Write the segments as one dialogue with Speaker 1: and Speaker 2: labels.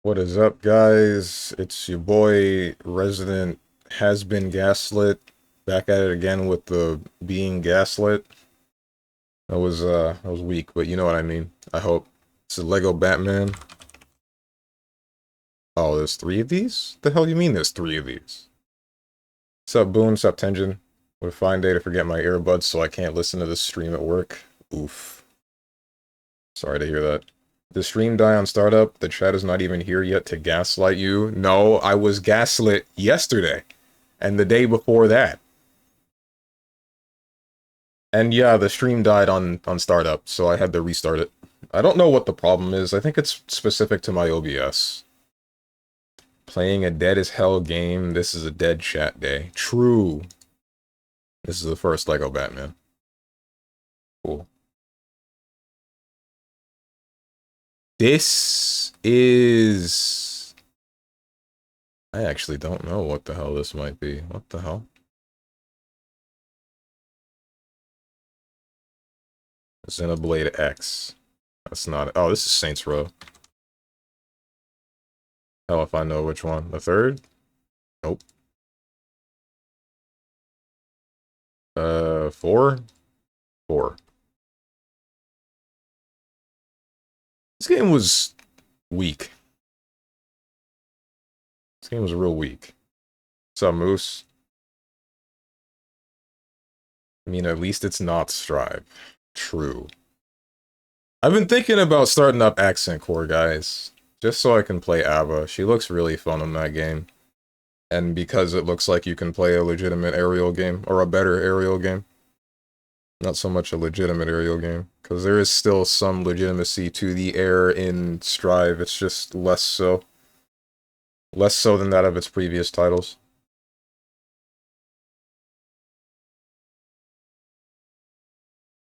Speaker 1: What is up, guys? It's your boy, Resident Has Been Gaslit, back at it again with the being gaslit. That was weak, but you know what I mean. I hope. It's a Lego Batman. Oh, there's three of these? The hell do you mean there's three of these? What's up, Boone? What's up, Tenjin? What a fine day to forget my earbuds so I can't listen to this stream at work. Oof. Sorry to hear that. The stream die on startup? The chat is not even here yet to gaslight you? No, I was gaslit yesterday. And the day before that. And yeah, the stream died on startup, so I had to restart it. I don't know what the problem is. I think it's specific to my OBS. Playing a dead as hell game. This is a dead chat day. True. This is the first Lego Batman. Cool. This is... I actually don't know what the hell this might be. What the hell? Xenoblade X. That's not... Oh, this is Saints Row. Hell if I know which one. The third? Nope. Four? Four. This game was weak. This game was real weak. What's up, Moose? I mean, at least it's not Strive. True. I've been thinking about starting up Accent Core, guys. Just so I can play Ava. She looks really fun in that game. And because it looks like you can play a legitimate aerial game, or a better aerial game. Not so much a legitimate aerial game. Because there is still some legitimacy to the air in Strive, it's just less so. Less so than that of its previous titles.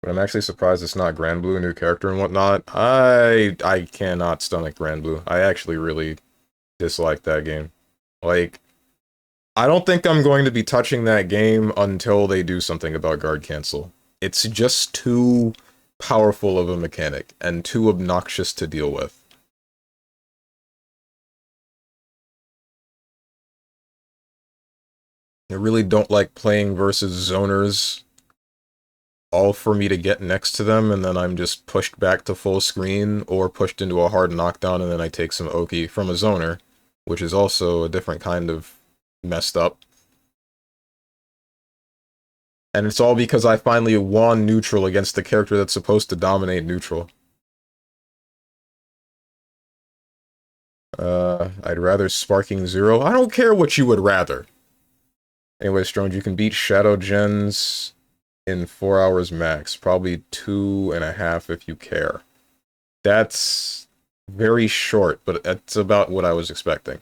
Speaker 1: But I'm actually surprised it's not Grand Blue, a new character and whatnot. I cannot stomach Grand Blue. I actually really dislike that game. Like, I don't think I'm going to be touching that game until they do something about guard cancel. It's just too powerful of a mechanic and too obnoxious to deal with. I really don't like playing versus zoners, all for me to get next to them, and then I'm just pushed back to full screen, or pushed into a hard knockdown, and then I take some Oki from a zoner, which is also a different kind of messed up. And it's all because I finally won neutral against the character that's supposed to dominate neutral. I'd rather Sparking Zero. I don't care what you would rather. Anyway, Strong, you can beat Shadow Gens in 4 hours max. Probably 2.5 if you care. That's very short, but that's about what I was expecting.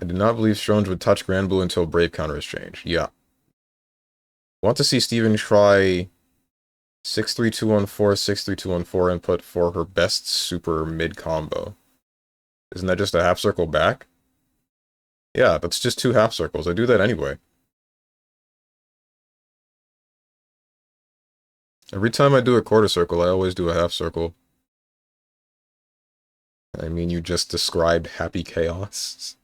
Speaker 1: I did not believe Strange would touch Grand Blue until Brave Counter is changed. Yeah. Want to see Steven try 63214, 63214 input for her best super mid combo. Isn't that just a half circle back? Yeah, that's just 2 half circles. I do that anyway. Every time I do a quarter circle, I always do a half circle. I mean, you just described happy chaos.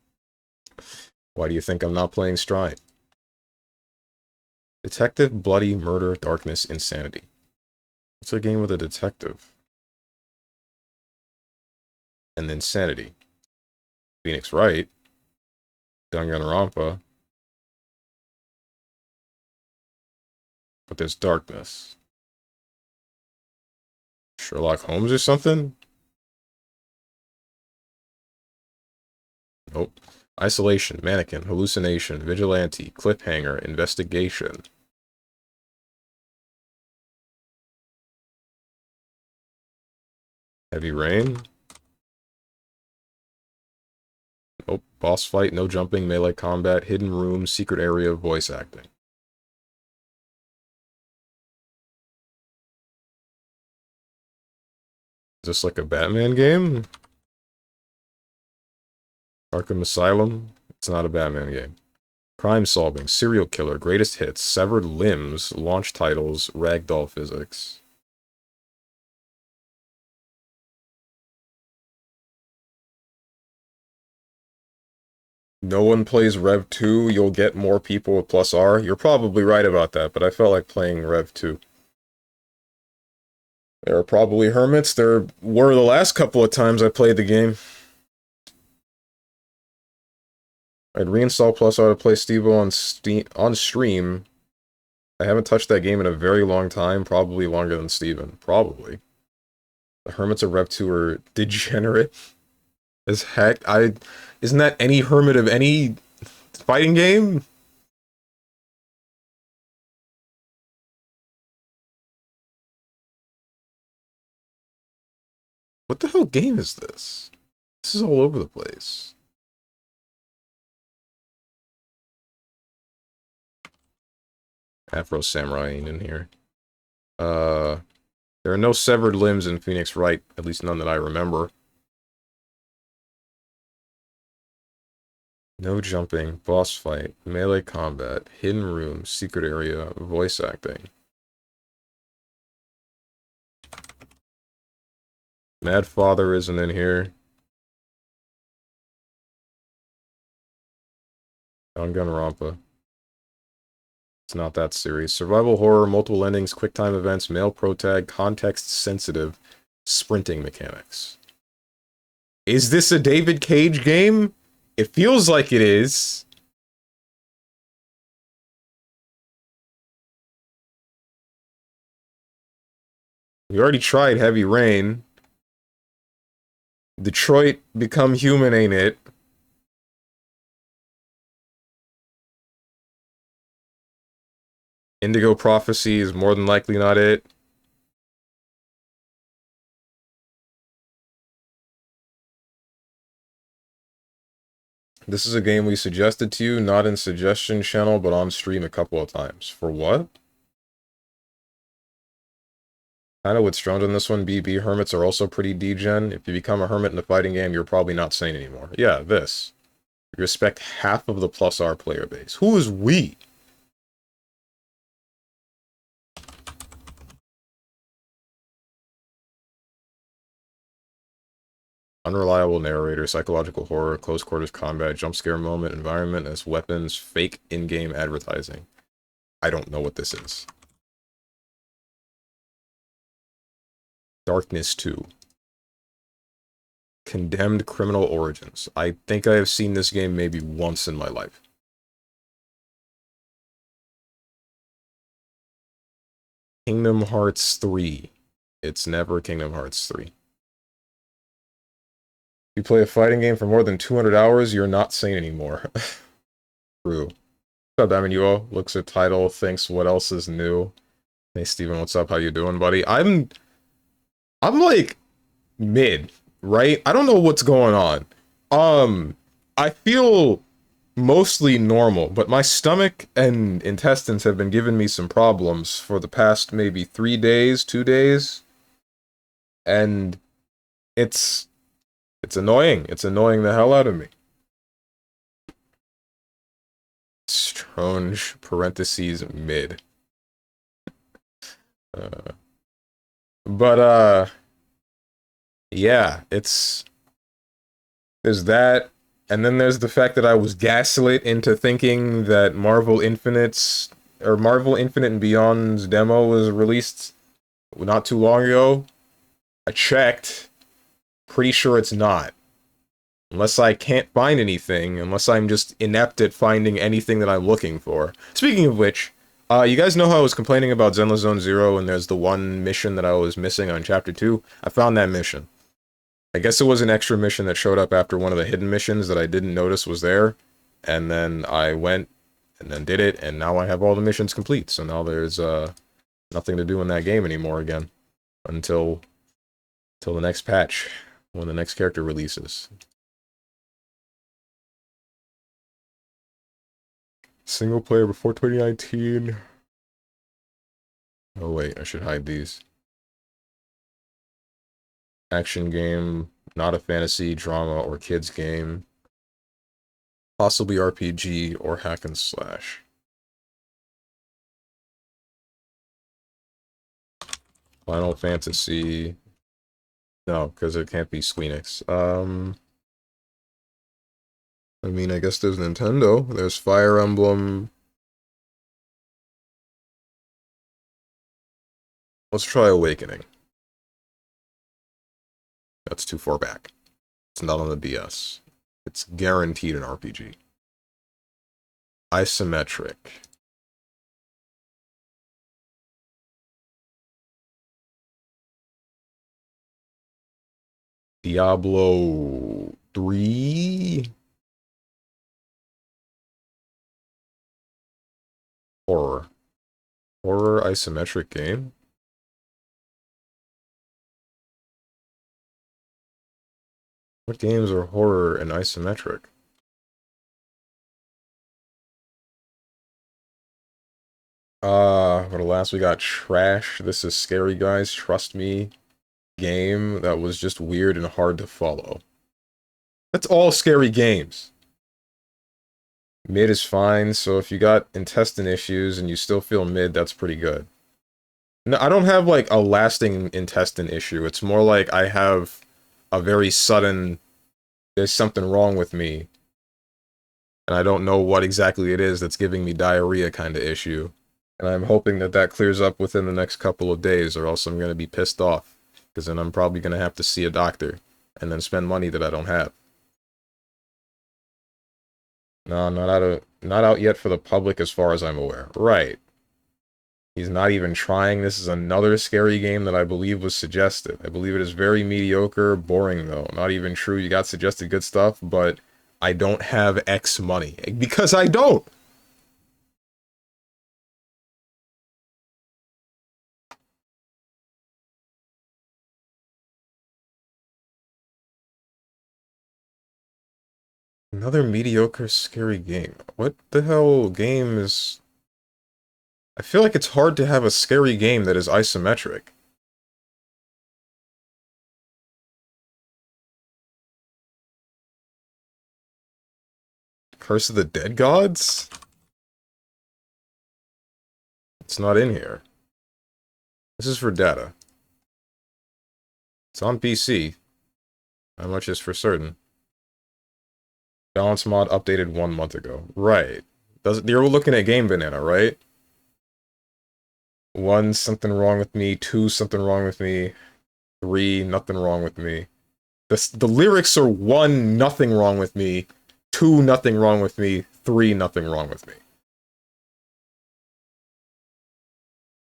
Speaker 1: Why do you think I'm not playing Stride? Detective, Bloody, Murder, Darkness, Insanity. What's a game with a detective? And Insanity. Phoenix Wright. Danganronpa. But there's Darkness. Sherlock Holmes or something? Nope. Isolation, Mannequin, Hallucination, Vigilante, Cliffhanger, Investigation. Heavy Rain? Nope. Boss Fight, No Jumping, Melee Combat, Hidden Room, Secret Area, Voice Acting. Is this like a Batman game? Arkham Asylum? It's not a Batman game. Crime Solving, Serial Killer, Greatest Hits, Severed Limbs, Launch Titles, Ragdoll Physics. No one plays Rev 2, you'll get more people with plus R. You're probably right about that, but I felt like playing Rev 2. There are probably hermits. There were the last couple of times I played the game. I'd reinstall plus R to play Stevo on stream. I haven't touched that game in a very long time, probably longer than Steven. Probably. The hermits of Rev 2 are degenerate as heck. Isn't that any hermit of any fighting game? What the hell game is this? This is all over the place. Afro Samurai ain't in here. There are no severed limbs in Phoenix Wright, at least none that I remember. No jumping, boss fight, melee combat, hidden room, secret area, voice acting. Mad Father isn't in here. Danganronpa. It's not that serious. Survival horror, multiple endings, quick time events, male protag, context sensitive, sprinting mechanics. Is this a David Cage game? It feels like it is. We already tried Heavy Rain. Detroit Become Human, ain't it? Indigo Prophecy is more than likely not it. This is a game we suggested to you, not in suggestion channel, but on stream a couple of times. For what? Kinda with Strongman on this one, BB hermits are also pretty degen. If you become a hermit in a fighting game, you're probably not sane anymore. Yeah, this. You respect half of the plus R player base. Who is we? Unreliable narrator, psychological horror, close quarters combat, jump scare moment, environment as weapons, fake in-game advertising. I don't know what this is. Darkness 2. Condemned Criminal Origins. I think I have seen this game maybe once in my life. Kingdom Hearts 3. It's never Kingdom Hearts 3. You play a fighting game for more than 200 hours, you're not sane anymore. True. What's up, Amenuo? Looks at title, thinks what else is new. Hey, Steven, what's up? How you doing, buddy? I'm like mid, right? I don't know what's going on. I feel mostly normal, but my stomach and intestines have been giving me some problems for the past maybe 3 days, 2 days. And it's annoying. It's annoying the hell out of me. Strange parentheses mid. But yeah, there's that, and then there's the fact that I was gaslit into thinking that Marvel Infinite and Beyond's demo was released not too long ago. I checked. Pretty sure it's not. Unless I can't find anything, unless I'm just inept at finding anything that I'm looking for. Speaking of which, you guys know how I was complaining about Zenless Zone Zero and there's the one mission that I was missing on Chapter 2? I found that mission. I guess it was an extra mission that showed up after one of the hidden missions that I didn't notice was there. And then I went and then did it, and now I have all the missions complete. So now there's nothing to do in that game anymore again. Until the next patch, when the next character releases. Single player before 2019. Oh wait, I should hide these. Action game, not a fantasy, drama, or kids game. Possibly RPG or hack and slash. Final Fantasy. No, because it can't be Squeenix. I mean, I guess there's Nintendo. There's Fire Emblem. Let's try Awakening. That's too far back. It's not on the DS. It's guaranteed an RPG. Isometric. Diablo 3? Horror. Horror isometric game? What games are horror and isometric? But alas, we got Trash. This is Scary Guys, Trust Me game that was just weird and hard to follow. That's all scary games. Mid is fine, so if you got intestine issues and you still feel mid, that's pretty good. No, I don't have like a lasting intestine issue. It's more like I have a very sudden, there's something wrong with me, and I don't know what exactly it is that's giving me diarrhea kind of issue. And I'm hoping that that clears up within the next couple of days, or else I'm going to be pissed off. Because then I'm probably going to have to see a doctor, and then spend money that I don't have. No, not out yet for the public as far as I'm aware. Right. He's not even trying. This is another scary game that I believe was suggested. I believe it is very mediocre, boring though. Not even true. You got suggested good stuff, but I don't have X money. Because I don't! Another mediocre, scary game. What the hell game is... I feel like it's hard to have a scary game that is isometric. Curse of the Dead Gods? It's not in here. This is for data. It's on PC. How much is for certain? Balance mod updated 1 month ago. Right. You're looking at Game Banana, right? 1, something wrong with me. 2, something wrong with me. 3, nothing wrong with me. The lyrics are 1, nothing wrong with me. 2, nothing wrong with me. 3, nothing wrong with me.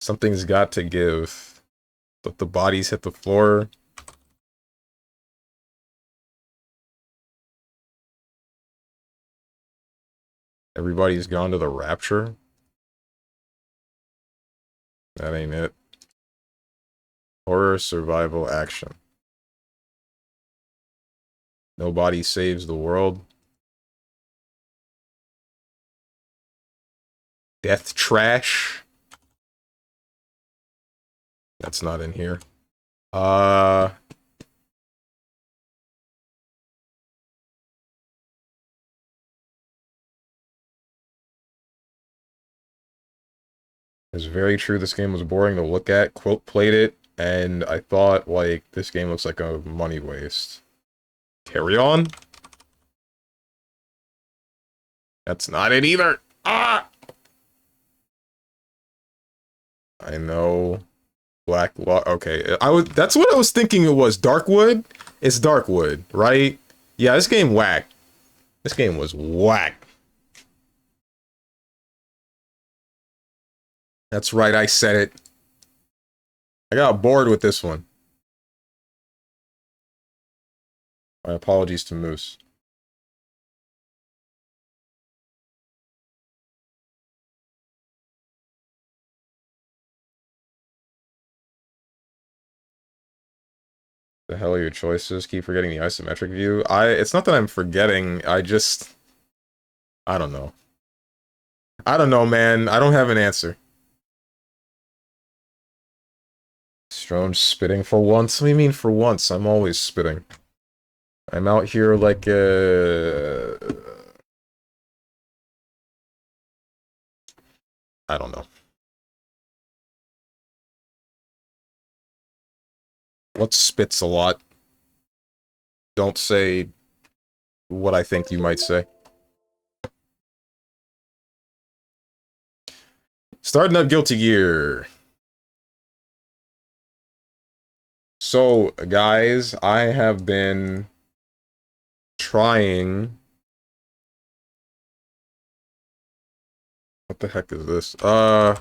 Speaker 1: Something's got to give. Let the bodies hit the floor. Everybody's gone to the rapture. That ain't it. Horror, survival, action. Nobody saves the world. Death trash. That's not in here. It's very true. This game was boring to look at. Quote played it, and I thought, like, this game looks like a money waste. Carry on? That's not it either. Ah! I know. Black Law. Okay, that's what I was thinking it was. Darkwood? It's Darkwood, right? Yeah, this game whack. This game was whack. That's right, I said it. I got bored with this one. My apologies to Moose. The hell are your choices? Keep forgetting the isometric view. It's not that I'm forgetting, I don't know. I don't know, man. I don't have an answer. Strong spitting for once? What do you mean for once? I'm always spitting. I'm out here like I don't know. What spits a lot? Don't say what I think you might say. Starting up Guilty Gear. So, guys, I have been trying... What the heck is this? Or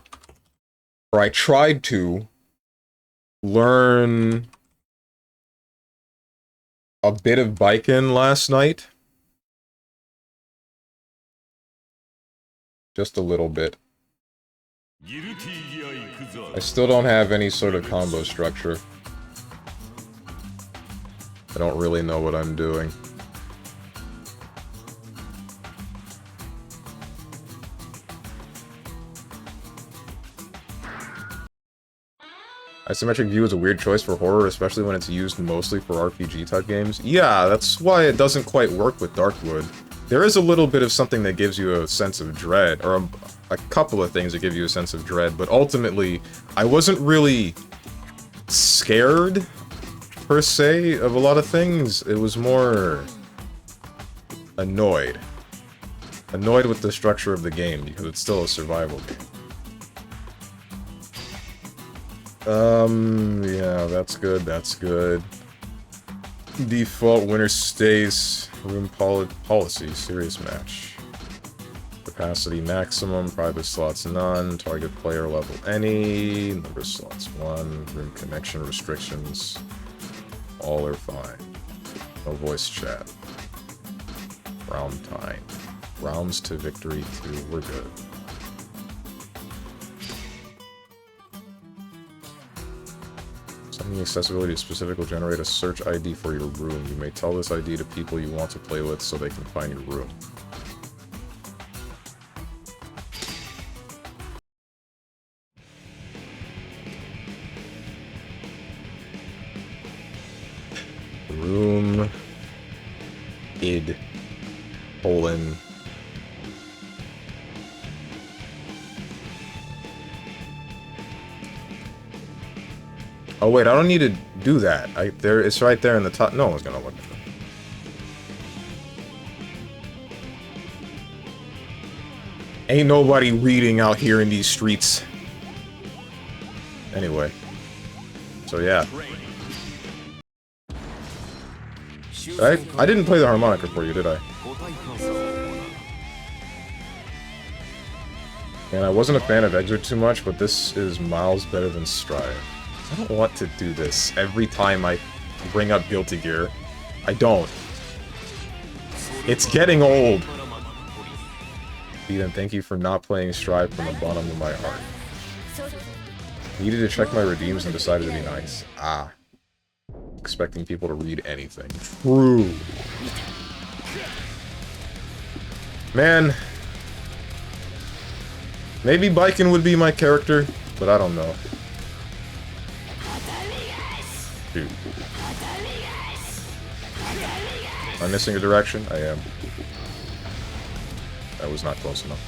Speaker 1: I tried to learn a bit of biking last night. Just a little bit. I still don't have any sort of combo structure. I don't really know what I'm doing. Isometric view is a weird choice for horror, especially when it's used mostly for RPG-type games. Yeah, that's why it doesn't quite work with Darkwood. There is a little bit of something that gives you a sense of dread, or a couple of things that give you a sense of dread, but ultimately, I wasn't really scared, per se, of a lot of things. It was more annoyed. Annoyed with the structure of the game, because it's still a survival game. Yeah, that's good, that's good. Default winner stays. Room policy, serious match. Capacity maximum, private slots none, target player level any, number of slots 1, room connection restrictions, all are fine. No voice chat. Round time. Rounds to victory 2, we're good. Sending accessibility to specific will generate a search ID for your room. You may tell this ID to people you want to play with so they can find your room. Room id colon oh wait, I don't need to do that. It's right there in the top. No one's gonna look at it. Ain't nobody reading out here in these streets. Anyway. So yeah. I didn't play the harmonica for you, did I? And I wasn't a fan of Xrd too much, but this is miles better than Strive. I don't want to do this every time I bring up Guilty Gear. I don't. It's getting old. Eden, thank you for not playing Strive from the bottom of my heart. Needed to check my redeems and decided to be nice. Ah. Expecting people to read anything. True. Man. Maybe Biken would be my character, but I don't know. Dude. Am I missing a direction? I am. That was not close enough.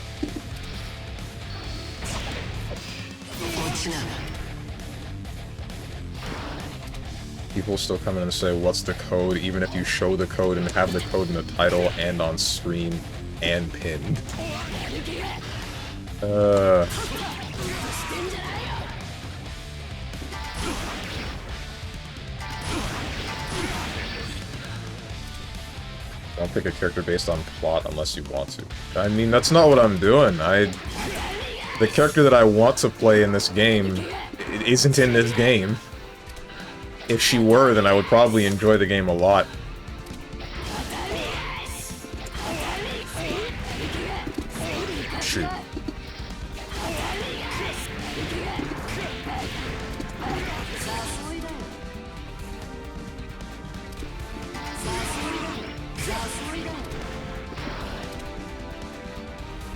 Speaker 1: People still come in and say, what's the code, even if you show the code and have the code in the title and on stream and pinned. Don't pick a character based on plot unless you want to. I mean, that's not what I'm doing. The character that I want to play in this game isn't in this game. If she were, then I would probably enjoy the game a lot. Shoot.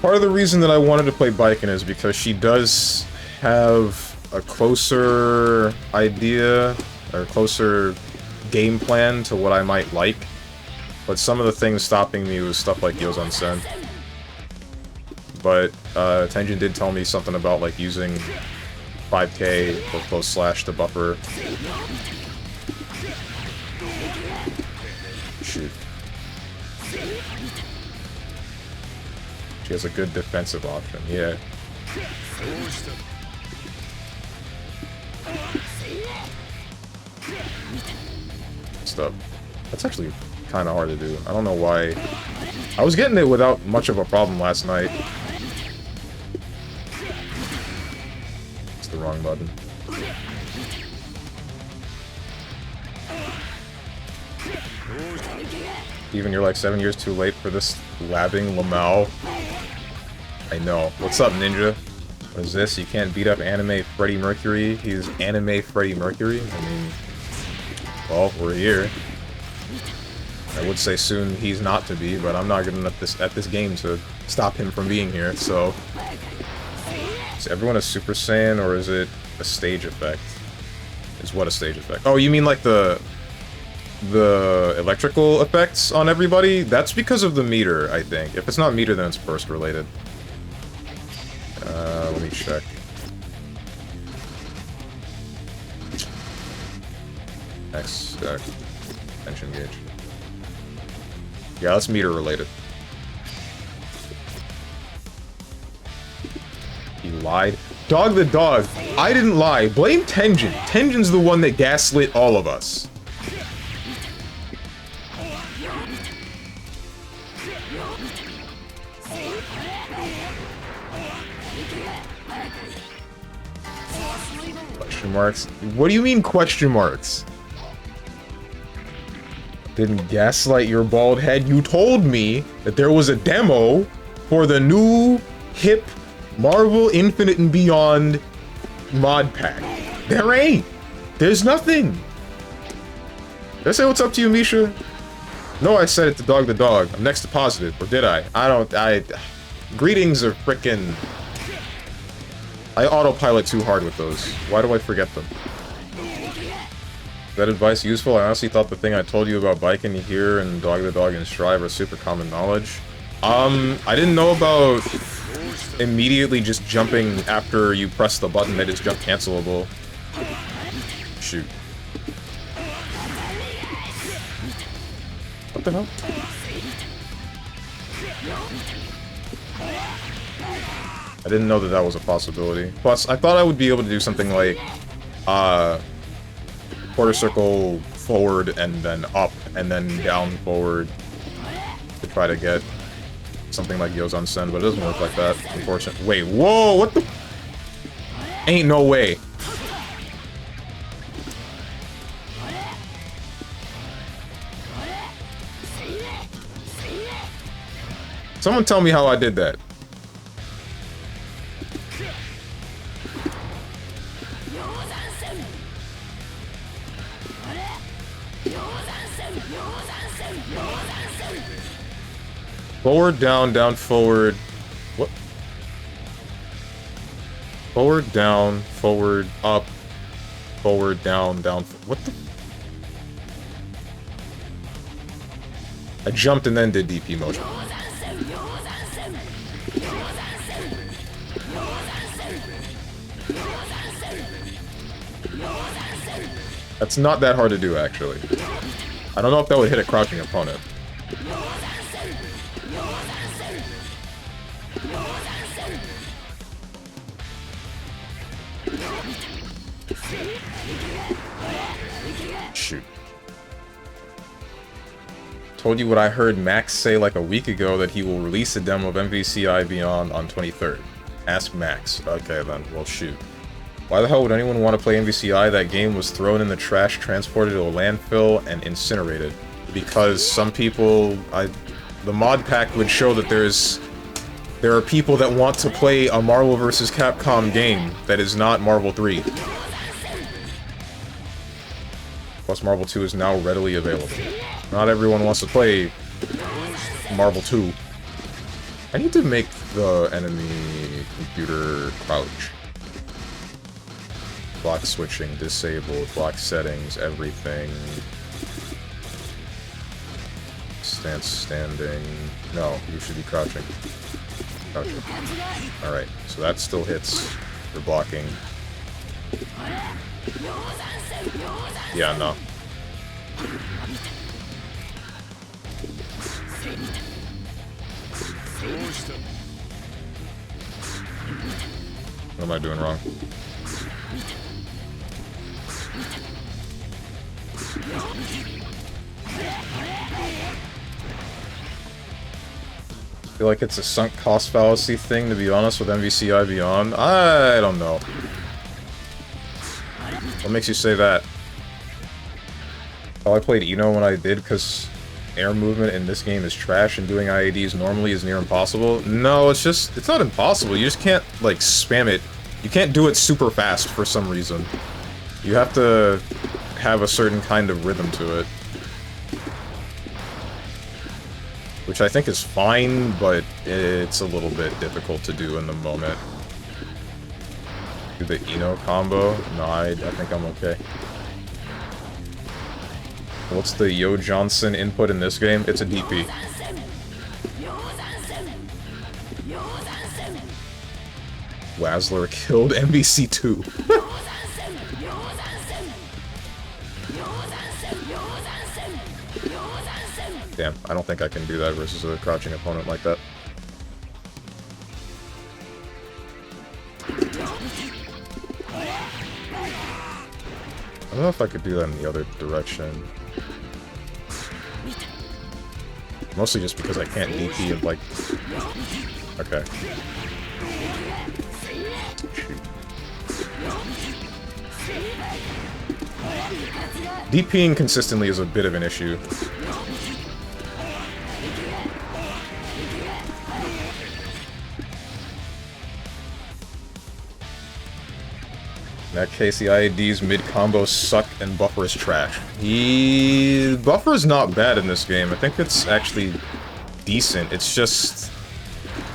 Speaker 1: Part of the reason that I wanted to play Biken is because she does have a closer idea, or closer game plan to what I might like. But some of the things stopping me was stuff like Yozan-sen. But Tenjin did tell me something about like using 5k or close slash to buffer. Shoot. She has a good defensive option, yeah. Stuff. That's actually kind of hard to do. I don't know why. I was getting it without much of a problem last night. It's the wrong button. Even you're like 7 years too late for this labbing Lamau. I know. What's up, Ninja? What is this? You can't beat up anime Freddie Mercury? He's anime Freddie Mercury? I mean, well, we're here. I would say soon he's not to be, but I'm not good enough at this game to stop him from being here, so... Is everyone a Super Saiyan, or is it a stage effect? Is what a stage effect? Oh, you mean like the electrical effects on everybody? That's because of the meter, I think. If it's not meter, then it's burst related. Let me check. Tension gauge. Yeah, that's meter related. He lied. Dog the dog. I didn't lie. Blame Tenjin. Tenjin's the one that gaslit all of us. Question marks? What do you mean question marks? Didn't gaslight your bald head. You told me that there was a demo for the new hip Marvel Infinite and Beyond mod pack. There ain't. There's nothing. Did I say what's up to you, Misha? No, I said it to Dog the Dog. I'm next to positive, or did I? Greetings are frickin'... I autopilot too hard with those. Why do I forget them? Is that advice useful? I honestly thought the thing I told you about biking here and Dog the Dog and Strive are super common knowledge. I didn't know about immediately just jumping after you press the button that is jump cancelable. Shoot. What the hell? I didn't know that that was a possibility. Plus, I thought I would be able to do something like, quarter circle forward and then up and then down forward to try to get something like Yozan Sen, but it doesn't work like that, unfortunately. Wait, whoa, what the? Ain't no way. Someone tell me how I did that. Forward, down, down, forward. What? Forward, down, forward, up. Forward, down, down. What the? I jumped and then did DP motion. That's not that hard to do, actually. I don't know if that would hit a crouching opponent. Shoot. Told you what I heard Max say like a week ago, that he will release a demo of MVCI Beyond on 23rd. Ask Max. Okay then, well shoot. Why the hell would anyone want to play MVCI? That game was thrown in the trash, transported to a landfill, and incinerated. Because some people... the mod pack would show that there are people that want to play a Marvel vs. Capcom game that is not Marvel 3. Plus Marvel 2 is now readily available. Not everyone wants to play Marvel 2. I need to make the enemy computer crouch. Block switching, disabled, block settings, everything. Stance standing. No, you should be crouching. Crouching. Alright, so that still hits for blocking. Yeah, no. What am I doing wrong? I feel like it's a sunk cost fallacy thing, to be honest, with MVCI Beyond. I don't know. What makes you say that? Oh, I played Eno when I did because air movement in this game is trash and doing IADs normally is near impossible. No, it's not impossible. You just can't, like, spam it. You can't do it super fast for some reason. You have to have a certain kind of rhythm to it. Which I think is fine, but it's a little bit difficult to do in the moment. Do the Eno combo? No, I think I'm okay. What's the Yo Johnson input in this game? It's a DP. Wazzler killed MVC2. Damn, I don't think I can do that versus a crouching opponent like that. I don't know if I could do that in the other direction. Mostly just because I can't DP and, like... Okay. Shoot. DPing consistently is a bit of an issue. In that case, the IAD's mid-combo suck and buffer is trash. Buffer is not bad in this game. I think it's actually decent. It's just...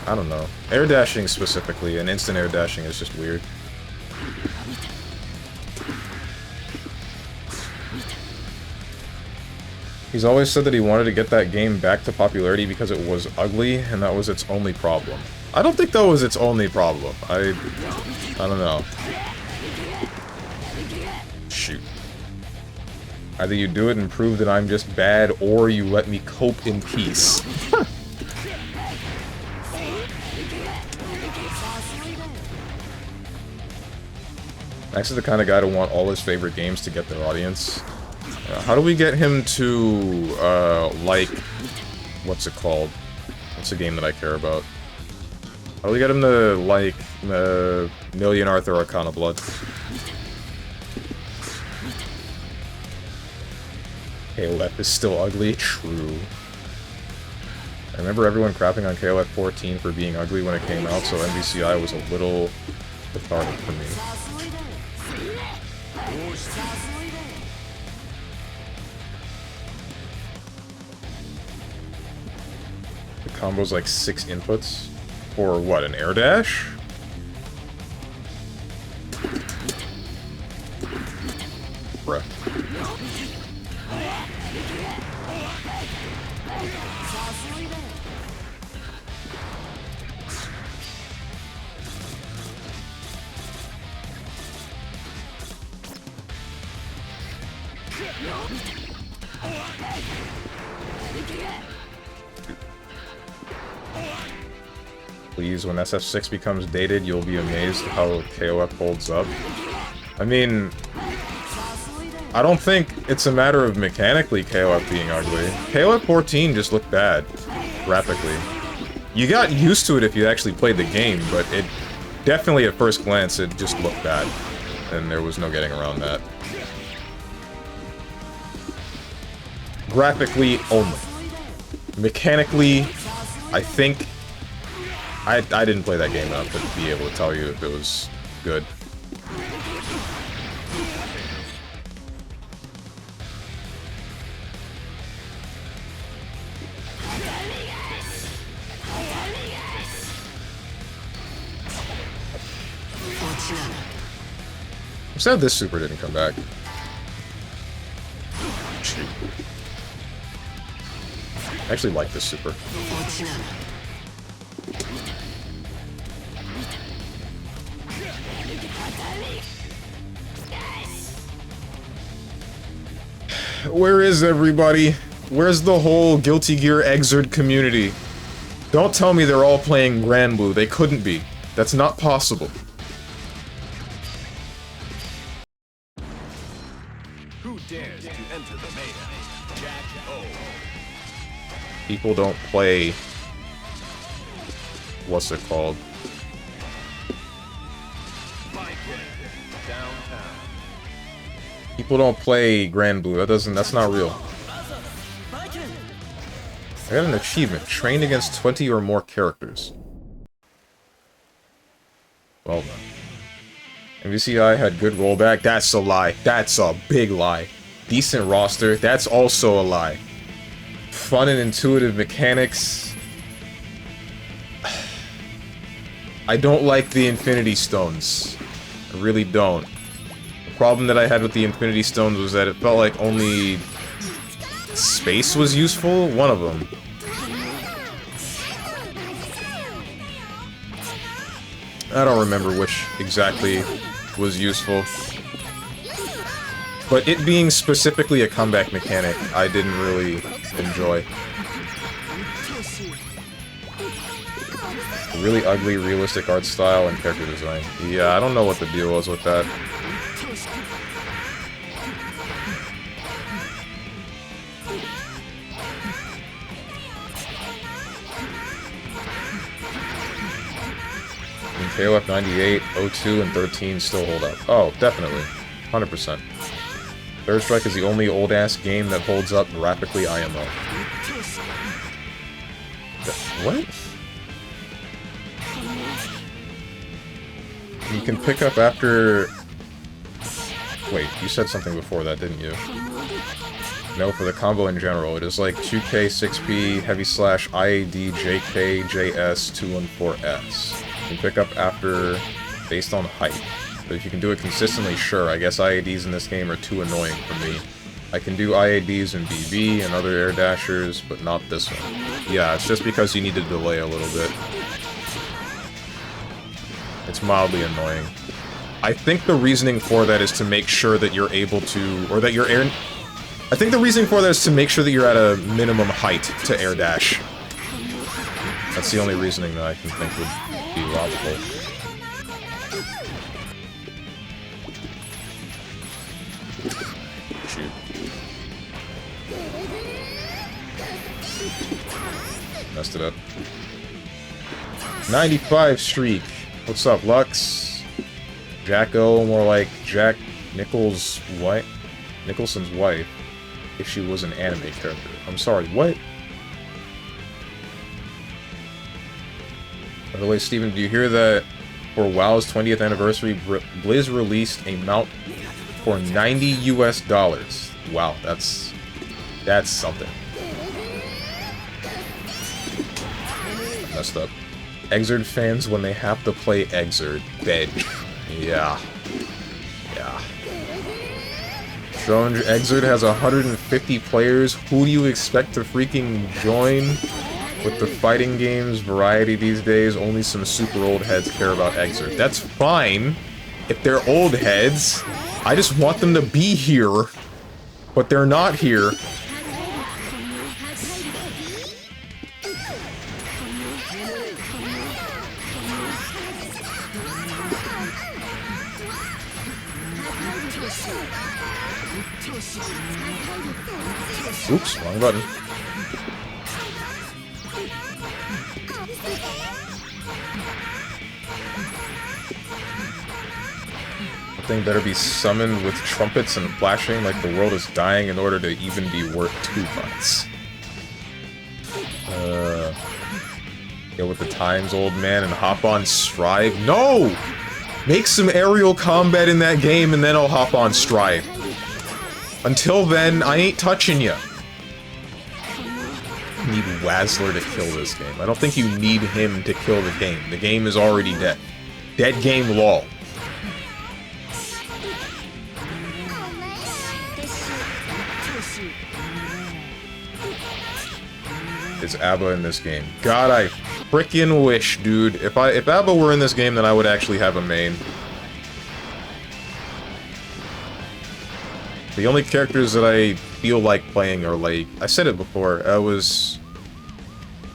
Speaker 1: I don't know. Air dashing specifically, and instant air dashing is just weird. He's always said that he wanted to get that game back to popularity because it was ugly, and that was its only problem. I don't think that was its only problem. I don't know. Shoot. Either you do it and prove that I'm just bad, or you let me cope in peace. Max is the kind of guy to want all his favorite games to get their audience. How do we get him to, like... What's it called? What's a game that I care about? How do we get him to, like, Million Arthur Arcana Blood? KOF is still ugly? True. I remember everyone crapping on KOF 14 for being ugly when it came out, so MVCI was a little cathartic for me. The combo's like 6 inputs? For what, an air dash? Bruh. Please, when SF6 becomes dated, you'll be amazed how KOF holds up. I mean, I don't think it's a matter of mechanically KOF being ugly. KOF 14 just looked bad, graphically. You got used to it if you actually played the game, but it definitely at first glance it just looked bad, and there was no getting around that. Graphically only. Mechanically, I think I didn't play that game enough to be able to tell you if it was good. I'm sad this super didn't come back. Shoot. I actually like this super. Where is everybody? Where's the whole Guilty Gear Xrd community? Don't tell me they're all playing Grand Blue. They couldn't be. That's not possible.
Speaker 2: Who dares to enter the mayhem? Jack O.
Speaker 1: People don't play... What's it called?
Speaker 2: Downtown.
Speaker 1: People don't play Grand Blue. That's not real. I got an achievement. Train against 20 or more characters. Well done. MVCI had good rollback. That's a lie. That's a big lie. Decent roster. That's also a lie. Fun and intuitive mechanics. I don't like the Infinity Stones. I really don't. The problem that I had with the Infinity Stones was that it felt like only space was useful. One of them. I don't remember which exactly was useful. But it being specifically a comeback mechanic, I didn't really enjoy. Really ugly, realistic art style and character design. Yeah, I don't know what the deal was with that. KOF 98, 02, and 13 still hold up. Oh, definitely. 100%. Third Strike is the only old-ass game that holds up rapidly IMO. What? You can pick up after... Wait, you said something before that, didn't you? No, for the combo in general. It is like 2K, 6P, heavy slash, IAD, JK, JS, 214S. You can pick up after based on height. But if you can do it consistently, sure. I guess IADs in this game are too annoying for me. I can do IADs in BB and other air dashers, but not this one. Yeah, it's just because you need to delay a little bit. It's mildly annoying. I think the reasoning for that is to make sure that you're able to, or that you're air... I think the reasoning for that is to make sure that you're at a minimum height to air dash. That's the only reasoning that I can think would be logical. Shoot. Messed it up. 95 streak. What's up, Lux? Jacko, more like Jack Nicholson's wife, if she was an anime character. I'm sorry, what? By the way, Steven, do you hear that for WoW's 20th anniversary, Blizz released a mount for $90 US? Wow, that's something. Messed up. Xrd fans, when they have to play Xrd, bed. Yeah. Yeah. Strange, Xrd has 150 players. Who do you expect to freaking join? With the fighting games variety these days, only some super old heads care about Xrd. That's fine if they're old heads. I just want them to be here, but they're not here. Oops, wrong button. Thing better be summoned with trumpets and flashing like the world is dying in order to even be worth 2 bucks. Go with the times, old man, and hop on Strive. No! Make some aerial combat in that game and then I'll hop on Strive. Until then, I ain't touching ya. You need Wazzler to kill this game. I don't think you need him to kill the game. The game is already dead. Dead game lol. Is ABBA in this game? God, I frickin' wish, dude. If ABBA were in this game, then I would actually have a main. The only characters that I feel like playing are like... I said it before,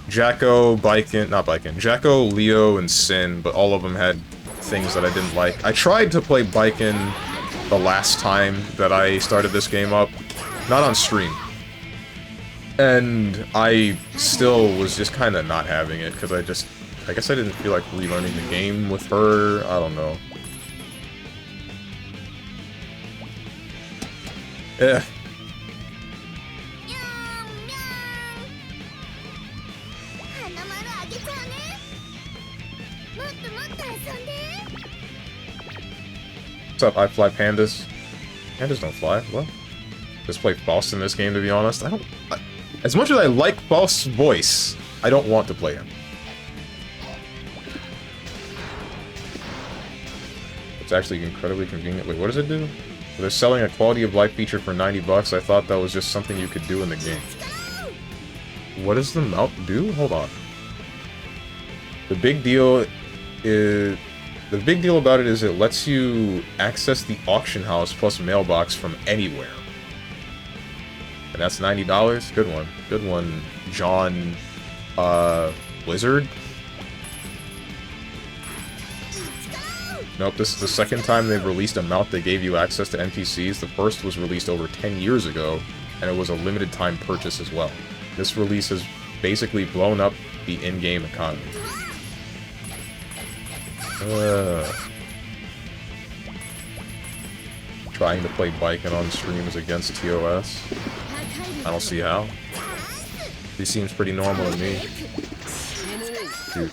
Speaker 1: Jacko, Jacko, Leo, and Sin, but all of them had things that I didn't like. I tried to play Baiken the last time that I started this game up, not on stream. And I still was just kind of not having it, because I guess I didn't feel like relearning the game with her, I don't know. Eh. What's up, I fly pandas? Pandas don't fly, what? Just play Faust in this game, to be honest. As much as I like Faust's voice, I don't want to play him. It's actually incredibly convenient. Wait, what does it do? They're selling a quality of life feature for 90 bucks. I thought that was just something you could do in the game. What does the mount do? Hold on. The big deal about it is it lets you access the auction house plus mailbox from anywhere. And that's $90. Good one. Good one, John, Wizard? Nope, this is the second time they've released a mount that gave you access to NPCs. The first was released over 10 years ago, and it was a limited time purchase as well. This release has basically blown up the in-game economy. Trying to play Baiken on streams against TOS. I don't see how. He seems pretty normal to me. Dude.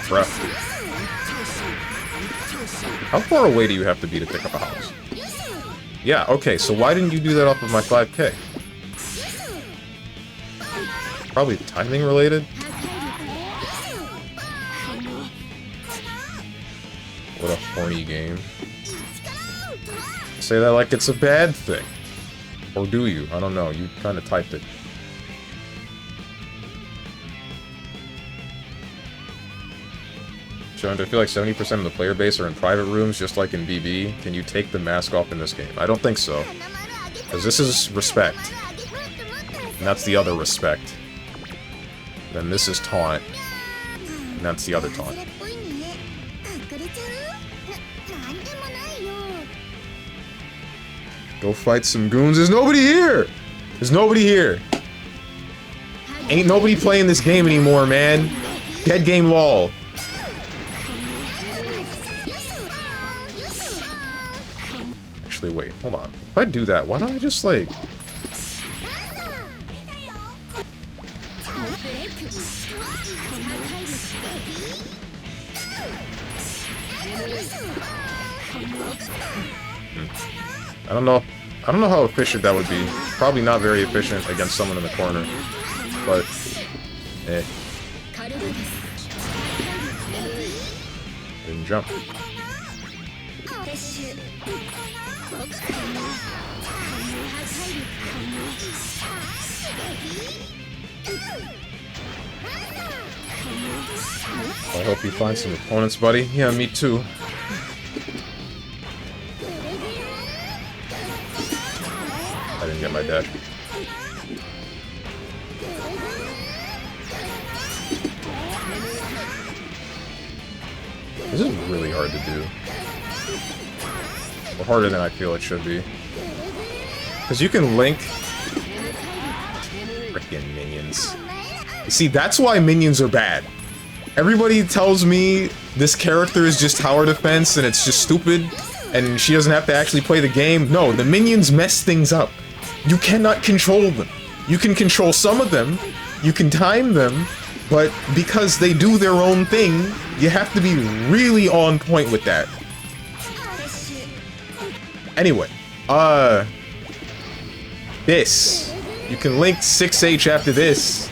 Speaker 1: Bruh. How far away do you have to be to pick up a house? Yeah, okay, so why didn't you do that off of my 5K? Probably timing related? What a horny game. Say that like it's a bad thing. Or do you? I don't know, you kinda typed it. Jones, I feel like 70% of the player base are in private rooms, just like in BB. Can you take the mask off in this game? I don't think so. Because this is respect. And that's the other respect. Then this is taunt. And that's the other taunt. Go fight some goons. There's nobody here! There's nobody here! Ain't nobody playing this game anymore, man. Dead game lol. Actually, wait, hold on. If I do that, why don't I just, like... I don't know how efficient that would be. Probably not very efficient against someone in the corner. But... eh. Didn't jump. I hope you find some opponents, buddy. Yeah, me too. I didn't get my dash. This is really hard to do. Or harder than I feel it should be. Because you can link... Frickin' minions. You see, that's why minions are bad. Everybody tells me this character is just tower defense and it's just stupid and she doesn't have to actually play the game. No, the minions mess things up. You cannot control them. You can control some of them, you can time them, but because they do their own thing, you have to be really on point with that. Anyway, this. You can link 6H after this.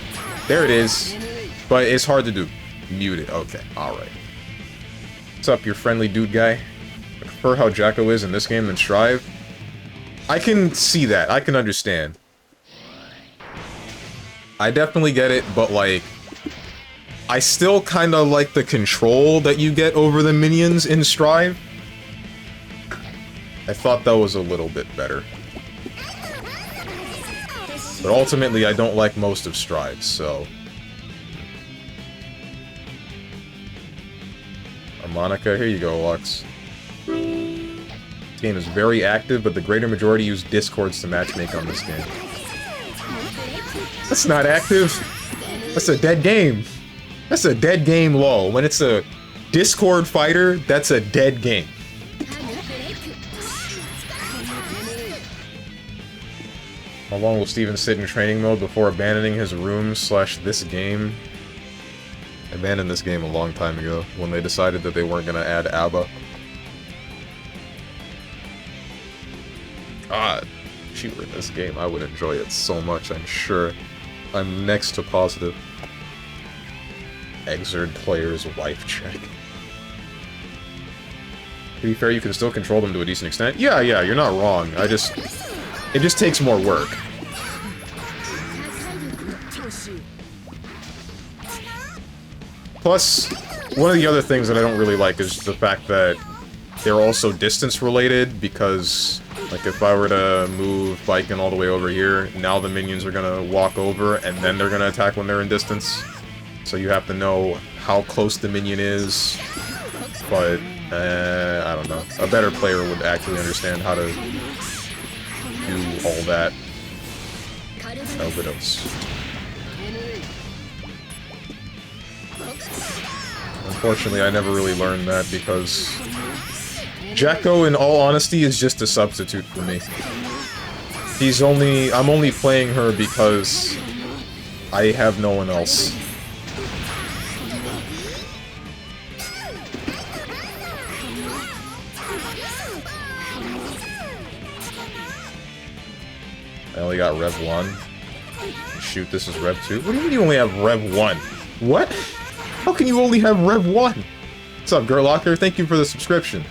Speaker 1: There it is. But it's hard to do. Mute it. Okay, alright. What's up, your friendly dude guy? I prefer how Jacko is in this game than Strive. I can see that. I can understand. I definitely get it, but like... I still kind of like the control that you get over the minions in Strive. I thought that was a little bit better. But ultimately, I don't like most of Strive, so... Harmonica, here you go, Lux. This game is very active, but the greater majority use Discords to matchmake on this game. That's not active! That's a dead game! That's a dead game, lol. When it's a Discord fighter, that's a dead game. How long will Steven sit in training mode before abandoning his room / this game? I abandoned this game a long time ago, when they decided that they weren't gonna add ABBA. God, if she were in this game, I would enjoy it so much, I'm sure. I'm next to positive. Xrd player's wife check. To be fair, you can still control them to a decent extent. Yeah, you're not wrong. It just takes more work. Plus, one of the other things that I don't really like is the fact that they're also distance related, because, like, if I were to move Viking all the way over here, now the minions are gonna walk over, and then they're gonna attack when they're in distance. So you have to know how close the minion is, but, I don't know. A better player would actually understand how to do all that. Overdose. Unfortunately, I never really learned that because Jacko, in all honesty, is just a substitute for me. I'm only playing her because I have no one else. I only got Rev 1. Shoot, this is Rev 2. What do you mean you only have Rev 1? What? How can you only have Rev 1? What's up, Gerlocker? Thank you for the subscription.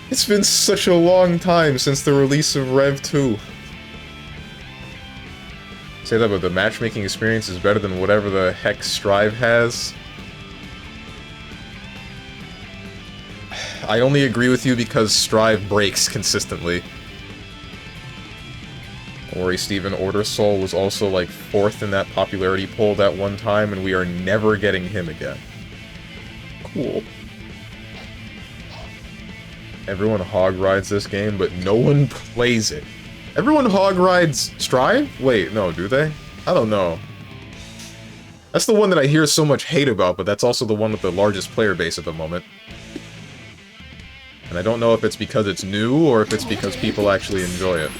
Speaker 1: It's been such a long time since the release of Rev 2. Say that, but the matchmaking experience is better than whatever the heck Strive has. I only agree with you because Strive breaks consistently. Don't worry, Steven. Order Soul was also like 4th in that popularity poll that one time, and we are never getting him again. Cool. Everyone hog rides this game, but no one plays it. Everyone hog rides Strive? Wait, no, do they? I don't know. That's the one that I hear so much hate about, but that's also the one with the largest player base at the moment. And I don't know if it's because it's new, or if it's because people actually enjoy it.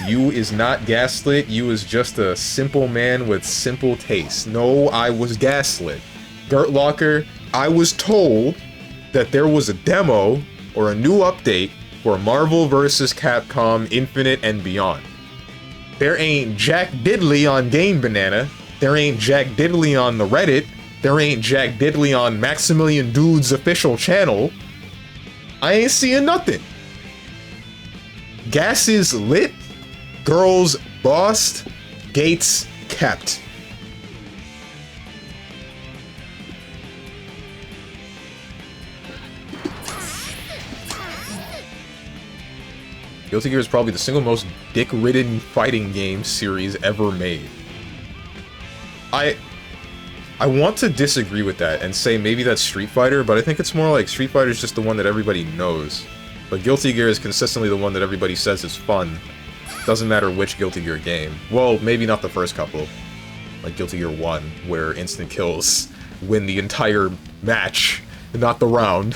Speaker 1: You is not gaslit, you is just a simple man with simple taste. No, I was gaslit. Gertlocker, I was told that there was a demo, or a new update, for Marvel vs. Capcom Infinite and Beyond. There ain't Jack Diddley on Game Banana, there ain't Jack Diddley on the Reddit, there ain't Jack Diddley on Maximilian Dude's official channel. I ain't seeing nothing. Gas is lit, girls bossed, gates kept. Guilty Gear is probably the single most dick-ridden fighting game series ever made. I want to disagree with that and say maybe that's Street Fighter, but I think it's more like Street Fighter is just the one that everybody knows. But Guilty Gear is consistently the one that everybody says is fun. Doesn't matter which Guilty Gear game. Well, maybe not the first couple. Like Guilty Gear 1, where instant kills win the entire match, not the round.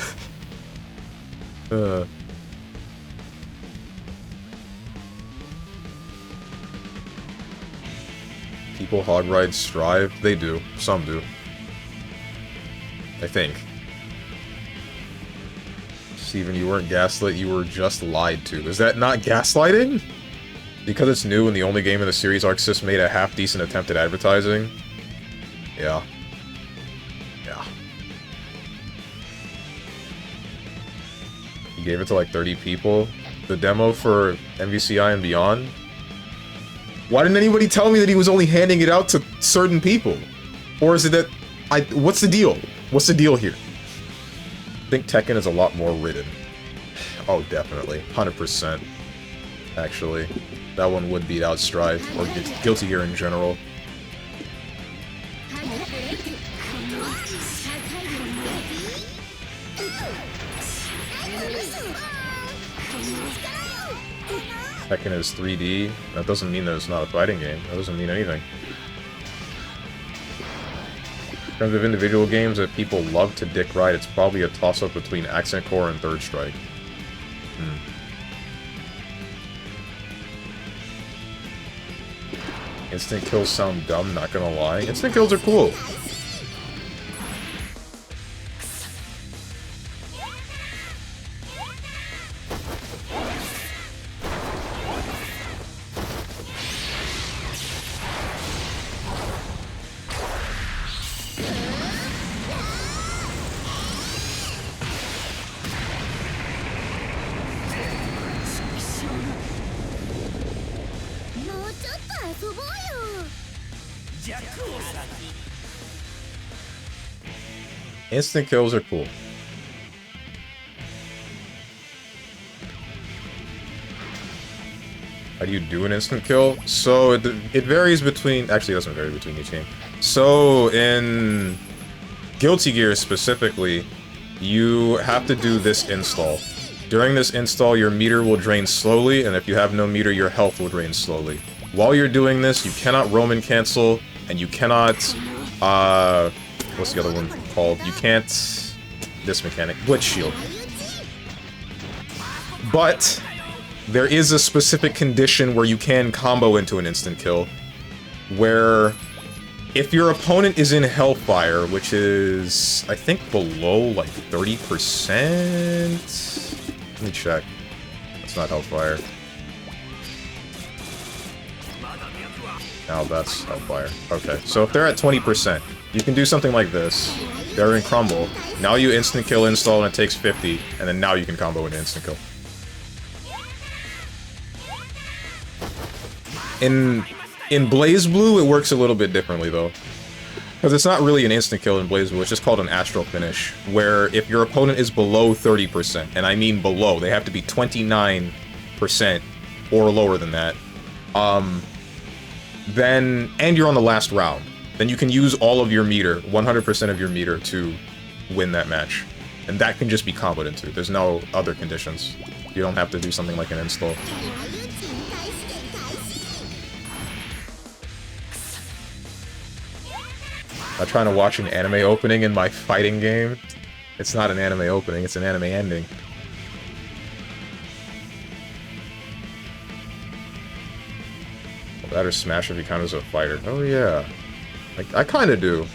Speaker 1: People hog ride Strive? They do. Some do. I think. Steven, you weren't gaslit, you were just lied to. Is that not gaslighting? Because it's new and the only game in the series ArcSys made a half-decent attempt at advertising? Yeah. Yeah. You gave it to like 30 people? The demo for MVCI and Beyond? Why didn't anybody tell me that he was only handing it out to certain people? Or is it that what's the deal? What's the deal here? I think Tekken is a lot more written. Oh, definitely. 100%. Actually. That one would beat out Strive, or Guilty Gear in general. Tekken is 3D. That doesn't mean that it's not a fighting game. That doesn't mean anything. In terms of individual games that people love to dick ride, it's probably a toss-up between Accent Core and Third Strike. Instant kills sound dumb, not gonna lie. Instant kills are cool. Instant kills are cool. How do you do an instant kill? So it varies between... Actually, it doesn't vary between each game. So in Guilty Gear specifically, you have to do this install. During this install, your meter will drain slowly, and if you have no meter, your health will drain slowly. While you're doing this, you cannot Roman cancel, and you cannot... what's the other one called? You can't... This mechanic. Glitch shield. But there is a specific condition where you can combo into an instant kill. Where if your opponent is in Hellfire, which is, I think, below, like, 30%? Let me check. It's not Hellfire. Now that's Hellfire. Okay, so if they're at 20%, you can do something like this. They're in Crumble. Now you instant kill install and it takes 50, and then now you can combo into instant kill. In Blaze Blue, it works a little bit differently, though. Because it's not really an instant kill in Blaze Blue, it's just called an Astral Finish, where if your opponent is below 30%, and I mean below, they have to be 29% or lower than that, then, and you're on the last round, then you can use all of your meter, 100% of your meter, to win that match. And that can just be comboed into. There's no other conditions. You don't have to do something like an install. I'm trying to watch an anime opening in my fighting game. It's not an anime opening, it's an anime ending. Well, that or Smash if you count as a fighter. Oh yeah. I kinda do.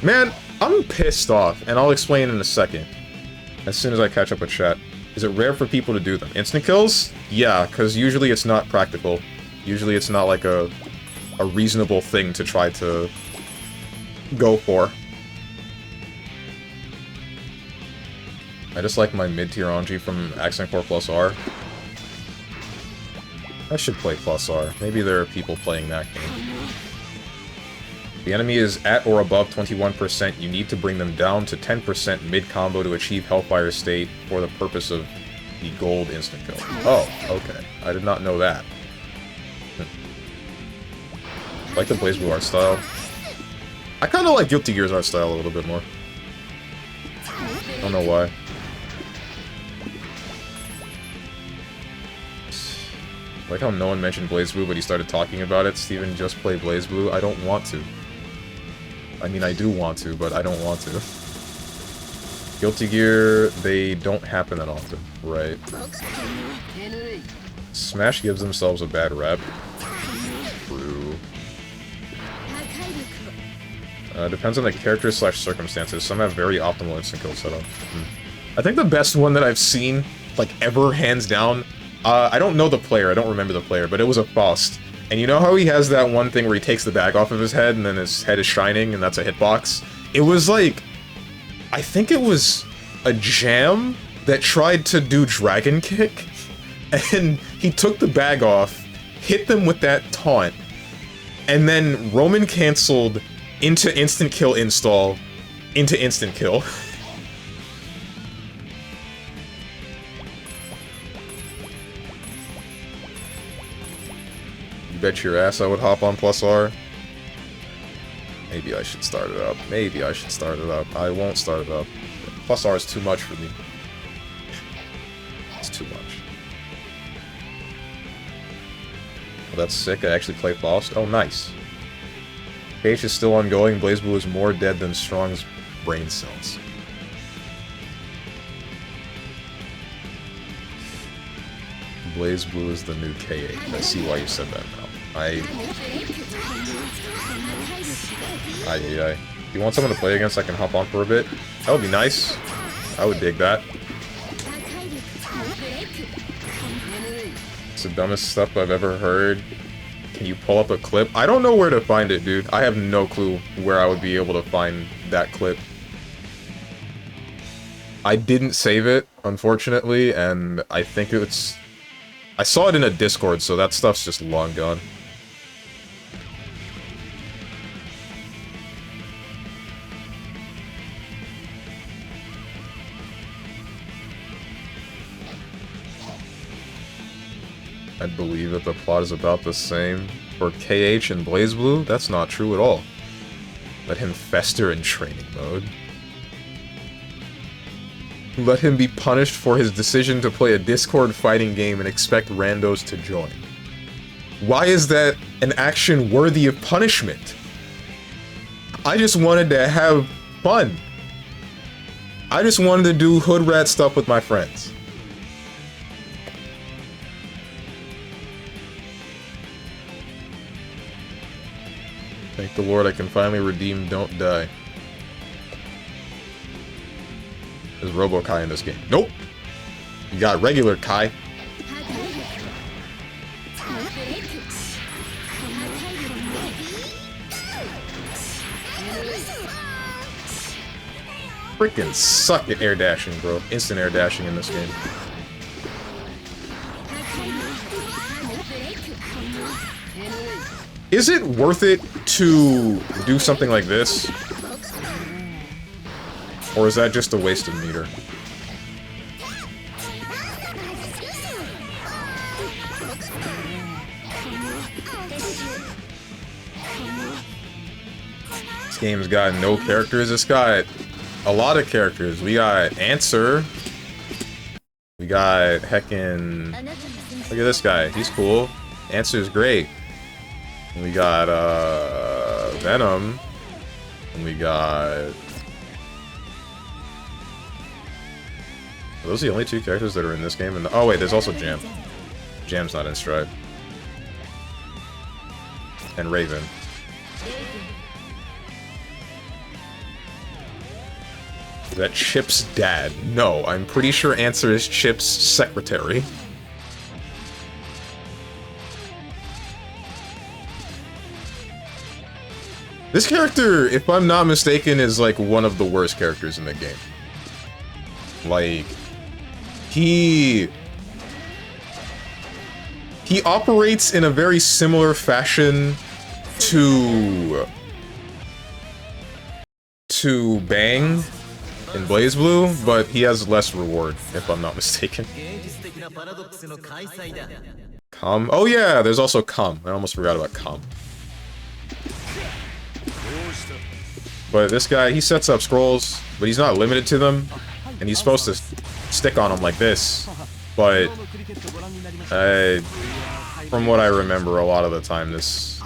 Speaker 1: Man, I'm pissed off, and I'll explain in a second. As soon as I catch up with chat. Is it rare for people to do them? Instant kills? Yeah, because usually it's not practical. Usually it's not like a reasonable thing to try to go for. I just like my mid-tier Anji from Accent Core Plus R. I should play Plus R. Maybe there are people playing that game. The enemy is at or above 21%. You need to bring them down to 10% mid-combo to achieve Hellfire state for the purpose of the gold instant kill. Oh, okay. I did not know that. I like the Blaze Blue art style. I kind of like Guilty Gear's art style a little bit more. I don't know why. I like how no one mentioned Blaze Blue, but he started talking about it. Steven, just play Blaze Blue. I don't want to. I mean, I do want to, but I don't want to. Guilty Gear, they don't happen that often. Right. Smash gives themselves a bad rep. True. Depends on the character / circumstances. Some have very optimal instant kill setup. I think the best one that I've seen, like, ever, hands down, I don't know the player, I don't remember the player, but it was a Faust. And you know how he has that one thing where he takes the bag off of his head and then his head is shining and that's a hitbox? It was like... I think it was a jam that tried to do Dragon Kick, and he took the bag off, hit them with that taunt, and then Roman canceled into instant kill install into instant kill. You bet your ass I would hop on plus R. Maybe I should start it up. Maybe I should start it up. I won't start it up. Plus R is too much for me. It's too much. Well, that's sick. I actually played Lost. Oh, nice. KH is still ongoing. BlazBlue is more dead than Strong's brain cells. BlazBlue is the new KH. I see why you said that now. If you want someone to play against I can hop on for a bit, that would be nice. I would dig that. It's the dumbest stuff I've ever heard. Can you pull up a clip? I don't know where to find it, dude. I have no clue where I would be able to find that clip. I didn't save it, unfortunately, and I think it's... I saw it in a Discord, so that stuff's just long gone. I believe that the plot is about the same for KH and BlazBlue. That's not true at all. Let him fester in training mode. Let him be punished for his decision to play a Discord fighting game and expect randos to join. Why is that an action worthy of punishment? I just wanted to have fun. I just wanted to do hood rat stuff with my friends. Thank the Lord I can finally redeem Don't Die. There's Robo Kai in this game. Nope! You got regular Kai. Freaking suck at air dashing, bro. Instant air dashing in this game. Is it worth it to do something like this? Or is that just a waste of meter? This game's got no characters. It's got a lot of characters. We got Answer. We got heckin'... Look at this guy. He's cool. Answer's great. And we got, Venom. And we got... Are those the only two characters that are in this game? And oh wait, there's also Jam. Jam's not in Stride. And Raven. Is that Chip's dad? No, I'm pretty sure Answer is Chip's secretary. This character, if I'm not mistaken, is like one of the worst characters in the game. Like, he operates in a very similar fashion to Bang in BlazBlue, but he has less reward, if I'm not mistaken. Com? Oh yeah, there's also Com. I almost forgot about Com. But this guy, he sets up scrolls, but he's not limited to them, and he's supposed to stick on them like this. But from what I remember, a lot of the time, this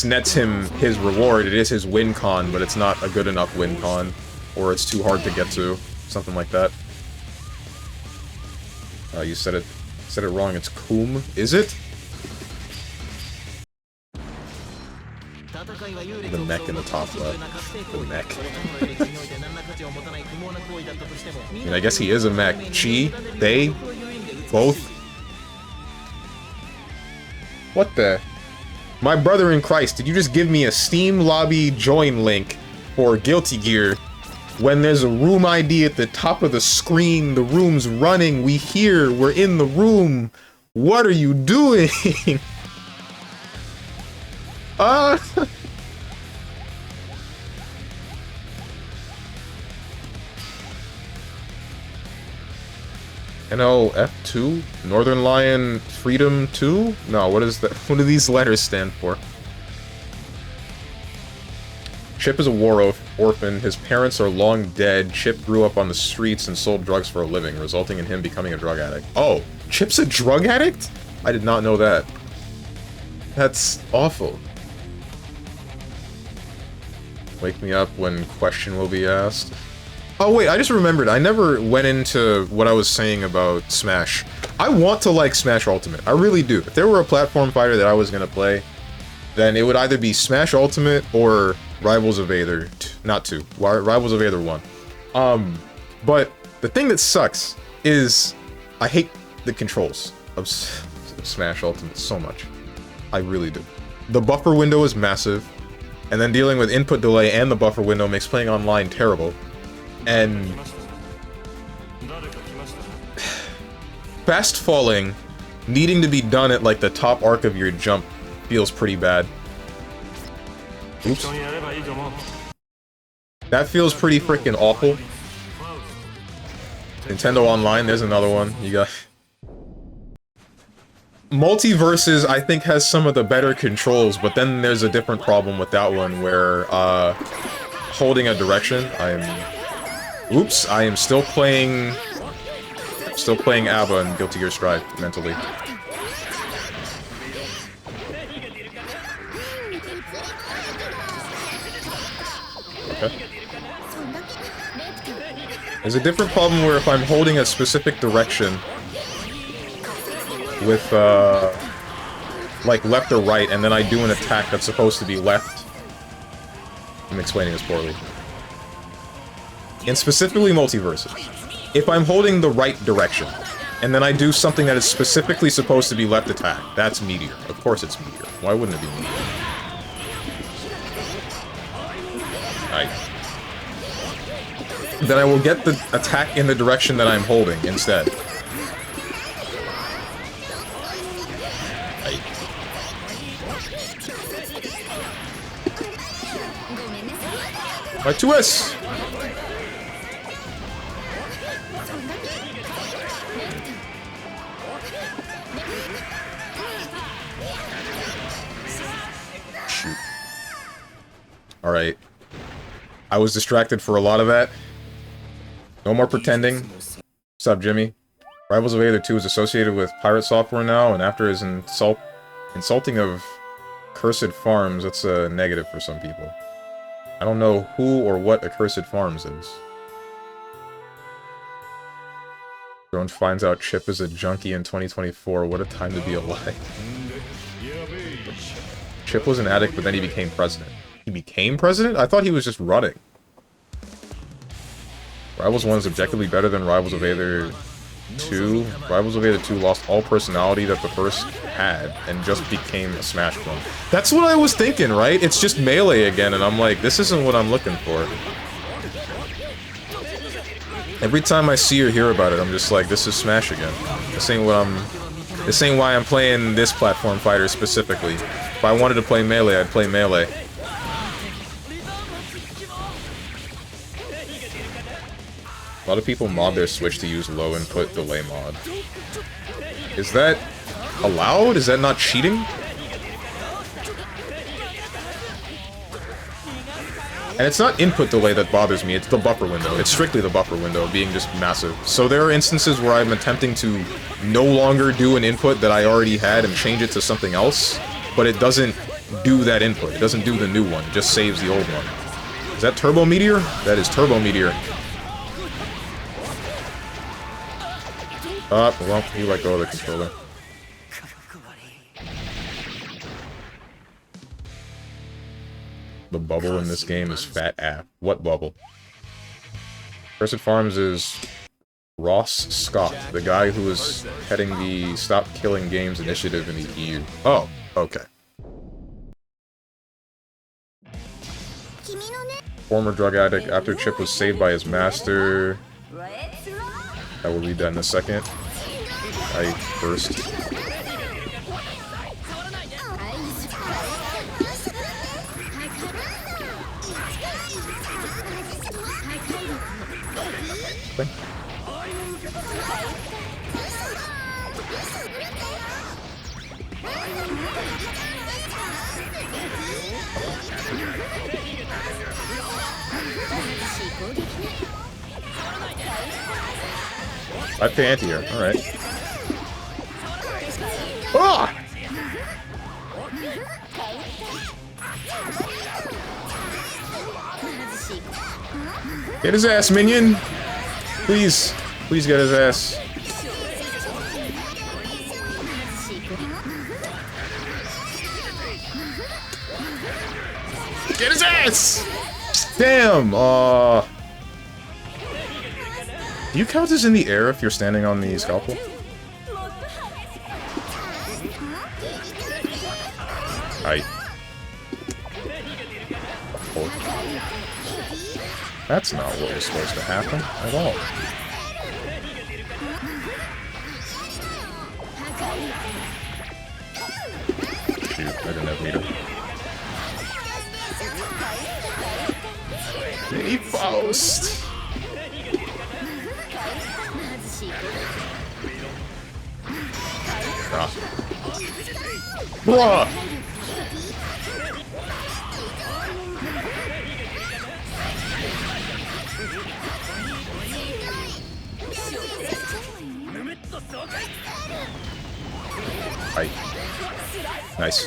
Speaker 1: nets him his reward. It is his win con, but it's not a good enough win con, or it's too hard to get to, something like that. You said it wrong. It's Koom, is it? The mech in the top left. The mech. I mean, I guess he is a mech. She, they, both. What the? My brother in Christ, did you just give me a Steam lobby join link for Guilty Gear when there's a room ID at the top of the screen? The room's running. We're in the room. What are you doing? Ah! NL F2? Northern Lion Freedom 2? No, what is that? What do these letters stand for? Chip is a war orphan. His parents are long dead. Chip grew up on the streets and sold drugs for a living, resulting in him becoming a drug addict. Oh, Chip's a drug addict? I did not know that. That's awful. Wake me up when question will be asked. Oh wait, I just remembered. I never went into what I was saying about Smash. I want to like Smash Ultimate. I really do. If there were a platform fighter that I was gonna play, then it would either be Smash Ultimate or Rivals of Aether. Not 2. Rivals of Aether 1. But the thing that sucks is I hate the controls of Smash Ultimate so much. I really do. The buffer window is massive, and then dealing with input delay and the buffer window makes playing online terrible. And fast falling, needing to be done at like the top arc of your jump feels pretty bad. Oops. That feels pretty freaking awful. Nintendo Online, there's another one. You got... Multiverses, I think, has some of the better controls, but then there's a different problem with that one where, holding a direction, Oops, I am still playing... ABBA and Guilty Gear Strive, mentally. Okay. There's a different problem where if I'm holding a specific direction with, like left or right, and then I do an attack that's supposed to be left. I'm explaining this poorly. And specifically multiverses. If I'm holding the right direction, and then I do something that is specifically supposed to be left attack, that's Meteor. Of course it's Meteor. Why wouldn't it be Meteor? Alright. Then I will get the attack in the direction that I'm holding instead. Right. My 2S! Shoot. Alright. I was distracted for a lot of that. No more pretending. What's up, Jimmy? Rivals of Aether 2 is associated with Pirate Software now, and after his insulting of Cursed Farms, that's a negative for some people. I don't know who or what Accursed Farms is. Drone finds out Chip is a junkie in 2024. What a time to be alive. Chip was an addict, but then he became president. He became president? I thought he was just running. Rivals 1 is objectively better than Rivals of Aether 2. Rivals of Aether 2 lost all personality that the first had, and just became a Smash clone. That's what I was thinking, right? It's just Melee again, and I'm like, this isn't what I'm looking for. Every time I see or hear about it, I'm just like, this is Smash again. This ain't why I'm playing this platform fighter specifically. If I wanted to play Melee, I'd play Melee. A lot of people mod their Switch to use low input delay mod. Is that allowed? Is that not cheating? And it's not input delay that bothers me, it's the buffer window. It's strictly the buffer window being just massive. So there are instances where I'm attempting to no longer do an input that I already had and change it to something else, but it doesn't do that input. It doesn't do the new one, it just saves the old one. Is that Turbo Meteor? That is Turbo Meteor. Well, you let go of the controller. The bubble in this game is fat ass. What bubble? Cursed Farms is Ross Scott, the guy who is heading the Stop Killing Games initiative in the EU. Oh, okay. Former drug addict after Chip was saved by his master. I will read that in a second. I pay anti-air. Alright. Ah! Get his ass, minion! Please. Please get his ass. Get his ass! Damn! Do you count as in the air if you're standing on the scalpel? Aye. Oh. That's not what was supposed to happen at all. Shoot, I didn't have meter. Mini Faust! Ah. Bruh! Right. Nice.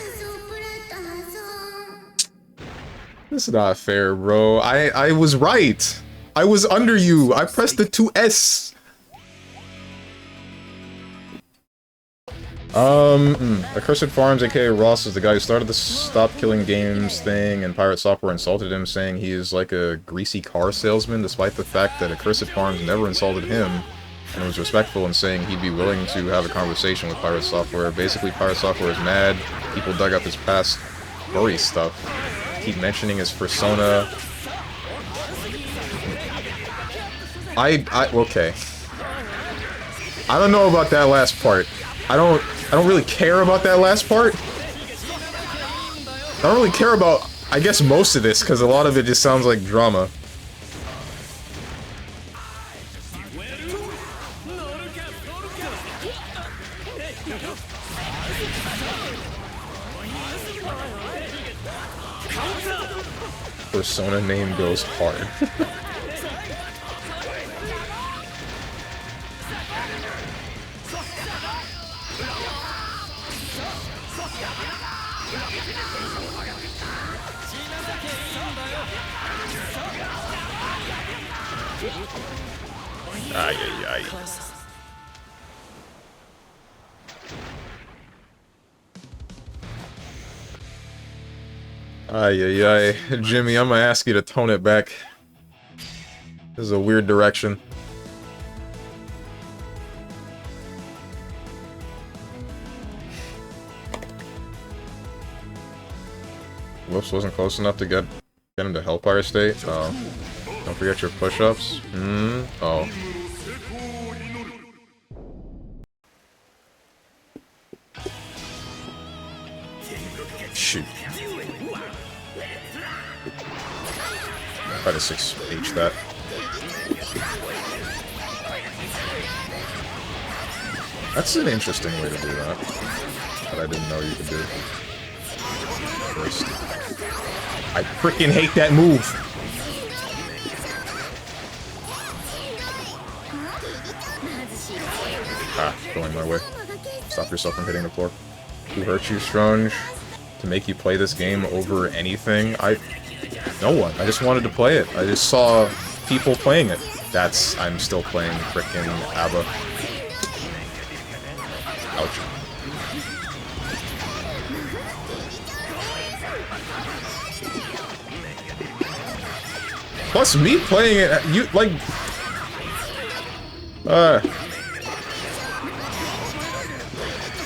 Speaker 1: This is not fair, bro. I was right. I was under you. I pressed the 2S. Accursed Farms, aka Ross, is the guy who started the Stop Killing Games thing, and Pirate Software insulted him, saying he is like a greasy car salesman, despite the fact that Accursed Farms never insulted him, and was respectful in saying he'd be willing to have a conversation with Pirate Software. Basically, Pirate Software is mad. People dug up his past furry stuff. Keep mentioning his persona. Okay. I don't know about that last part. I don't really care about that last part. I don't really care about, I guess, most of this, because a lot of it just sounds like drama. Persona name goes hard. Ay, ay, ay. Ay, ay, ay. Jimmy, I'm gonna ask you to tone it back. This is a weird direction. Whoops, wasn't close enough to get him to Hellfire State. Oh. Don't forget your push-ups. Oh. Shoot. Try to 6H that. That's an interesting way to do that. That I didn't know you could do. First. I freaking hate that move! Ah, going my way. Stop yourself from hitting the floor. Who hurt you, Strange? To make you play this game over anything? No one. I just wanted to play it. I just saw people playing it. I'm still playing frickin' ABBA. Ouch. Plus me playing it, you, like...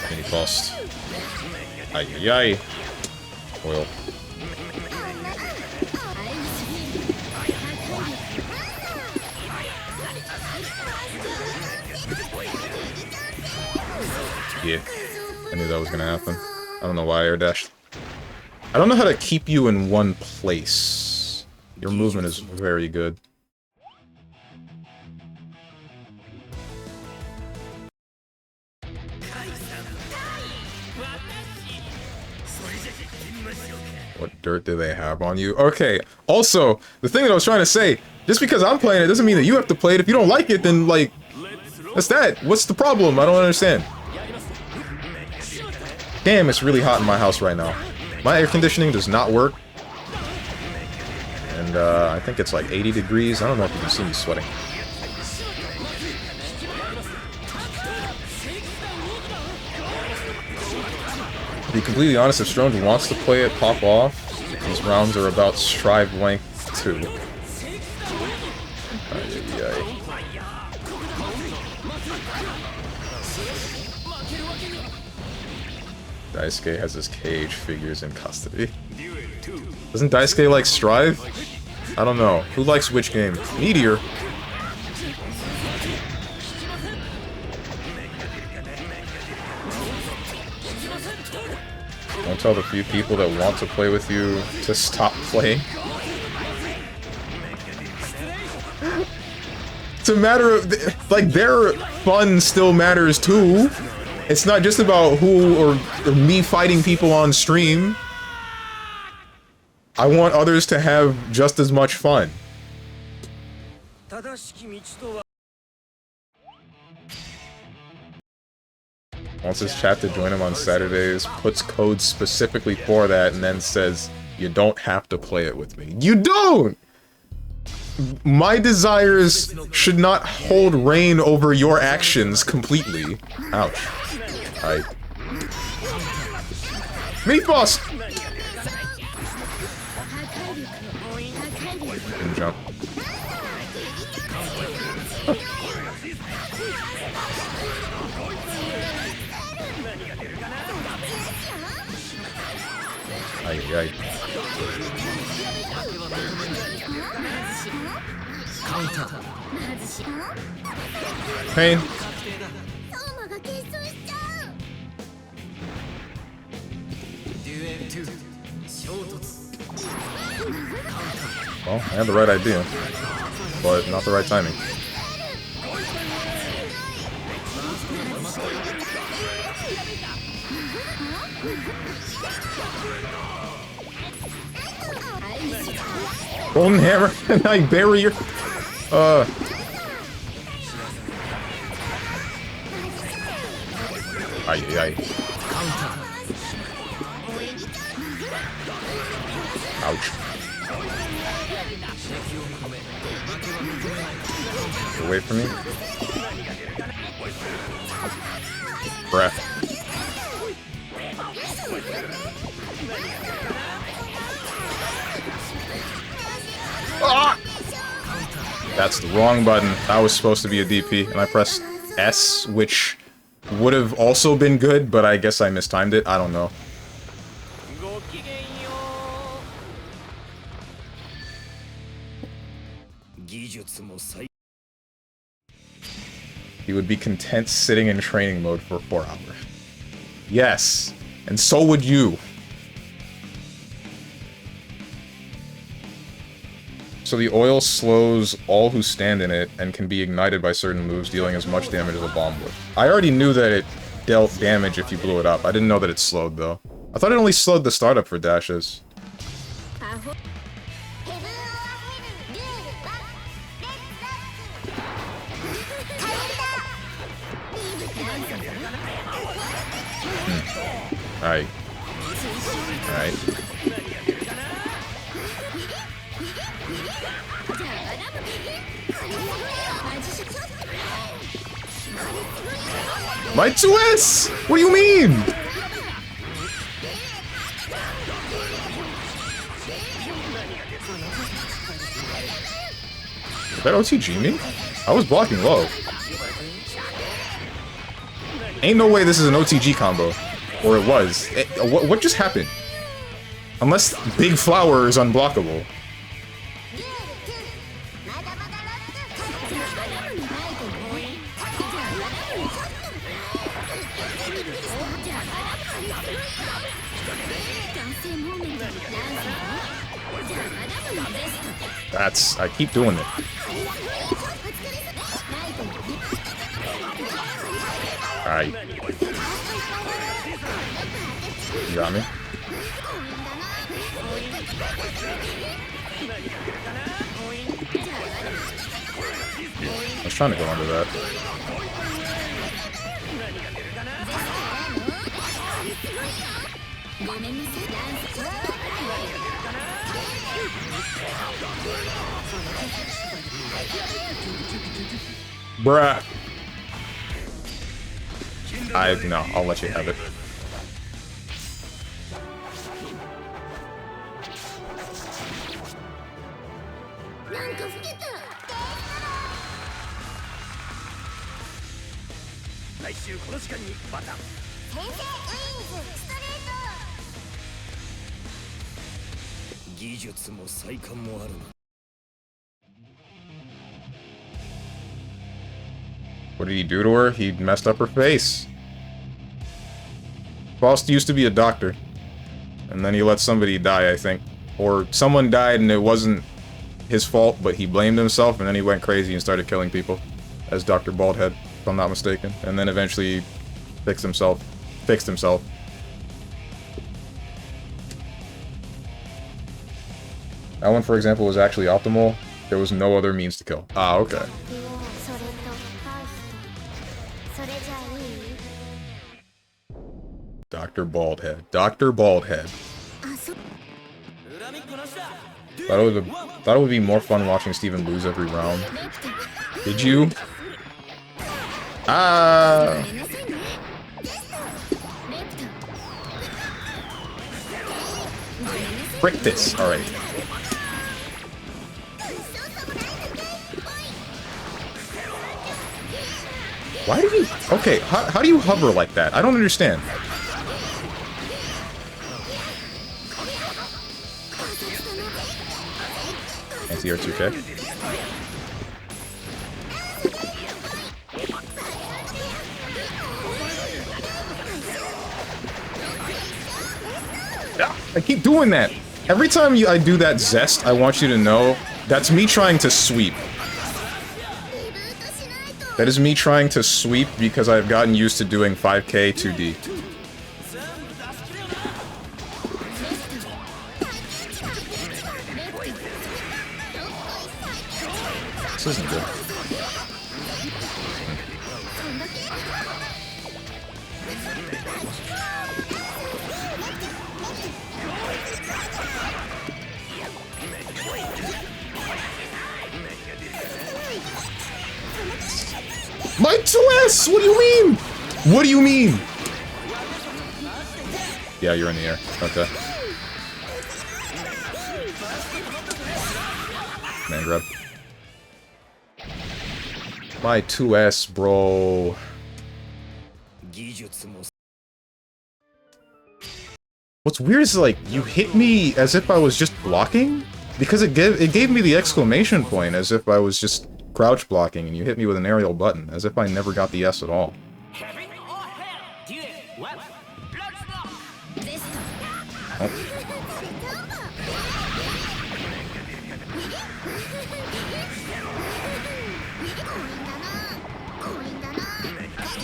Speaker 1: Mini Faust. Ay, ay, ay. Oil. Yeah, I knew that was gonna happen. I don't know why I air dashed. I don't know how to keep you in one place. Your movement is very good. What dirt do they have on you? Okay, also, the thing that I was trying to say, just because I'm playing it doesn't mean that you have to play it. If you don't like it, then, like, That's that. What's the problem? I don't understand. Damn, it's really hot in my house right now. My air conditioning does not work. And I think it's like 80 degrees. I don't know if you can see me sweating. To be completely honest, if Strong wants to play it pop off, these rounds are about strive length 2. Daisuke has his cage figures in custody. Doesn't Daisuke like Strive? I don't know. Who likes which game? Meteor. Don't tell the few people that want to play with you to stop playing. It's a matter of, like, their fun still matters too. It's not just about who or me fighting people on stream. I want others to have just as much fun. Wants his chat to join him on Saturdays, puts codes specifically for that, and then says, you don't have to play it with me. You don't! My desires should not hold reign over your actions completely. Ouch. Alright. Meat boss! Can jump. Ay. Pain. Well, I had the right idea, but not the right timing. Golden hammer, and I bury your... Ay. Ouch. Away from me. Breath. Ah! That's the wrong button. That was supposed to be a DP, and I pressed S, which would have also been good, but I guess I mistimed it. I don't know. He would be content sitting in training mode for 4 hours. Yes, and so would you. So the oil slows all who stand in it and can be ignited by certain moves, dealing as much damage as a bomb would. I already knew that it dealt damage if you blew it up. I didn't know that it slowed, though. I thought it only slowed the startup for dashes. Alright. My twist! What do you mean? Did that OTG me? I was blocking low. Ain't no way this is an OTG combo. Or it was. What just happened? Unless Big Flower is unblockable. I keep doing it. Alright. You got me? I was trying to go under that. Bruh. No, I'll let you have it. What did he do to her? He messed up her face. Faust used to be a doctor. And then he let somebody die, I think. Or someone died and it wasn't his fault, but he blamed himself, and then he went crazy and started killing people. As Dr. Baldhead, if I'm not mistaken. And then eventually fixed himself. That one, for example, was actually optimal. There was no other means to kill. Ah, okay. Dr. Baldhead. Dr. Baldhead. Thought it would be more fun watching Steven lose every round. Did you? Ah! Frick this. Alright. Why do you... Okay, how do you hover like that? I don't understand. Anti-R2K. I keep doing that. Every time I do that zest, I want you to know that's me trying to sweep. That is me trying to sweep because I've gotten used to doing 5k 2D. This isn't good. My 2S! What do you mean? What do you mean? Yeah, you're in the air. Okay. Man grab. My 2S, bro. What's weird is, like, you hit me as if I was just blocking? Because it gave me the exclamation point as if I was just crouch blocking, and you hit me with an aerial button, as if I never got the S at all. Oh.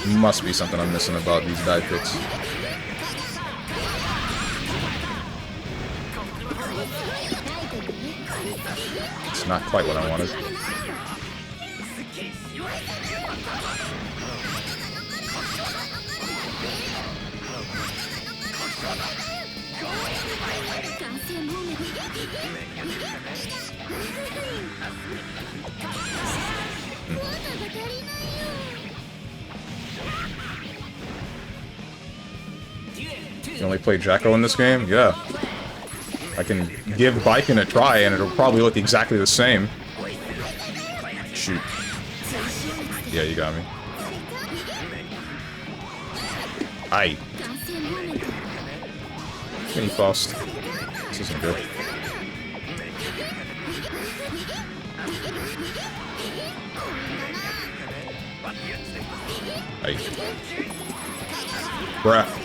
Speaker 1: Must be something I'm missing about these die picks. It's not quite what I wanted. You only play Jacko in this game? Yeah. I can give Biken a try and it'll probably look exactly the same. Shoot. Yeah, you got me. Aye. Mini Faust. This isn't good. Aye. Bruh.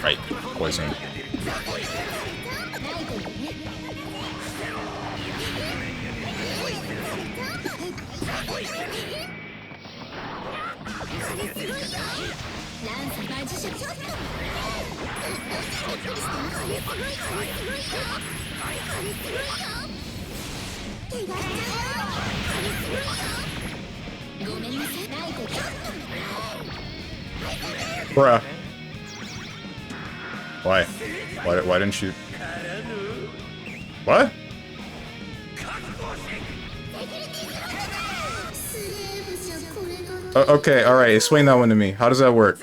Speaker 1: Right, poison. Bruh. Why? Why didn't you? What? Okay, alright, explain that one to me. How does that work?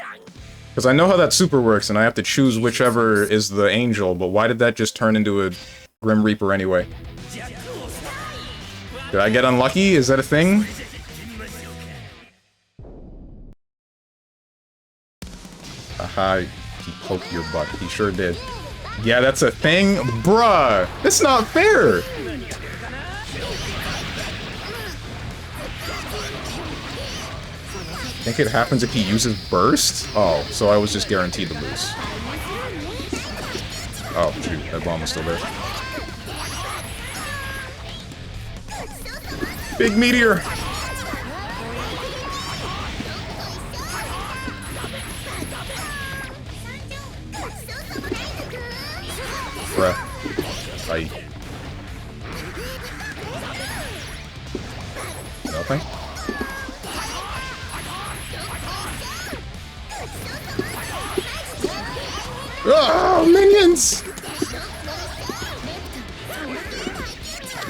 Speaker 1: Because I know how that super works, and I have to choose whichever is the angel, but why did that just turn into a Grim Reaper anyway? Did I get unlucky? Is that a thing? Aha, he poked your butt. He sure did. Yeah, that's a thing? Bruh! That's not fair! Think it happens if he uses burst? Oh, so I was just guaranteed to lose. Oh, shoot, that bomb was still there. Big meteor! Bruh. Bye. Nothing? Oh, minions!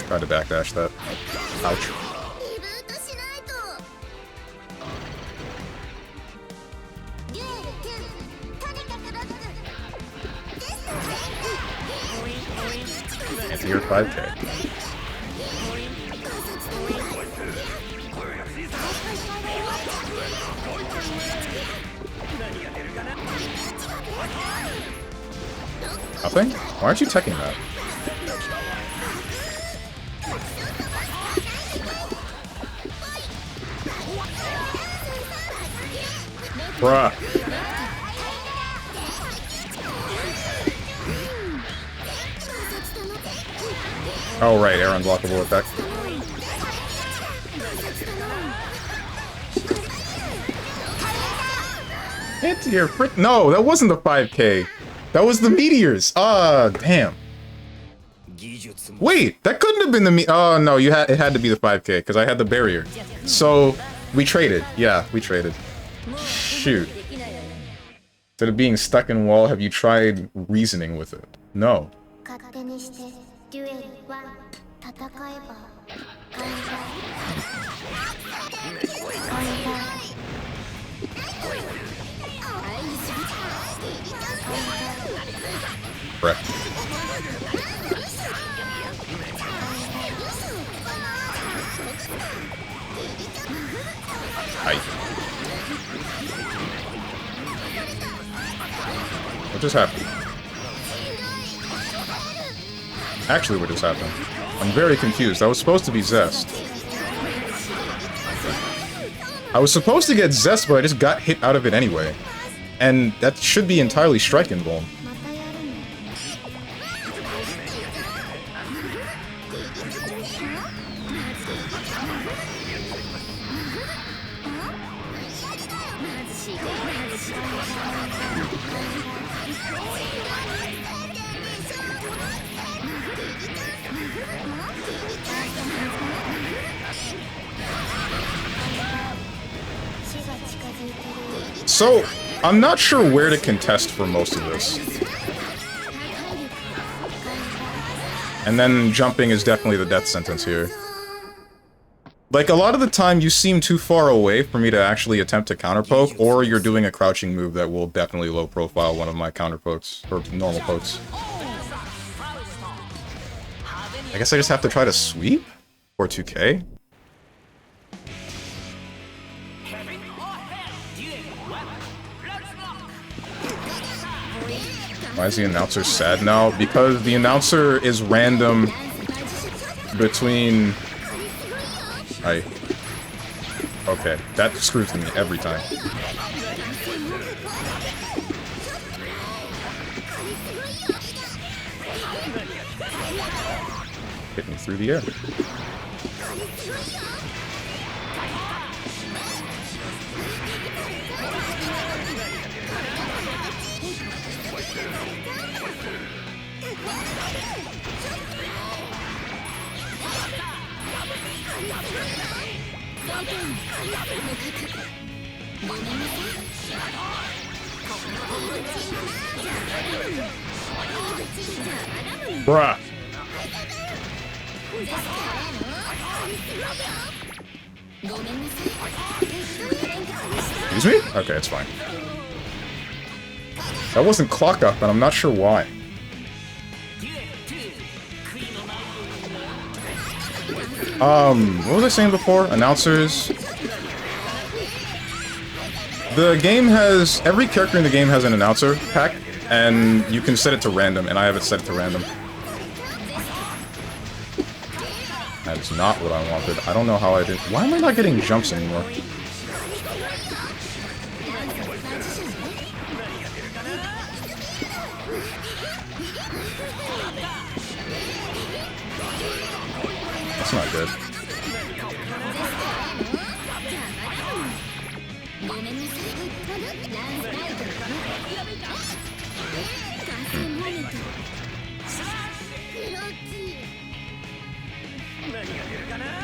Speaker 1: Tried to backdash that. Ouch. Anti-Air 5K. Nothing? Why aren't you teching that? Bruh. Oh right, air unblockable effect. Anti-air frick. No, that wasn't the 5K. That was the meteors. Ah, damn. Wait, that couldn't have been the oh no, it had to be the 5K because I had the barrier. So we traded. Yeah, we traded. Shoot. Instead of being stuck in wall, have you tried reasoning with it? No. Bruh. Hi. What just happened? Actually, what just happened? I'm very confused. I was supposed to be Zest. I was supposed to get Zest, but I just got hit out of it anyway. And that should be entirely Strike and Vuln. So, I'm not sure where to contest for most of this. And then jumping is definitely the death sentence here. Like, a lot of the time you seem too far away for me to actually attempt to counterpoke, or you're doing a crouching move that will definitely low profile one of my counterpokes, or normal pokes. I guess I just have to try to sweep? Or 2K? Why is the announcer sad now? Because the announcer is random between... Okay, that screws me every time. Hit me through the air. Bruh. Excuse me? Okay, it's fine. That wasn't clock up, and I'm not sure why. What was I saying before? Announcers. The game has... Every character in the game has an announcer pack, and you can set it to random, and I have it set to random. That's not what I wanted. I don't know how I did... Why am I not getting jumps anymore? That's not good.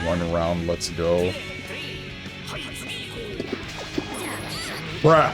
Speaker 1: One round, let's go. Bruh.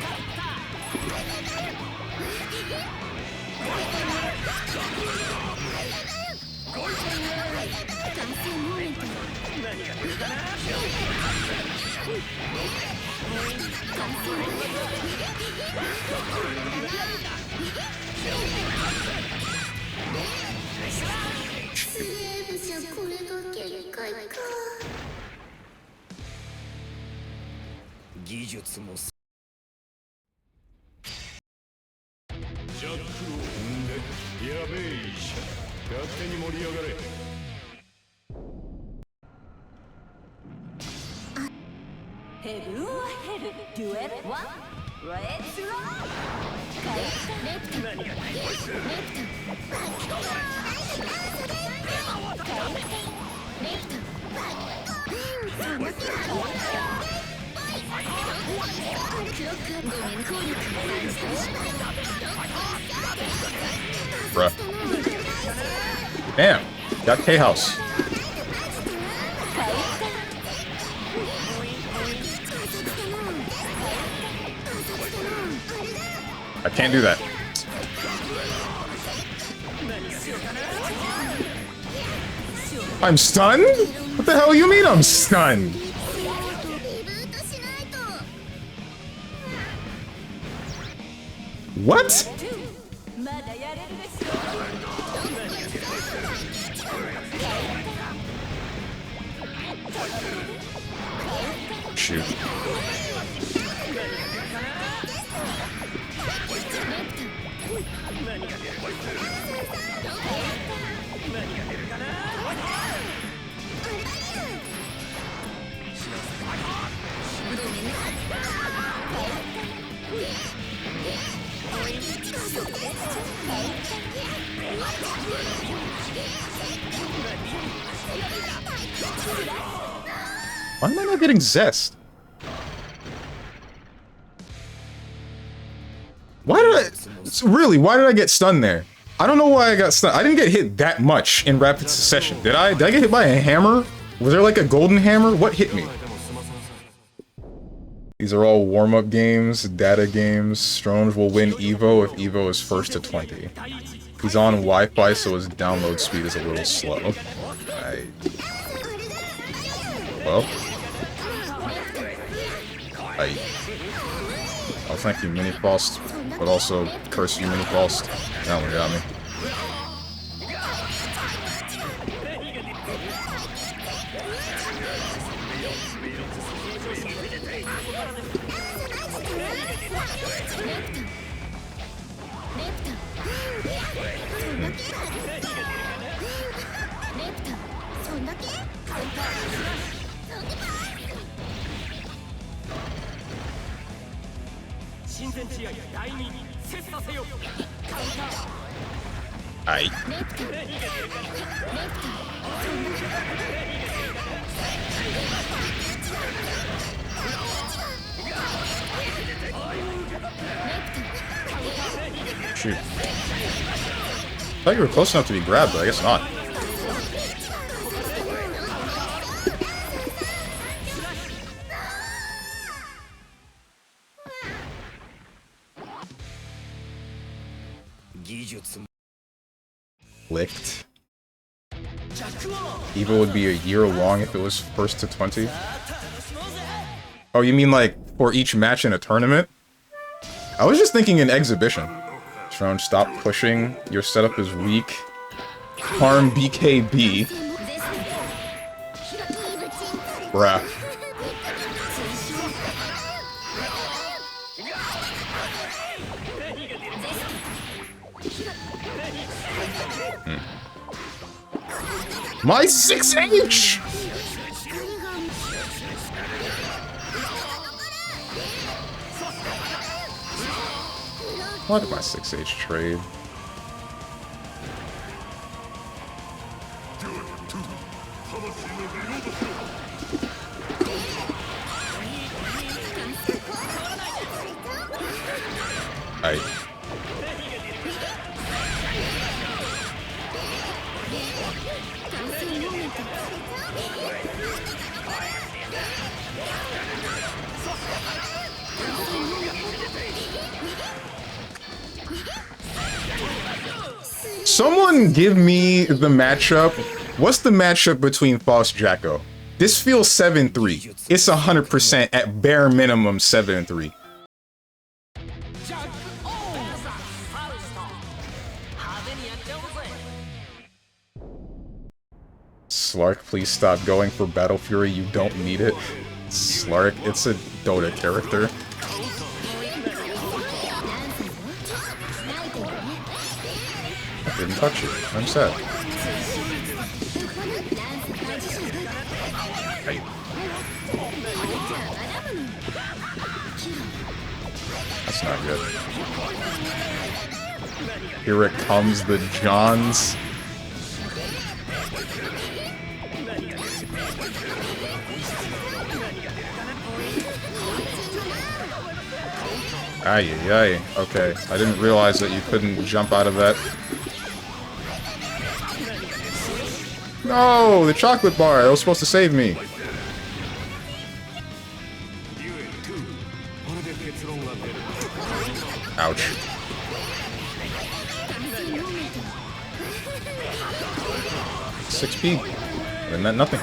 Speaker 1: Bruh. Damn. Got K-House. I can't do that. I'm stunned? What the hell you mean I'm stunned? What? Shoot. Why am I not getting zest? Why did I... Really, why did I get stunned there? I don't know why I got stunned. I didn't get hit that much in rapid succession. Did I? Did I get hit by a hammer? Was there like a golden hammer? What hit me? These are all warm-up games, data games. Stronge will win Evo if Evo is first to 20. He's on Wi-Fi, so his download speed is a little slow. Right. Well. Oh, thank you, Mini Faust, but also curse you, Mini Faust. That one got me. Aye. Shoot. I thought you were close enough to be grabbed, but I guess not. Licked. Evo would be a year long if it was first to 20. Oh, you mean like for each match in a tournament? I was just thinking in exhibition. Tron, stop pushing. Your setup is weak. Harm BKB. Bruh. My 6H! What did my 6H trade? Aight. Someone give me the matchup. What's the matchup between Faust Jacko? This feels 7-3. It's 100% at bare minimum 7-3. Slark, please stop going for Battle Fury. You don't need it. Slark, it's a Dota character. I didn't touch you. I'm sad. Hey. That's not good. Here it comes, the Johns. Ay, ay, ay. Okay, I didn't realize that you couldn't jump out of that. No, the chocolate bar. That was supposed to save me. Ouch. 6P. It meant nothing.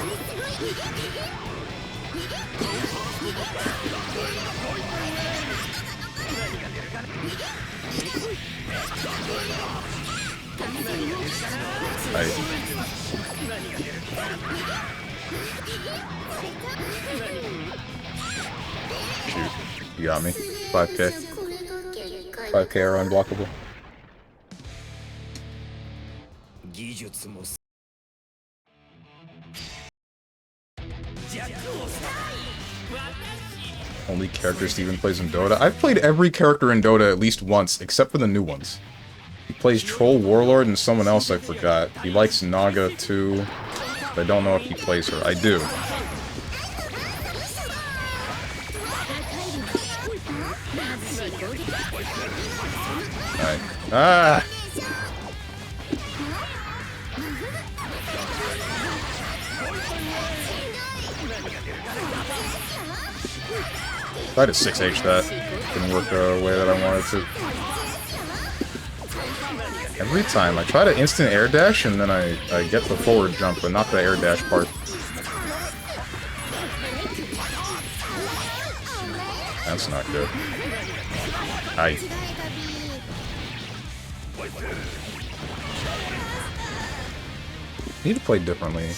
Speaker 1: Shoot. You got me. 5k. 5k are unblockable. Only character Steven plays in Dota? I've played every character in Dota at least once, except for the new ones. He plays Troll Warlord and someone else I forgot. He likes Naga too. I don't know if he plays her. I do. Alright. Ah! Tried to 6H that. Didn't work the way that I wanted to. Every time. I try to instant air dash and then I get the forward jump, but not the air dash part. That's not good. Aye. Need to play differently.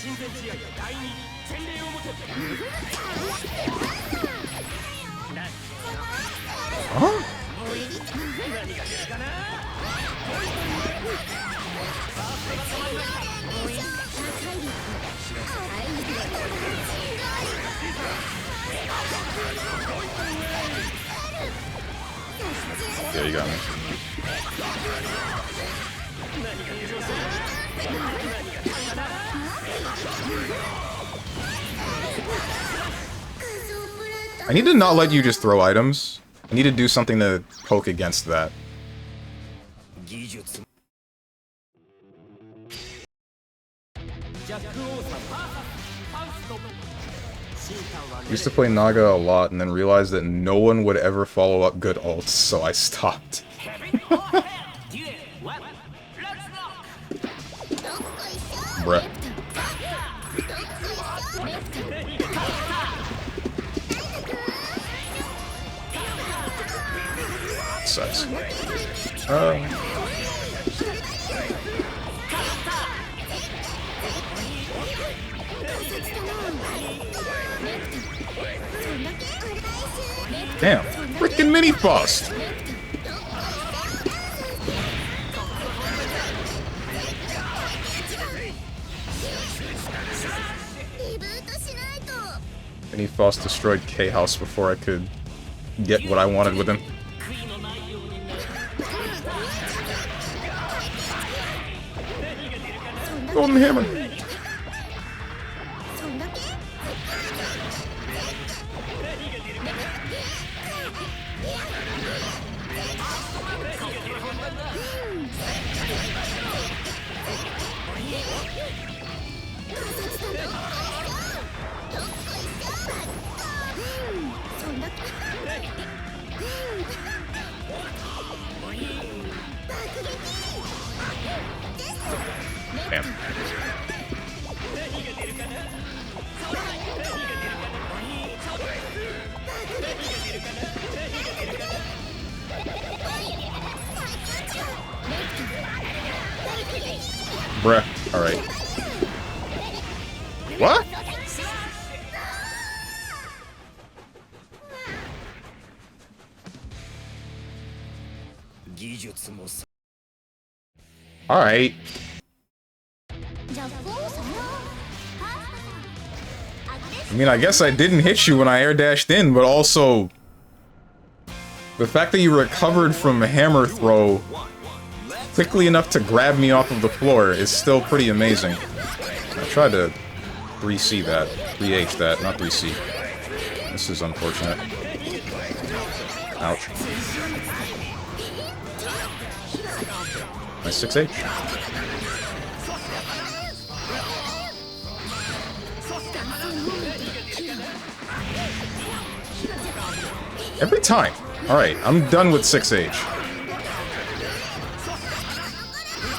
Speaker 1: Huh? Yeah, you got me. I need to not let you just throw items. I need to do something to poke against that. Used to play Naga a lot and then realized that no one would ever follow up good ults, so I stopped. Bruh. Sucks. Damn, freaking mini bust. Mini Foss destroyed K-House before I could get what I wanted with him. Golden Hammer. Damn. Bruh. Alright. What? Alright. I mean, I guess I didn't hit you when I air dashed in, but also the fact that you recovered from a hammer throw quickly enough to grab me off of the floor is still pretty amazing. I tried to 3C that. 3H that, not 3C. This is unfortunate. Ouch. My 6H? Every time. Alright, I'm done with 6H.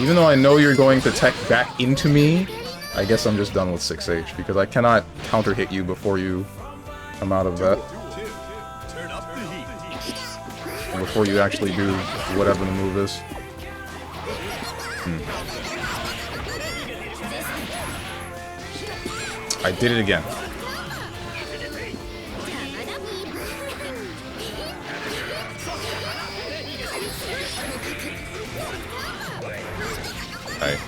Speaker 1: Even though I know you're going to tech back into me, I guess I'm just done with 6H, because I cannot counter-hit you before you come out of that. And before you actually do whatever the move is. I did it again. Alright.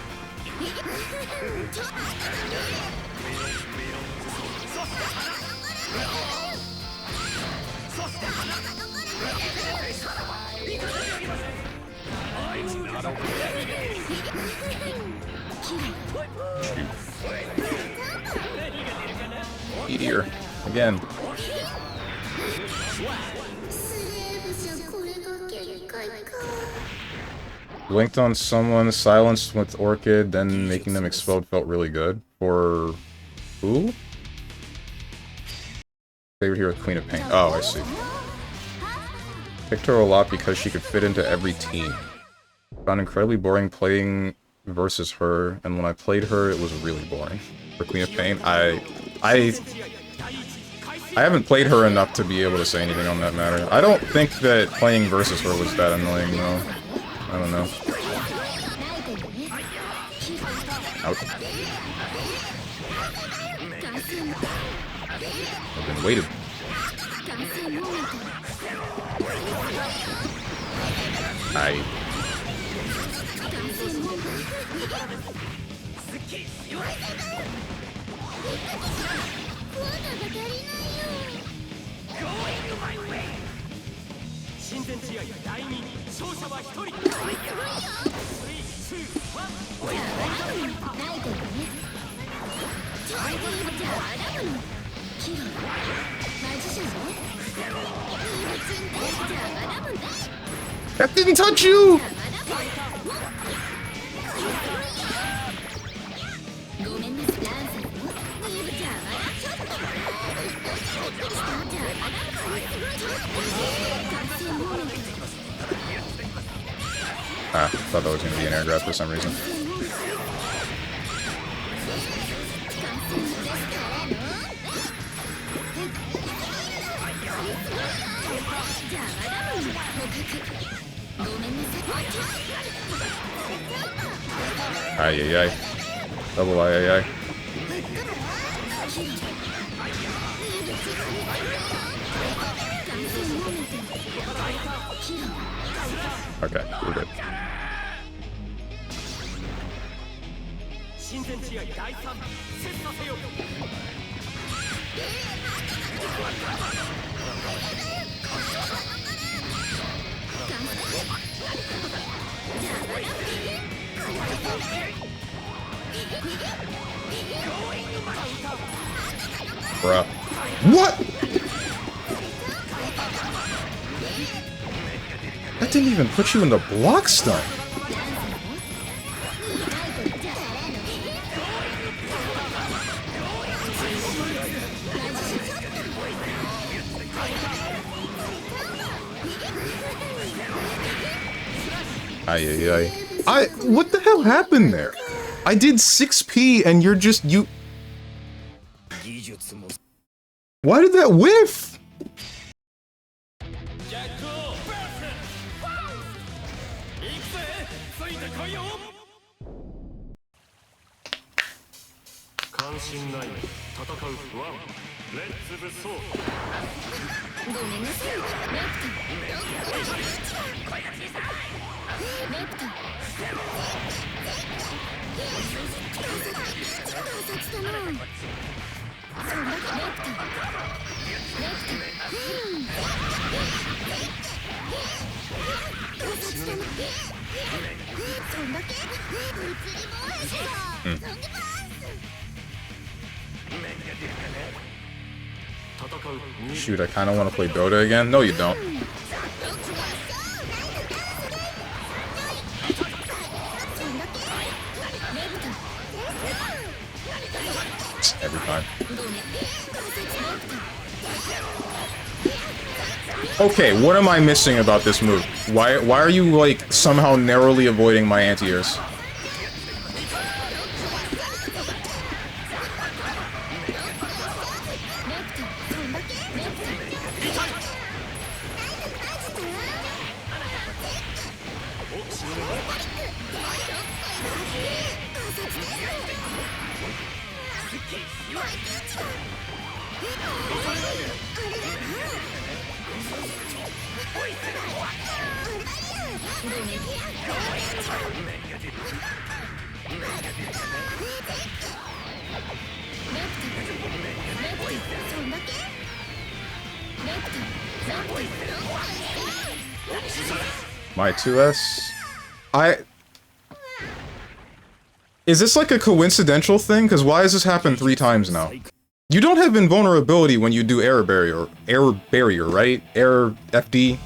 Speaker 1: Meteor. Again. Blinked on someone, silenced with Orchid, then making them explode felt really good. For who? Favorite hero, Queen of Pain. Oh, I see. Picked her a lot because she could fit into every team. Found incredibly boring playing versus her, and when I played her, it was really boring. For Queen of Pain, I haven't played her enough to be able to say anything on that matter. I don't think that playing versus her was that annoying, though. I don't know. Out. I've been waited. I. That didn't touch you! Ah, thought that was gonna be an air grab for some reason. Ay ay ay. Double ay ay ay. Okay, we're good. Bruh. What? That didn't even put you in the block stun. Ay, ay, ay. What the hell happened there? I did 6p and you're just, you... Why did that whiff? Shoot, I kind of want to play Dota again. No, you don't. Every time. Okay, what am I missing about this move? Why are you, like, somehow narrowly avoiding my anti-airs? My 2S? Is this like a coincidental thing? Because why has this happened 3 times now? You don't have invulnerability when you do air barrier, right? Air FD?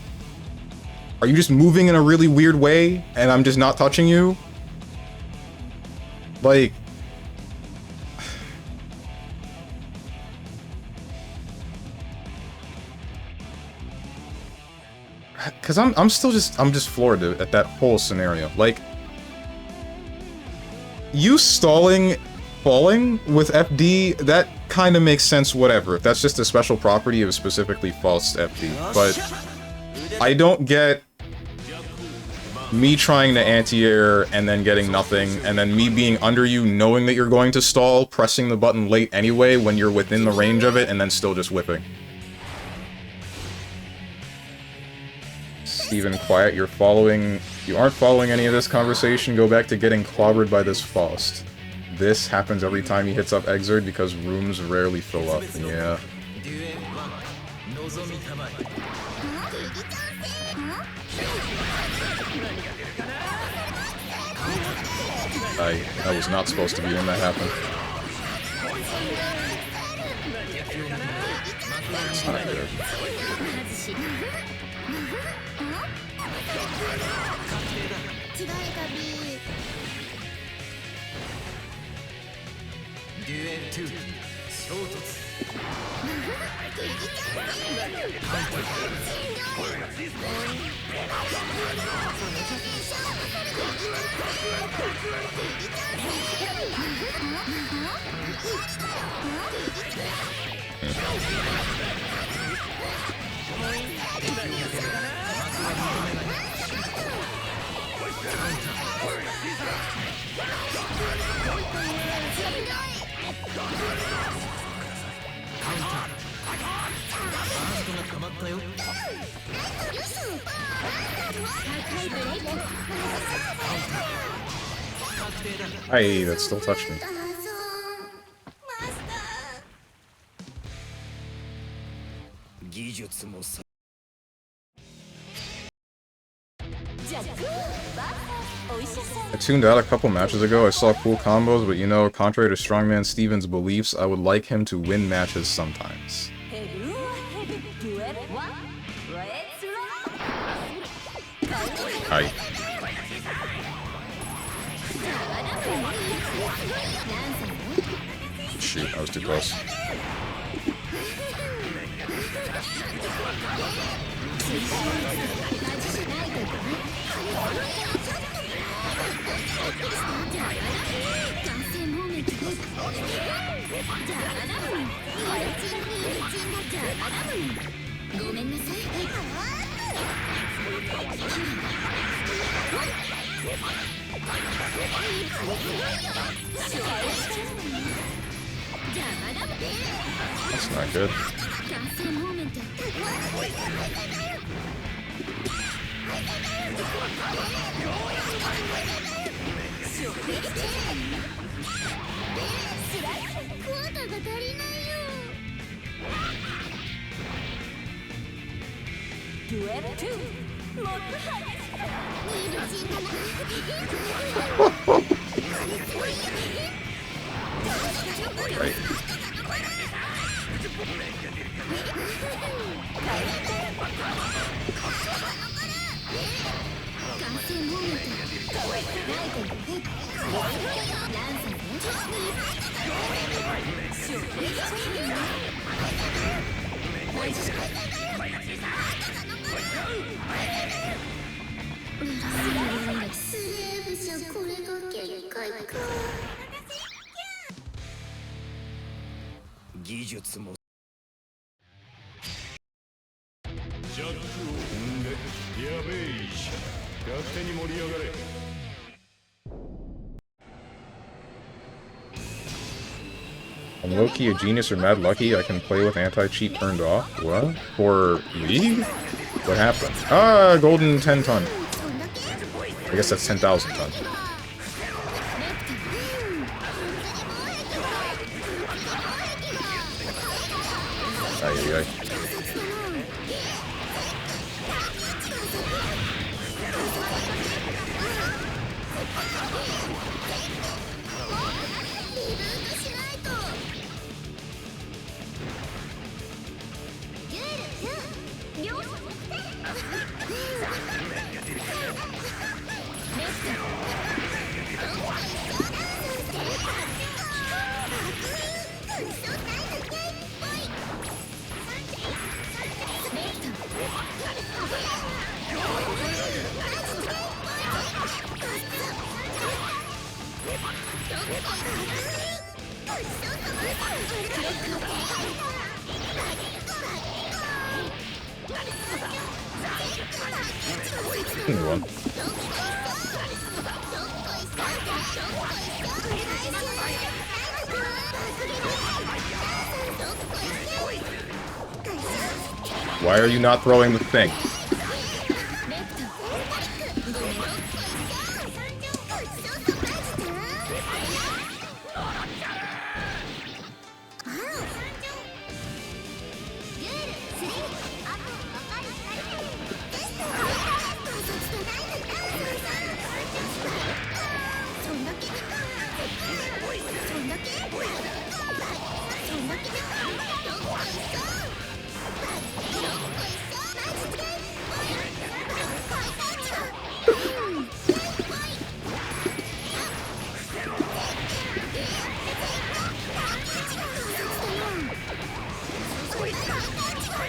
Speaker 1: Are you just moving in a really weird way and I'm just not touching you? Like... Cause I'm just floored at that whole scenario. Like, you stalling falling with FD, that kind of makes sense, whatever. If that's just a special property of specifically false FD. But I don't get me trying to anti-air and then getting nothing, and then me being under you knowing that you're going to stall, pressing the button late anyway when you're within the range of it, and then still just whipping. Steven, quiet, you aren't following any of this conversation, go back to getting clobbered by this Faust. This happens every time he hits up Xrd because rooms rarely fill up, yeah. I was not supposed to be in that happen. It's not good. Hey, that still touched me. I tuned out a couple matches ago. I saw cool combos, but you know, contrary to StrongmanSteven's beliefs, I would like him to win matches sometimes. Hi. Shoot, I was too close. That's not good. Right. I'm low-key a genius or mad lucky. I can play with anti-cheat turned off. What? For League? What happened? Ah, golden 10 ton. I guess that's 10,000 ton. Ay, ay. One. Why are you not throwing the thing?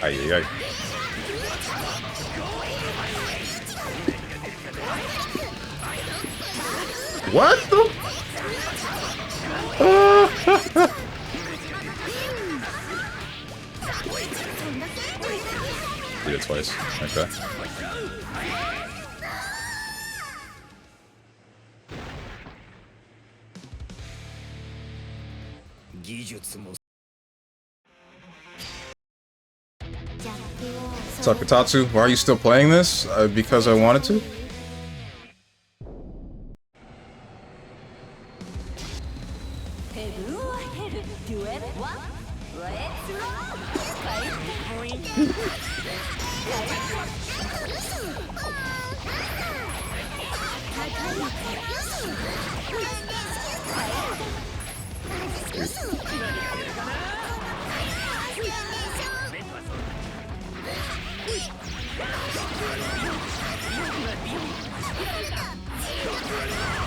Speaker 1: Ay, ay, ay. What the? Did it twice. Okay. What's up, Kotatsu? Why are you still playing this? Because I wanted to?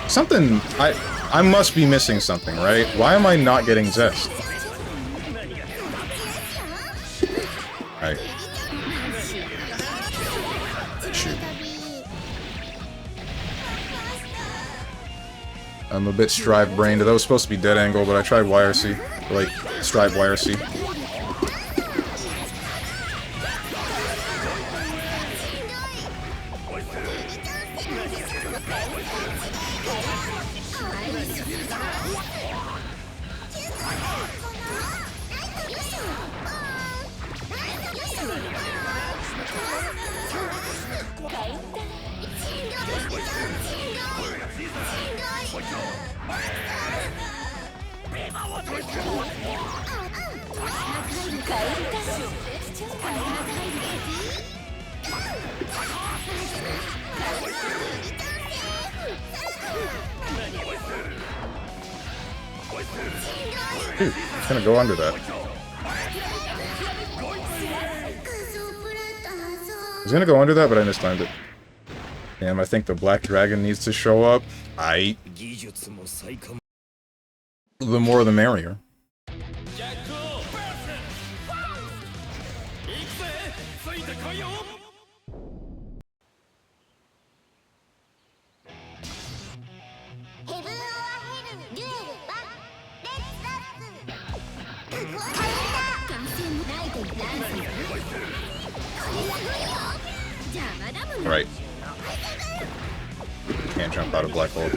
Speaker 1: Something, I must be missing something, right? Why am I not getting Zest? Right. Shoot. I'm a bit Strive-brained. That was supposed to be dead angle, but I tried YRC. Like, Strive YRC. Dude, it's gonna go under that. He's gonna go under that, but I mistimed it. Damn, I think the Black Dragon needs to show up. The more the merrier. Right. Can't jump out of black hole.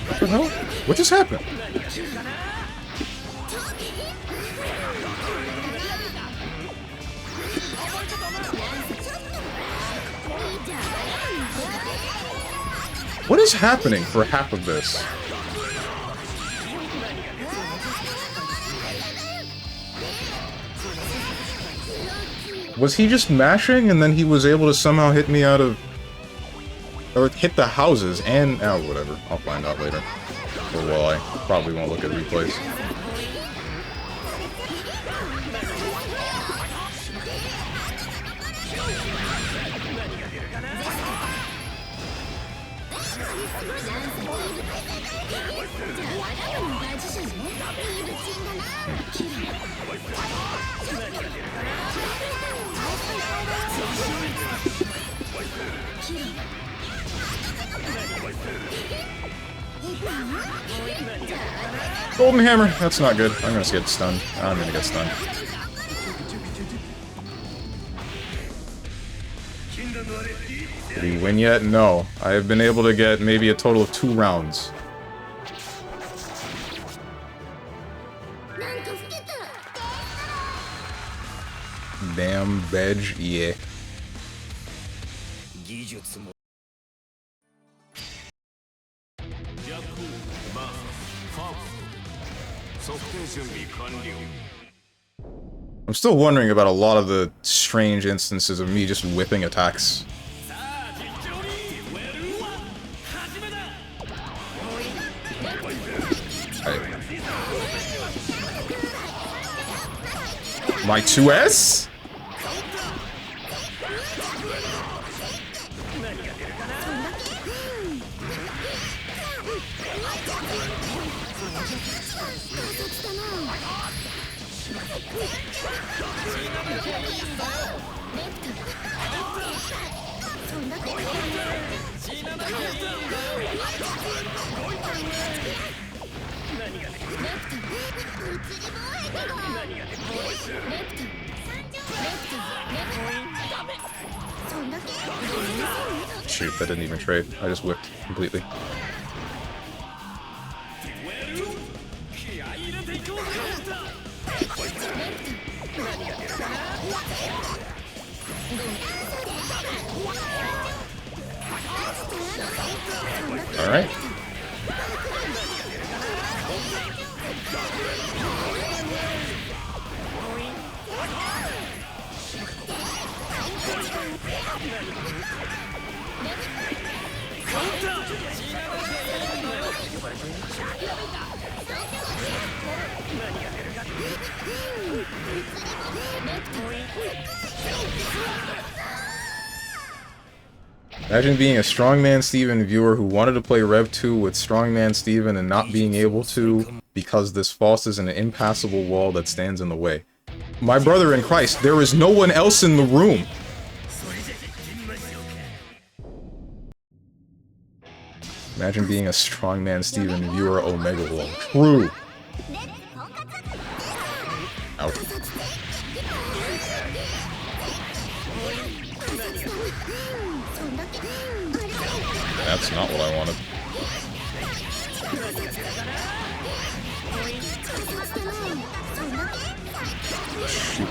Speaker 1: What the hell? What just happened? What is happening for half of this? Was he just mashing and then he was able to somehow hit me out of... or hit the houses and... oh, whatever. I'll find out later. Or well, I probably won't look at replays. Golden Hammer, that's not good. I'm gonna get stunned. I'm gonna get stunned. Did he win yet? No. I have been able to get maybe a total of 2 rounds. Damn veg, yeah. I'm still wondering about a lot of the strange instances of me just whipping attacks. My 2S? Shoot, that didn't even trade. I just whipped completely. Alright. Imagine being a StrongmanSteven viewer who wanted to play Rev 2 with StrongmanSteven and not being able to because this false is an impassable wall that stands in the way. My brother in Christ, there is no one else in the room! Imagine being a StrongmanSteven viewer Omega Wall. True! Ouch. That's not what I wanted. Shoot.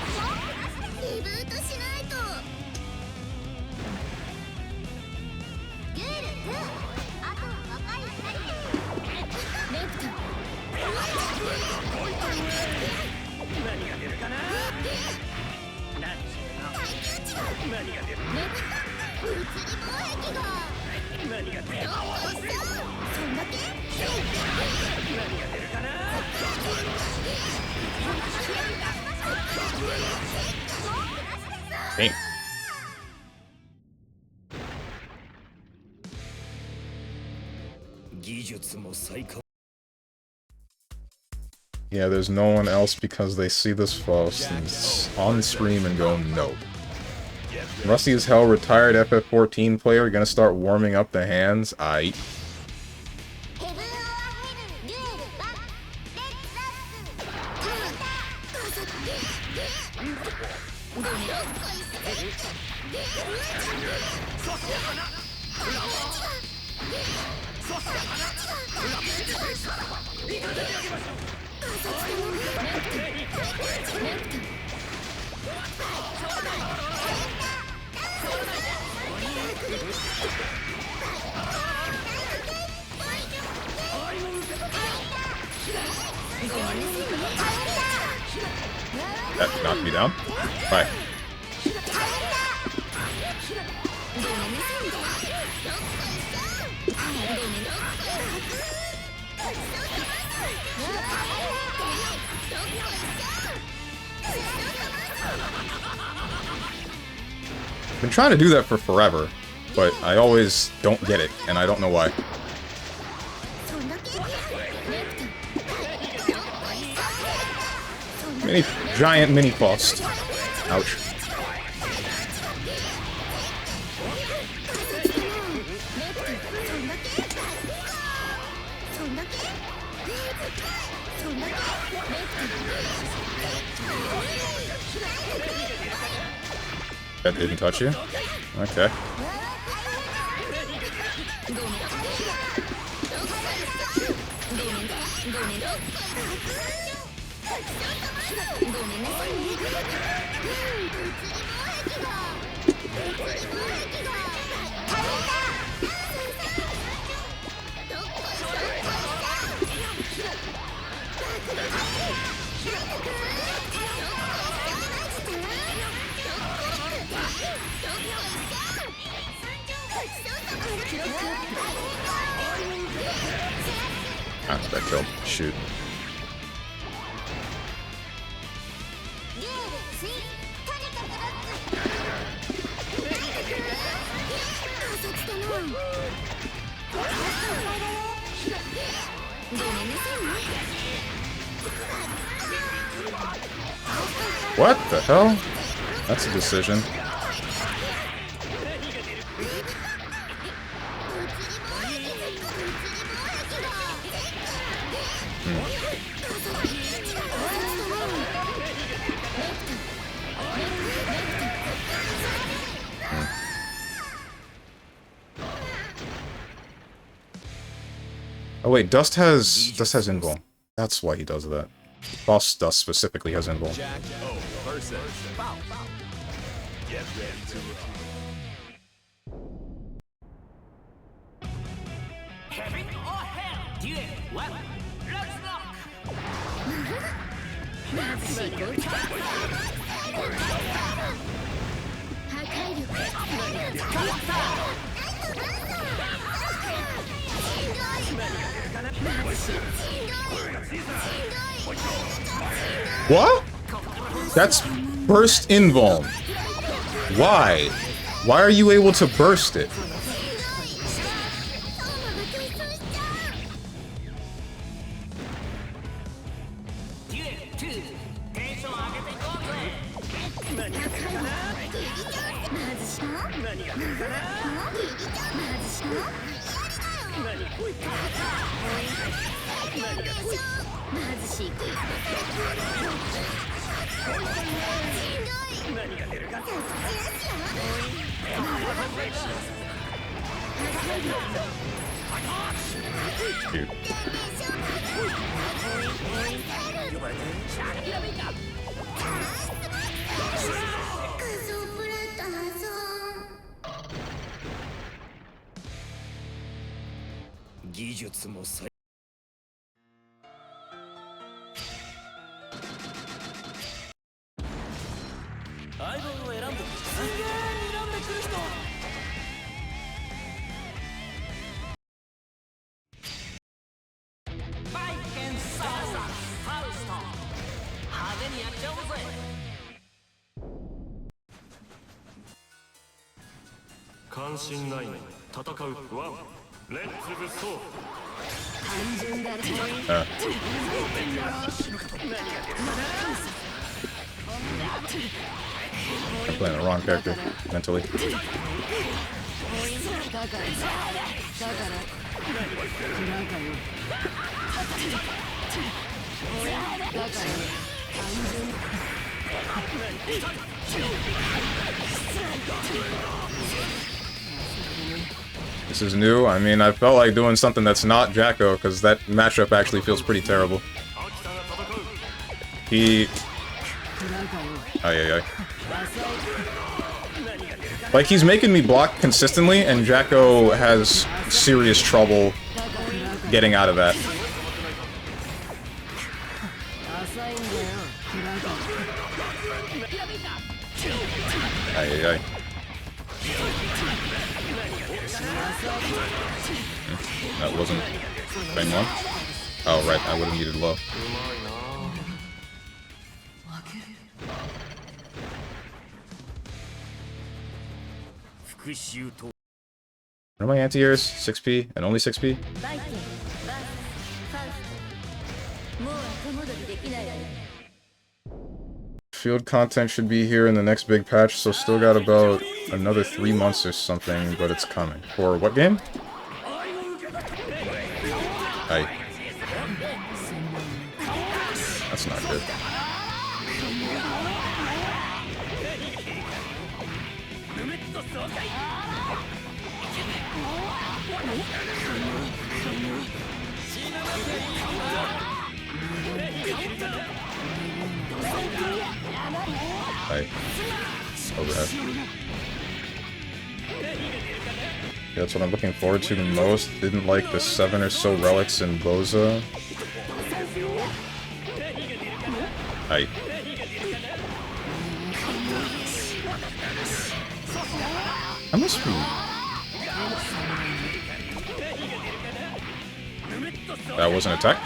Speaker 1: Dang. Yeah, there's no one else because they see this false and on stream and go, no. Rusty as hell, retired FF14 player, gonna start warming up the hands. Aight. That knocked me down. Bye. I've been trying to do that for forever, but I always don't get it, and I don't know why. Giant mini false. Ouch. That didn't touch you? Okay. Ah, that killed. Shoot. What the hell? That's a decision. Oh wait, Dust has invul. That's why he does that. Boss Dust specifically has invul.
Speaker 2: Jack O versus Bow. Get ready to roll.
Speaker 3: Heaven or hell? Duel 1. Let's rock!
Speaker 4: まずしこい破壊力
Speaker 1: What? That's burst invuln. Why? Why are you able to burst it?
Speaker 3: Duel 2. テンション上げていこうぜ。
Speaker 1: Dude. I'm playing the wrong character, mentally. This is new. I mean, I felt like doing something that's not Jacko, because that matchup actually feels pretty terrible. He... Ay. Like, he's making me block consistently, and Jacko has serious trouble getting out of that. Ay. That wasn't thing one. Oh, right, I would have needed low. What are my anti-airs? 6p and only 6p? Field content should be here in the next big patch, so still got about another 3 months or something, but it's coming. For what game? Aye. That's not good. Aye. Overhead. Yeah, that's what I'm looking forward to the most. Didn't like the 7 or so relics in Boza. Aye. I must be... That wasn't attack?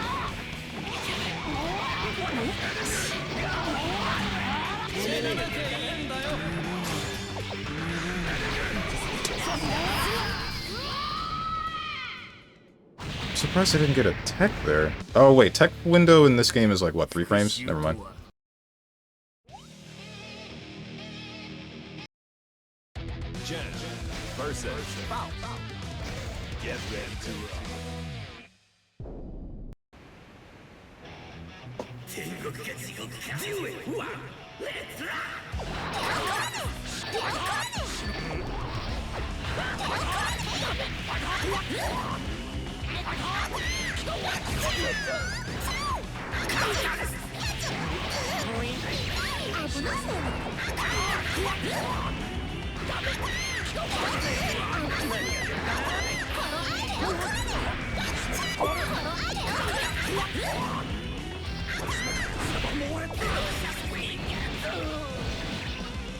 Speaker 1: I'm surprised I didn't get a tech there. Oh wait, tech window in this game is like, what, 3 frames? Never mind.
Speaker 2: Gen versus Bout. Get ready to rock.
Speaker 3: 天国か地獄か Do it! One! Let's rock!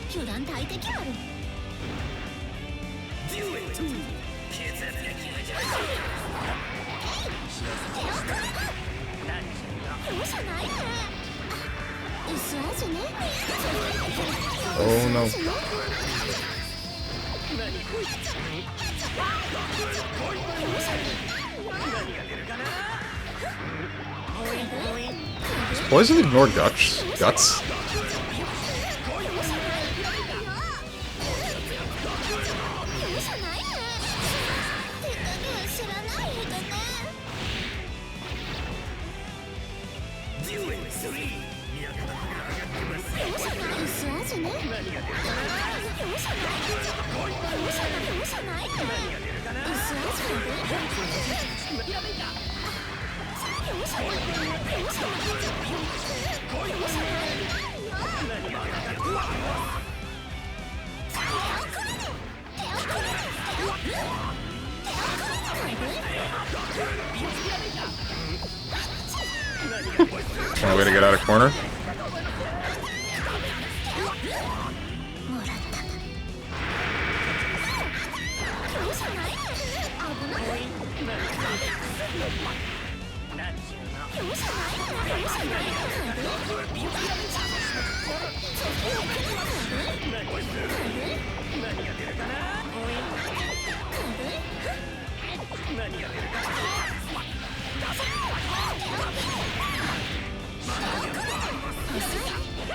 Speaker 4: 巨大大敵ある
Speaker 3: Do it! 血圧が90
Speaker 4: 容赦ないね薄味ね
Speaker 1: Oh no. 'Does Poison ignore guts? Guts?
Speaker 4: 容赦ないね手加減知らない人ね
Speaker 3: Do it! 3! 宮川が上がってます
Speaker 4: 容赦ない薄味ね容赦ない容赦ないね薄味ね容赦ない
Speaker 1: Find a way to get out of corner.
Speaker 4: もらった容赦ないね危ない容赦ない容赦ない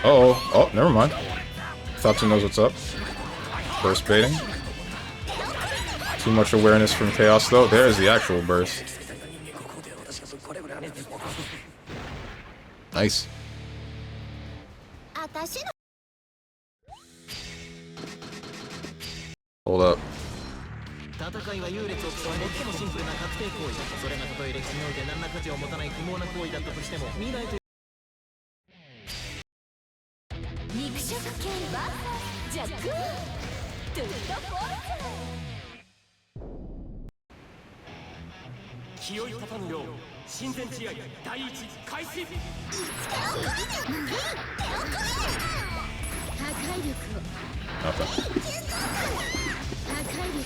Speaker 1: Uh-oh. Oh, never mind. Thoughtsu knows what's up. Burst baiting. Too much awareness from Chaos, though. There's the actual burst. Nice.
Speaker 4: 私の
Speaker 1: Hold up.
Speaker 5: 戦いは優劣を競う最もシンプルな確定行為だ。それがたとえ歴史において何ら価値を持たない不毛な行為だったとしても、未来と
Speaker 4: 肉食系バージャックトゥッドフォー
Speaker 3: 気を立たぬよう親善試合第一開始
Speaker 4: 破壊力を
Speaker 1: Nothing.
Speaker 4: 破壊力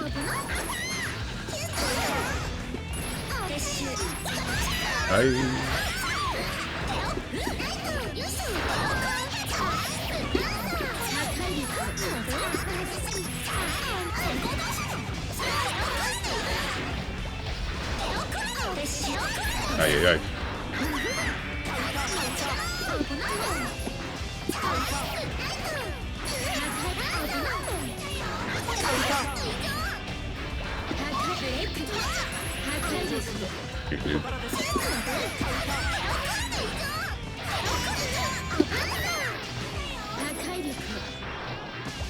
Speaker 4: 危ない撤収
Speaker 1: Hi. はいはいはい。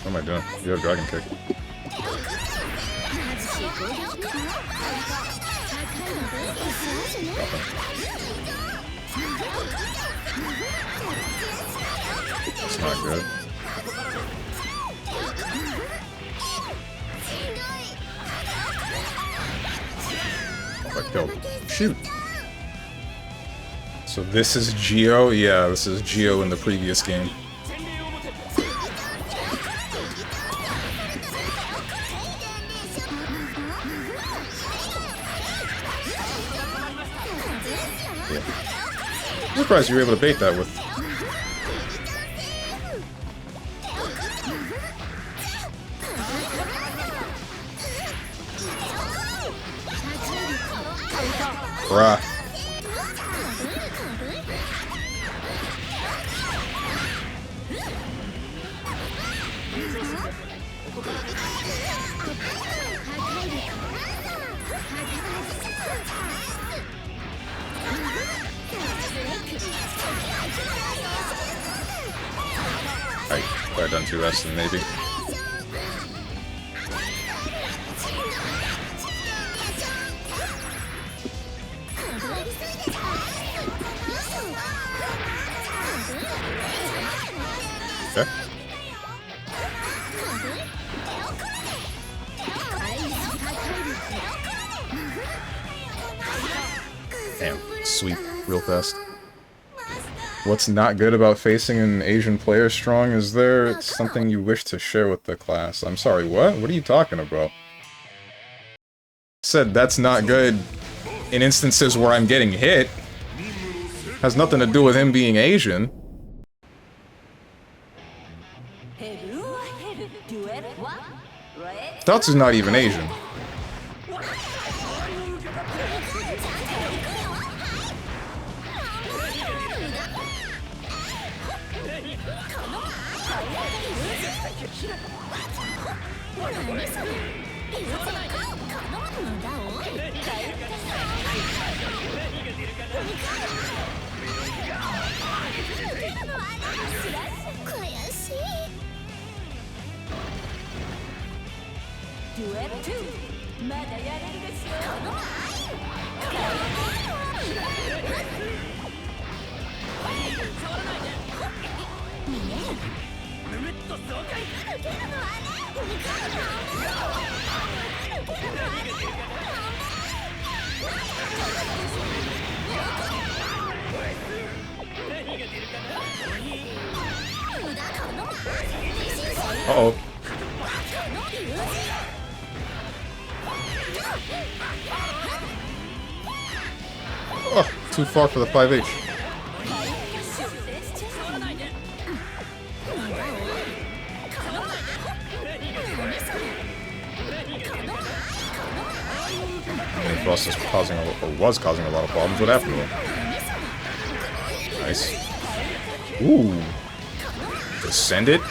Speaker 1: What am I doing? You have dragon kick. It's not good. Oh, I killed. Shoot. So this is Geo? Yeah, this is Geo in the previous game. I'm surprised you were able to bait that with. Bruh. If I'd done 2S, then maybe. Okay. Damn, sweep real fast. What's not good about facing an Asian player strong? Is there something you wish to share with the class? I'm sorry, what? What are you talking about? Said that's not good in instances where I'm getting hit. Has nothing to do with him being Asian. Tatsu's not even Asian. Uh-oh. Oh, too far for the 5H. Frost is causing or was causing a lot of problems. What happened to him? Nice. Ooh. Descend it.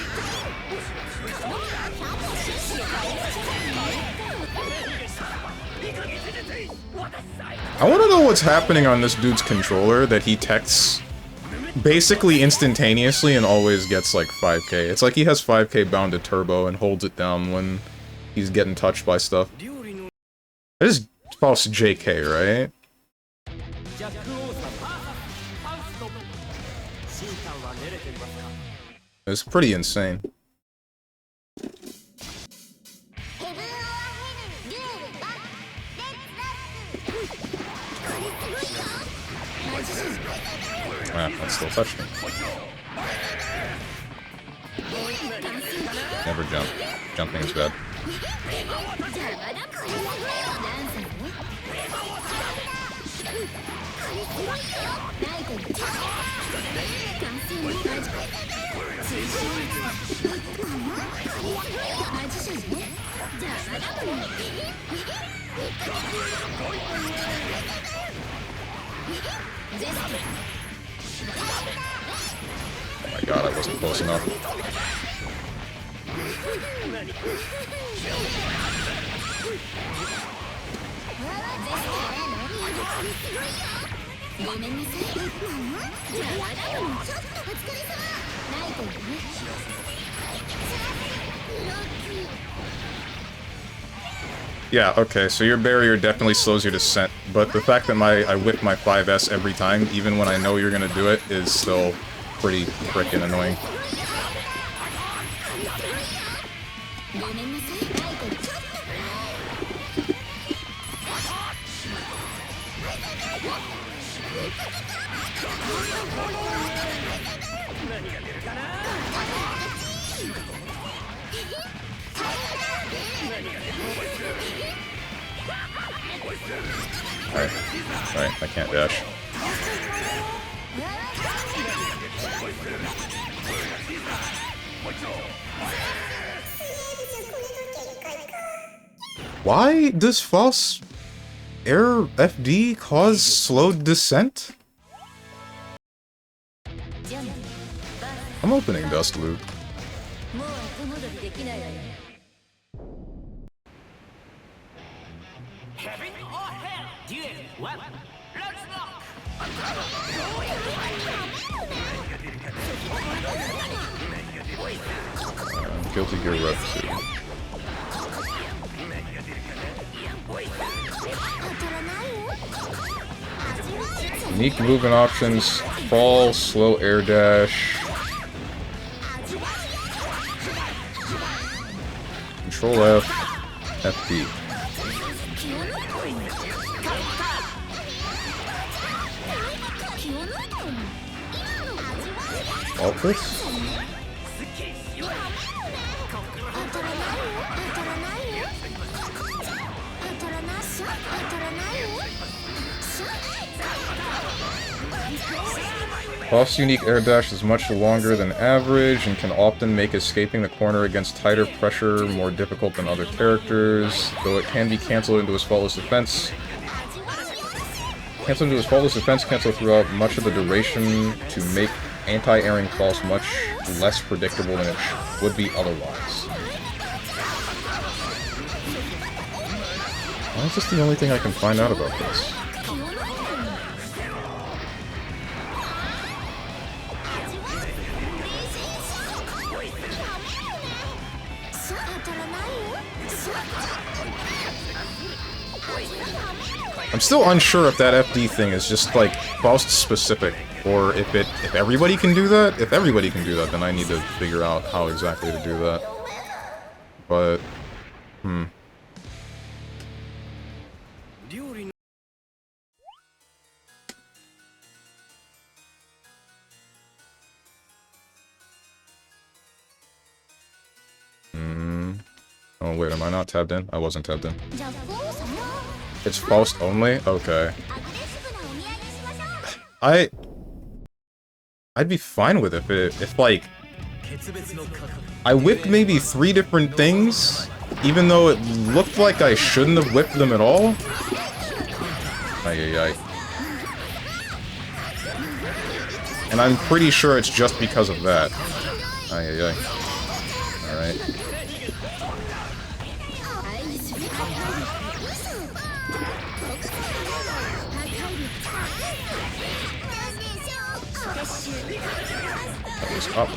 Speaker 1: I want to know what's happening on this dude's controller that he texts basically instantaneously and always gets like 5k. It's like he has 5k bound to turbo and holds it down when he's getting touched by stuff. That is false JK, right? It's pretty insane. Ah, that still touched me. Never jump. Jumping is bad. Oh my god, I wasn't close enough. Yeah, okay, so your barrier definitely slows your descent, but the fact that I whip my 5S every time, even when I know you're gonna do it, is still pretty frickin' annoying. Alright, I can't dash. Why does false air FD cause slowed descent? I'm opening Dust Loop. Guilty Gear Rev 2. Unique movement options, fall, slow air dash. Control F, FD. Alt this? Boss unique air dash is much longer than average and can often make escaping the corner against tighter pressure more difficult than other characters, though it can be cancelled into his faultless defense. Cancel into his faultless defense cancel throughout much of the duration to make anti-airing falls much less predictable than it would be otherwise. Why is this the only thing I can find out about this? I'm still unsure if that FD thing is just like Faust specific, or if everybody can do that. If everybody can do that, then I need to figure out how exactly to do that. But oh wait, am I not tabbed in? I wasn't tabbed in. It's Faust only? Okay. I'd be fine with it if like I whipped maybe 3 different things, even though it looked like I shouldn't have whipped them at all. Ay. And I'm pretty sure it's just because of that. Ay. Alright. That was up.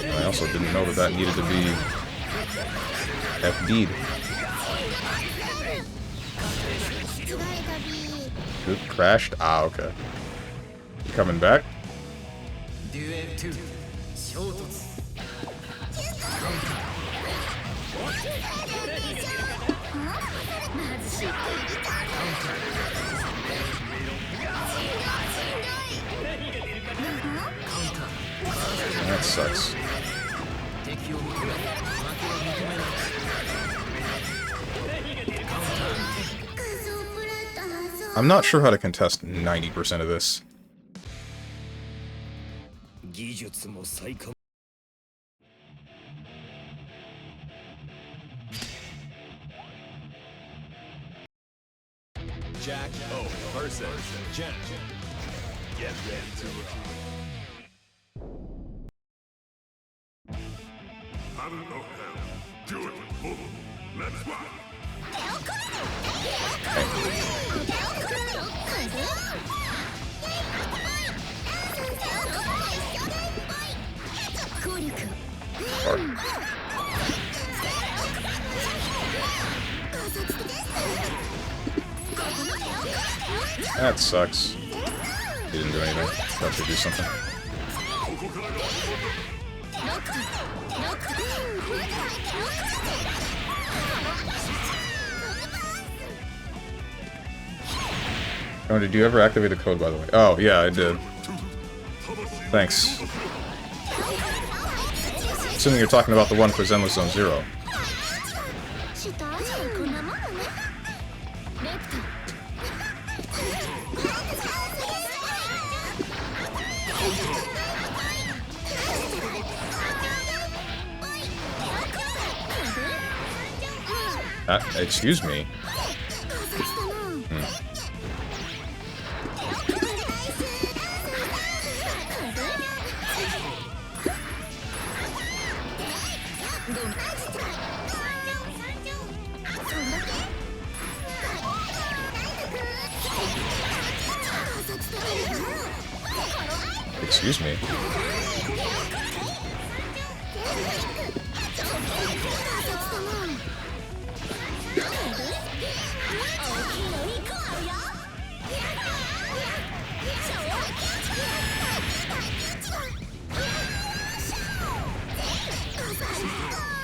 Speaker 1: I also didn't know that needed to be FD'd. Good, crashed? Ah, okay. You coming back? That sucks. I'm not sure how to contest 90% of this.
Speaker 2: Jack O versus Jen. Get ready to do it. Let's rock.
Speaker 1: That sucks. He didn't do anything. That should do something. Oh, did you ever activate the code, by the way? Oh, yeah, I did. Thanks. Assuming you're talking about the one for Zenless Zone 0. Excuse me. Excuse me.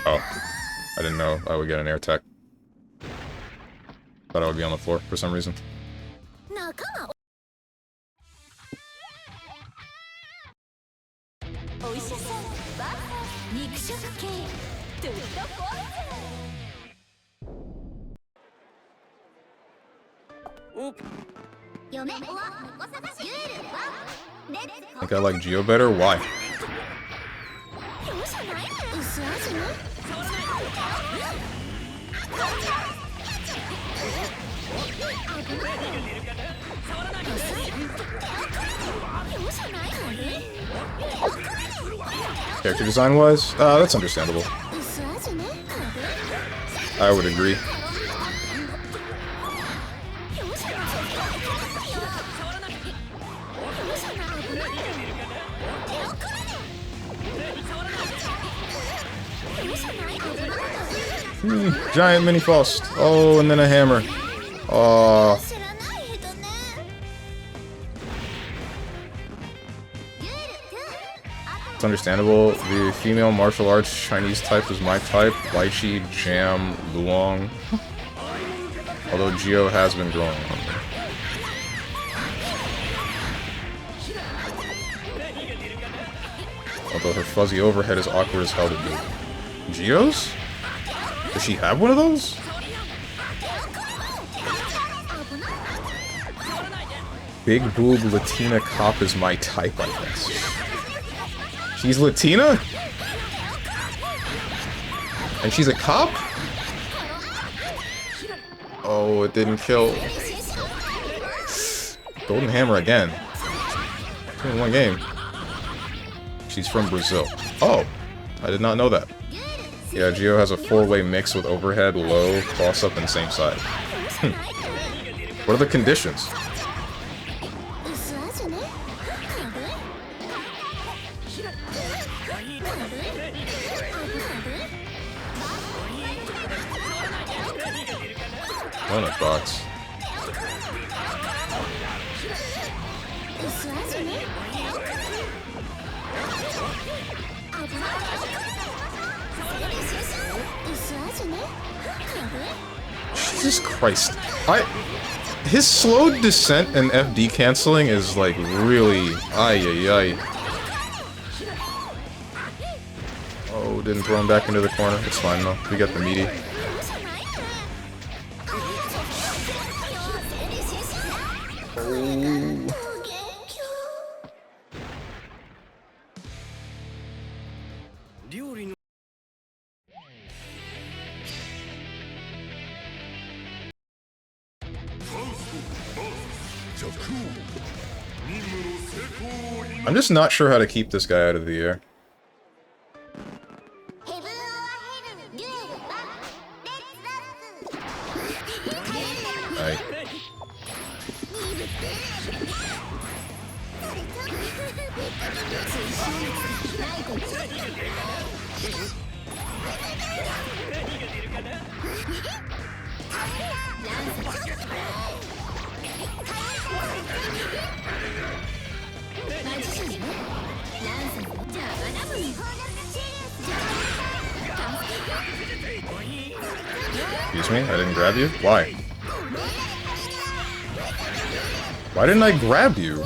Speaker 1: Oh, I didn't know I would get an air tech. Thought I would be on the floor for some reason. I think I like Geo better. Why? Character design wise, that's understandable. I would agree. Giant mini Faust. Oh, and then a hammer. Oh. It's understandable. The female martial arts Chinese type is my type. Lychee, Jam, Luong. Although Geo has been growing on me. Although her fuzzy overhead is awkward as hell to do. Geo's? Does she have one of those? Big boob Latina cop is my type, I guess. She's Latina? And she's a cop? Oh, it didn't kill. Golden Hammer again. In one game. She's from Brazil. Oh, I did not know that. Yeah, Geo has a 4-way mix with overhead, low, cross-up, and same side. What are the conditions? Donut box. Jesus Christ. His slow descent and FD canceling is like really ay. Oh, didn't throw him back into the corner. It's fine though. We got the meaty. I'm just not sure how to keep this guy out of the air. Right. Excuse me? I didn't grab you? Why? Why didn't I grab you?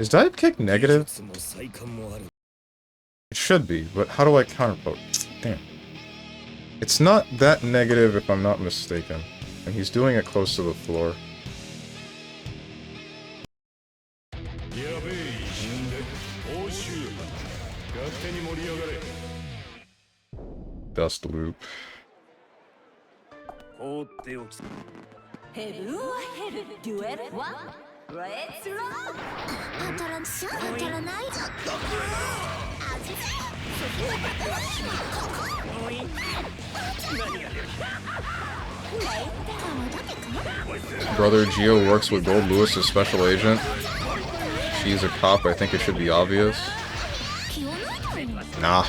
Speaker 1: Is dive kick negative? It should be, but how do I counterpoke? Damn. It's not that negative if I'm not mistaken. And he's doing it close to the floor. Dust loop.
Speaker 3: 放っておき
Speaker 4: ヘブンはヘルデュエルワンレッツロー当たらんしゃ当たらないぞ味
Speaker 1: Brother Geo works with Gold Lewis as special agent. She's a cop, I think it should be obvious. Nah.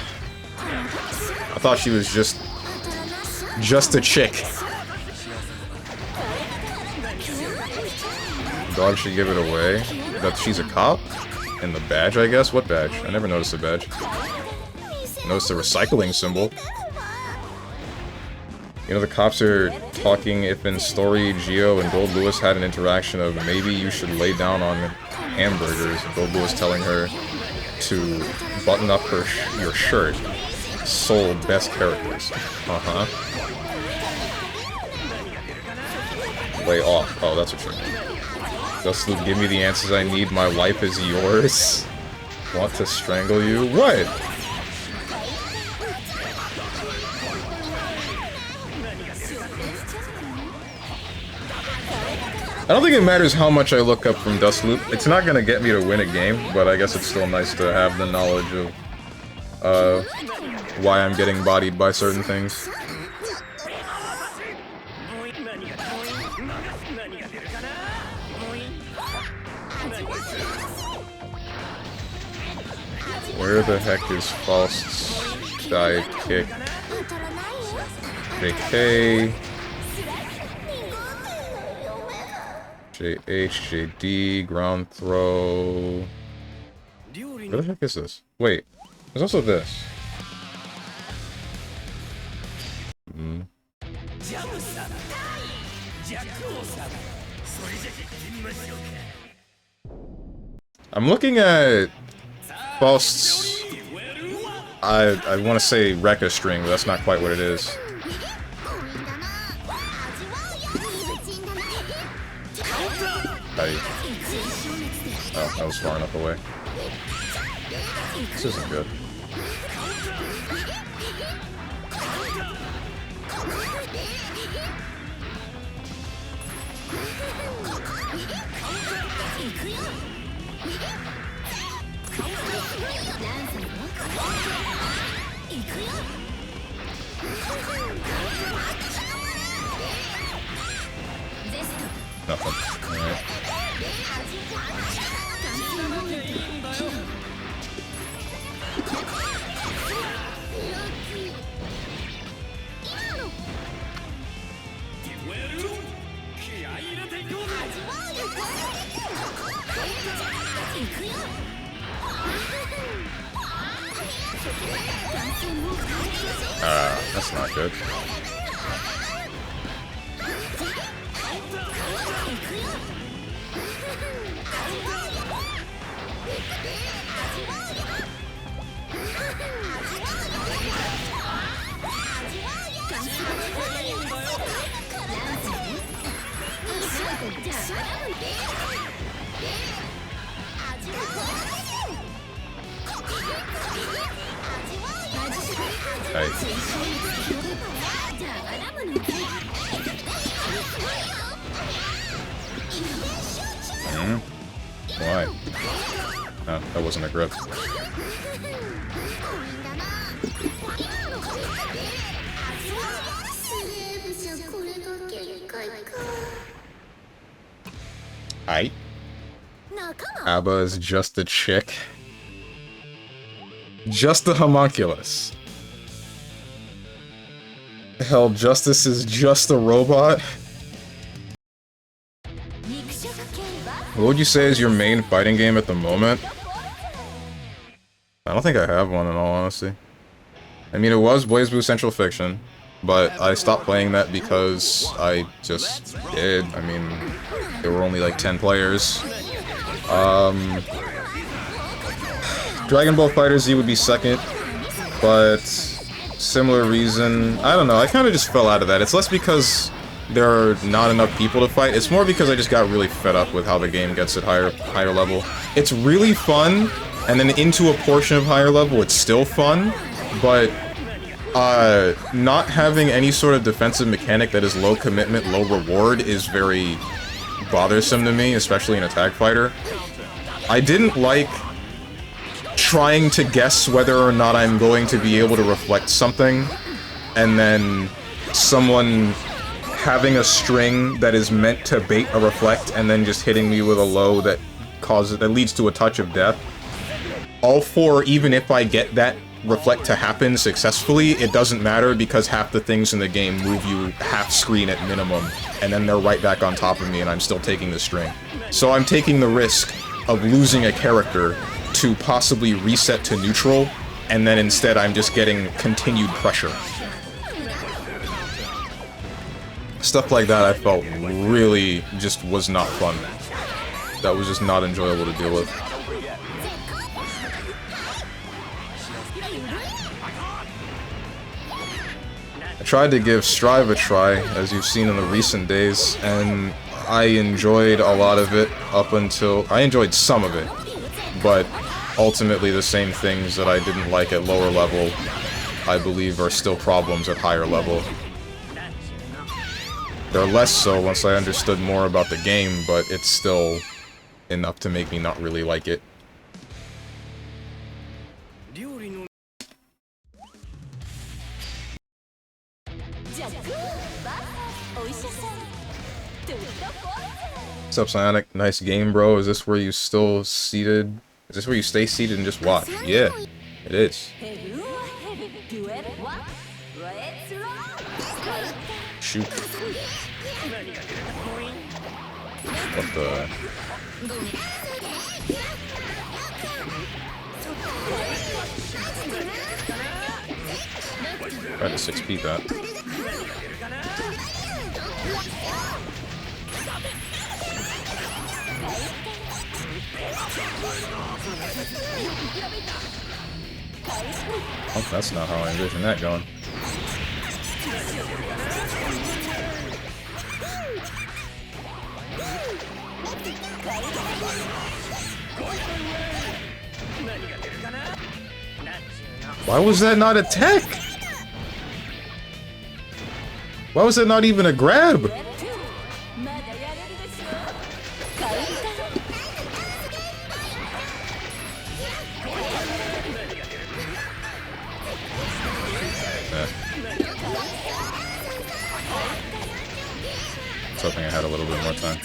Speaker 1: I thought she was just a chick. Dog should give it away. That she's a cop? And the badge, I guess? What badge? I never noticed the badge. Noticed the recycling symbol. You know, the cops are talking if in story Geo and Gold Lewis had an interaction of maybe you should lay down on hamburgers. Gold Lewis telling her to button up your shirt. Sold best characters. Uh-huh. Lay off. Oh, that's what you mean. Just give me the answers I need. My life is yours. Want to strangle you? What? I don't think it matters how much I look up from Dust Loop. It's not gonna get me to win a game, but I guess it's still nice to have the knowledge of why I'm getting bodied by certain things. Where the heck is Faust's dive kick? JK. JH, JD, ground throw. Where the heck is this? Wait, there's also this. I'm looking at Faust's, I want to say Rekka string, but that's not quite what it is. Oh, that was far enough away. This isn't good. Nothing. Alright. That's not good. Why? Oh, that wasn't a grip. Aight. Abba is just a chick. Just a homunculus. Hell, Justice is just a robot? What would you say is your main fighting game at the moment? I don't think I have one in all honesty. I mean, it was BlazBlue Central Fiction, but I stopped playing that because I just did. I mean, there were only like 10 players. Dragon Ball FighterZ would be second, but similar reason. I don't know, I kind of just fell out of that. It's less because there are not enough people to fight, it's more because I just got really fed up with how the game gets at higher level. It's really fun, and then into a portion of higher level it's still fun, but not having any sort of defensive mechanic that is low commitment, low reward is very bothersome to me, especially in Attack Fighter. I didn't like trying to guess whether or not I'm going to be able to reflect something, and then someone having a string that is meant to bait a reflect and then just hitting me with a low that leads to a touch of death. All for, even if I get that reflect to happen successfully, it doesn't matter because half the things in the game move you half screen at minimum, and then they're right back on top of me and I'm still taking the string. So I'm taking the risk of losing a character to possibly reset to neutral, and then instead I'm just getting continued pressure. Stuff like that I felt really just was not fun. That was just not enjoyable to deal with. I tried to give Strive a try, as you've seen in the recent days, and I enjoyed a lot of it up until... I enjoyed some of it, but ultimately the same things that I didn't like at lower level, I believe are still problems at higher level. They're less so once I understood more about the game, but it's still enough to make me not really like it. What's up, Psionic? Nice game, bro. Is this where you still seated? Is this where you stay seated and just watch? Yeah, it is. Shoot. What the... Tried to 6P that. Oh, that's not how I envisioned that going. Why was that not a tech? Why was that not even a grab? I was hoping I had a little bit more time.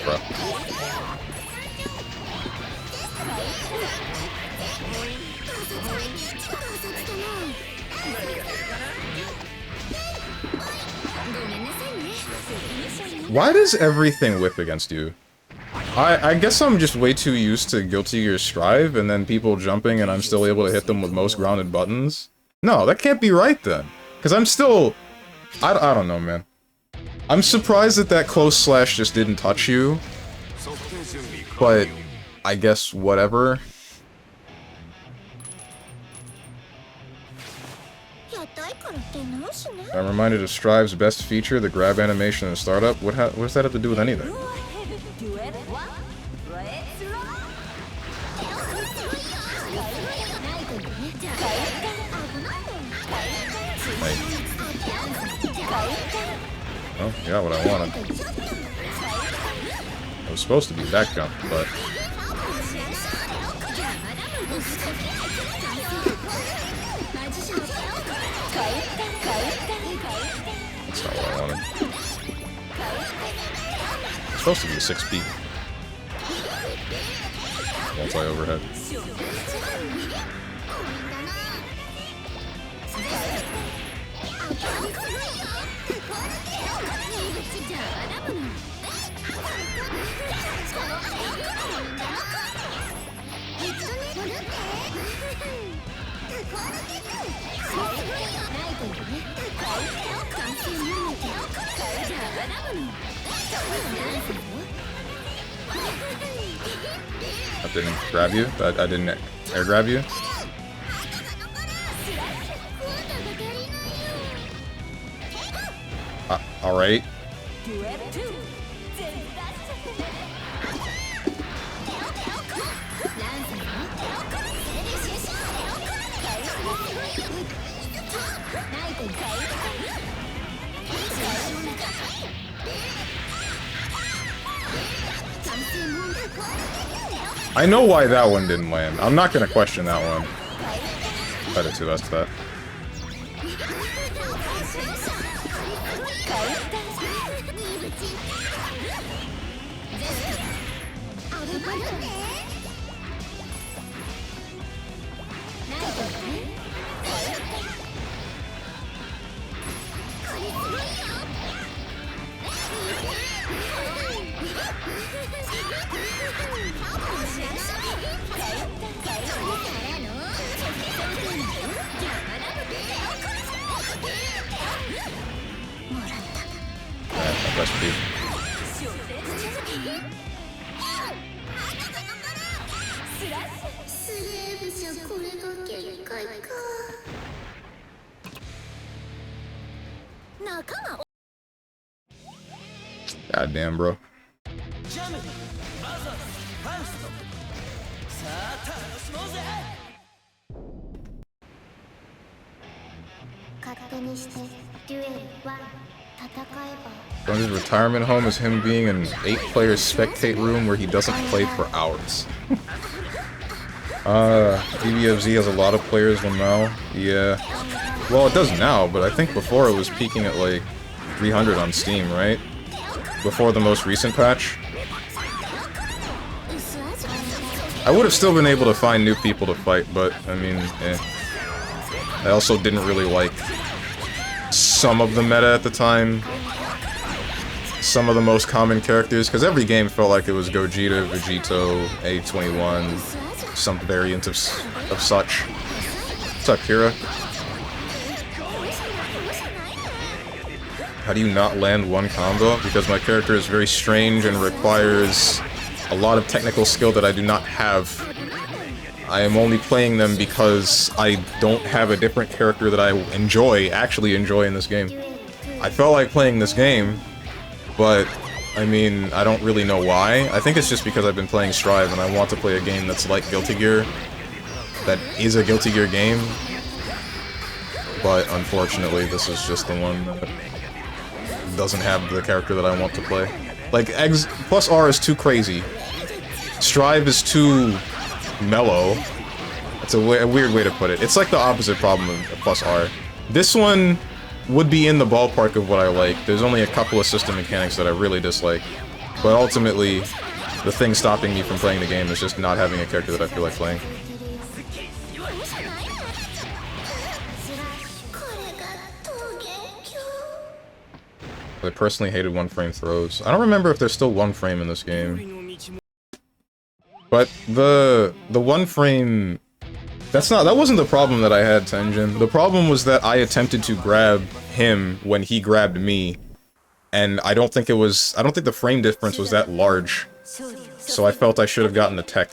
Speaker 1: Bro. Why does everything whip against you? I guess I'm just way too used to Guilty Gear Strive and then people jumping and I'm still able to hit them with most grounded buttons. No, that can't be right then. Because I'm still... I don't know, man. I'm surprised that that close slash just didn't touch you. But I guess whatever. I'm reminded of Strive's best feature, the grab animation in Startup. What does that have to do with anything? Oh, got what I wanted. It was supposed to be back jump, but... That's not what I wanted. It's supposed to be a 6P. Multi-overhead. I didn't grab you? I didn't air grab you? Alright. I know why that one didn't land. I'm not gonna question that one. Better to us that. Recipe. God damn, bro. His retirement home is him being in an 8-player spectate room where he doesn't play for hours. DBFZ has a lot of players now. Yeah. Well, it does now, but I think before it was peaking at like 300 on Steam, right? Before the most recent patch. I would have still been able to find new people to fight, but, I mean, eh. I also didn't really like some of the meta at the time. Some of the most common characters, because every game felt like it was Gogeta, Vegito, A21, some variant of such. What's up, Kira? How do you not land one combo? Because my character is very strange and requires a lot of technical skill that I do not have. I am only playing them because I don't have a different character that I actually enjoy in this game. I felt like playing this game, but, I mean, I don't really know why. I think it's just because I've been playing Strive and I want to play a game that's like Guilty Gear. That is a Guilty Gear game. But, unfortunately, this is just the one that doesn't have the character that I want to play. Like, X plus R is too crazy. Strive is too mellow. It's a weird way to put it. It's like the opposite problem of plus R. This one would be in the ballpark of what I like. There's only a couple of system mechanics that I really dislike. But ultimately, the thing stopping me from playing the game is just not having a character that I feel like playing. I personally hated one-frame throws. I don't remember if there's still one-frame in this game. But the one-frame... That wasn't the problem that I had, Tenjin. The problem was that I attempted to grab him when he grabbed me. And I don't think the frame difference was that large. So I felt I should have gotten the tech.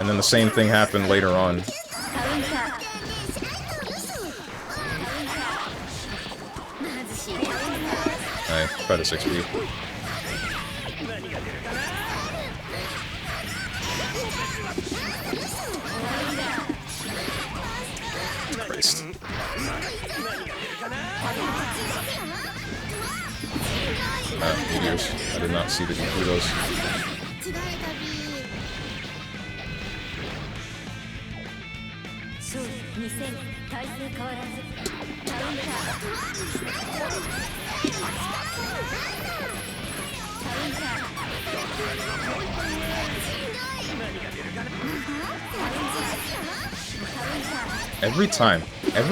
Speaker 1: And then the same thing happened later on. Alright, try to 6B. Christ. Meteors. I did not see the those. Every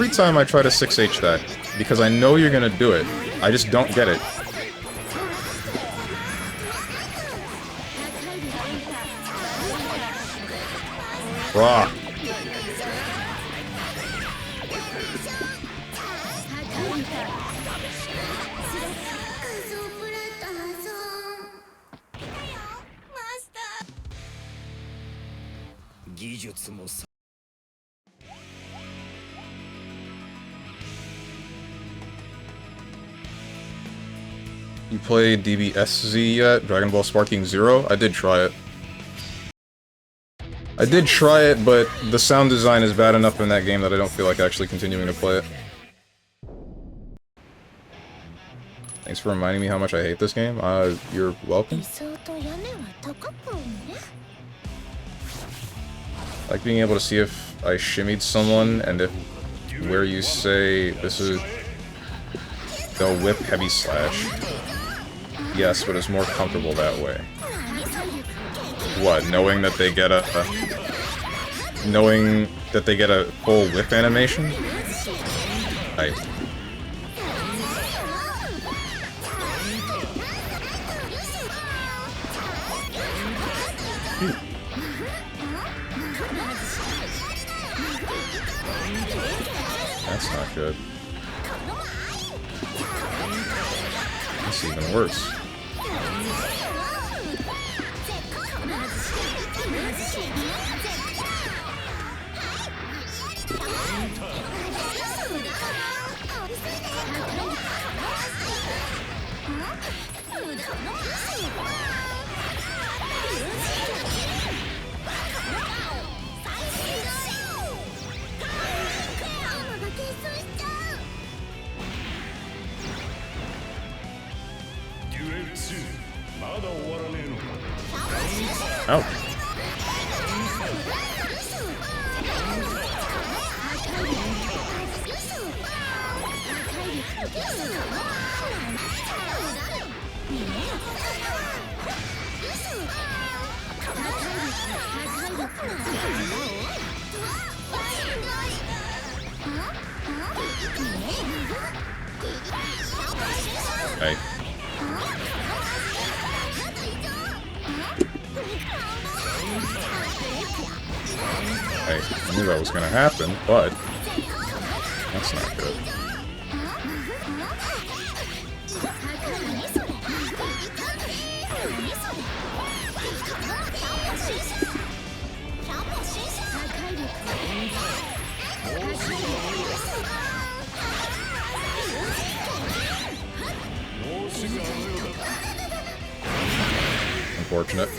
Speaker 1: time I try to 6H that, because I know you're gonna do it, I just don't get it. Bruh.
Speaker 3: 技術もさ
Speaker 1: You played DBSZ yet? Dragon Ball Sparking Zero? I did try it. I did try it, but the sound design is bad enough in that game that I don't feel like actually continuing to play it. Thanks for reminding me how much I hate this game. You're welcome. I like being able to see if I shimmied someone, and if where you say this is... they'll whip heavy slash. Yes, but it's more comfortable that way. What, knowing that they get a full whip animation? That's not good. That's even worse. Oh. Hey. Hey, I knew that was gonna happen, but that's not good. Unfortunate.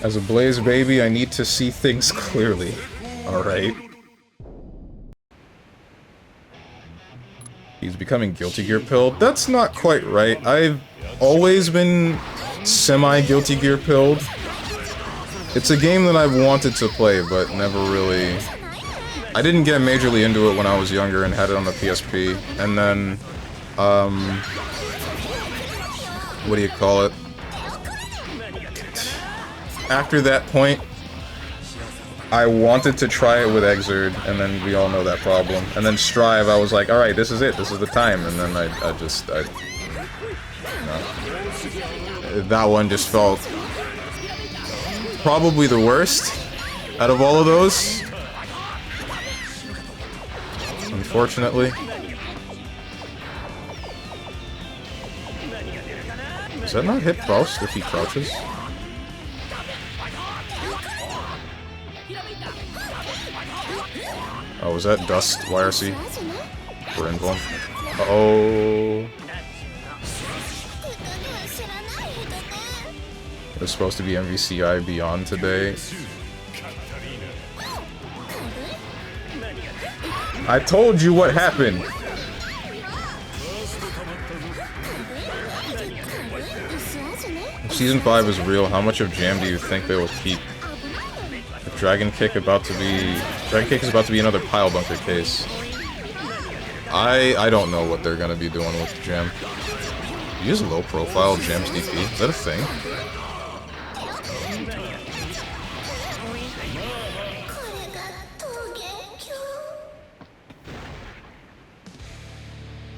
Speaker 1: As a Blaze baby, I need to see things clearly. Alright. He's becoming Guilty Gear pilled. That's not quite right. I've always been semi-Guilty Gear pilled. It's a game that I've wanted to play, but never really... I didn't get majorly into it when I was younger and had it on the PSP. And then, what do you call it? After that point, I wanted to try it with Xrd, and then we all know that problem. And then Strive, I was like, alright, this is it, this is the time. And then that one just felt probably the worst out of all of those. Unfortunately. Does that not hit Faust if he crouches? Oh, was that Dust YRC? For Invuln? Uh-oh. It was supposed to be MVCI Beyond today. I told you what happened! If Season 5 is real, how much of Jam do you think they will keep? If Dragon Kick is about to be another pile bunker case. I don't know what they're gonna be doing with Jam. Use low profile Jam's DP? Is that a thing?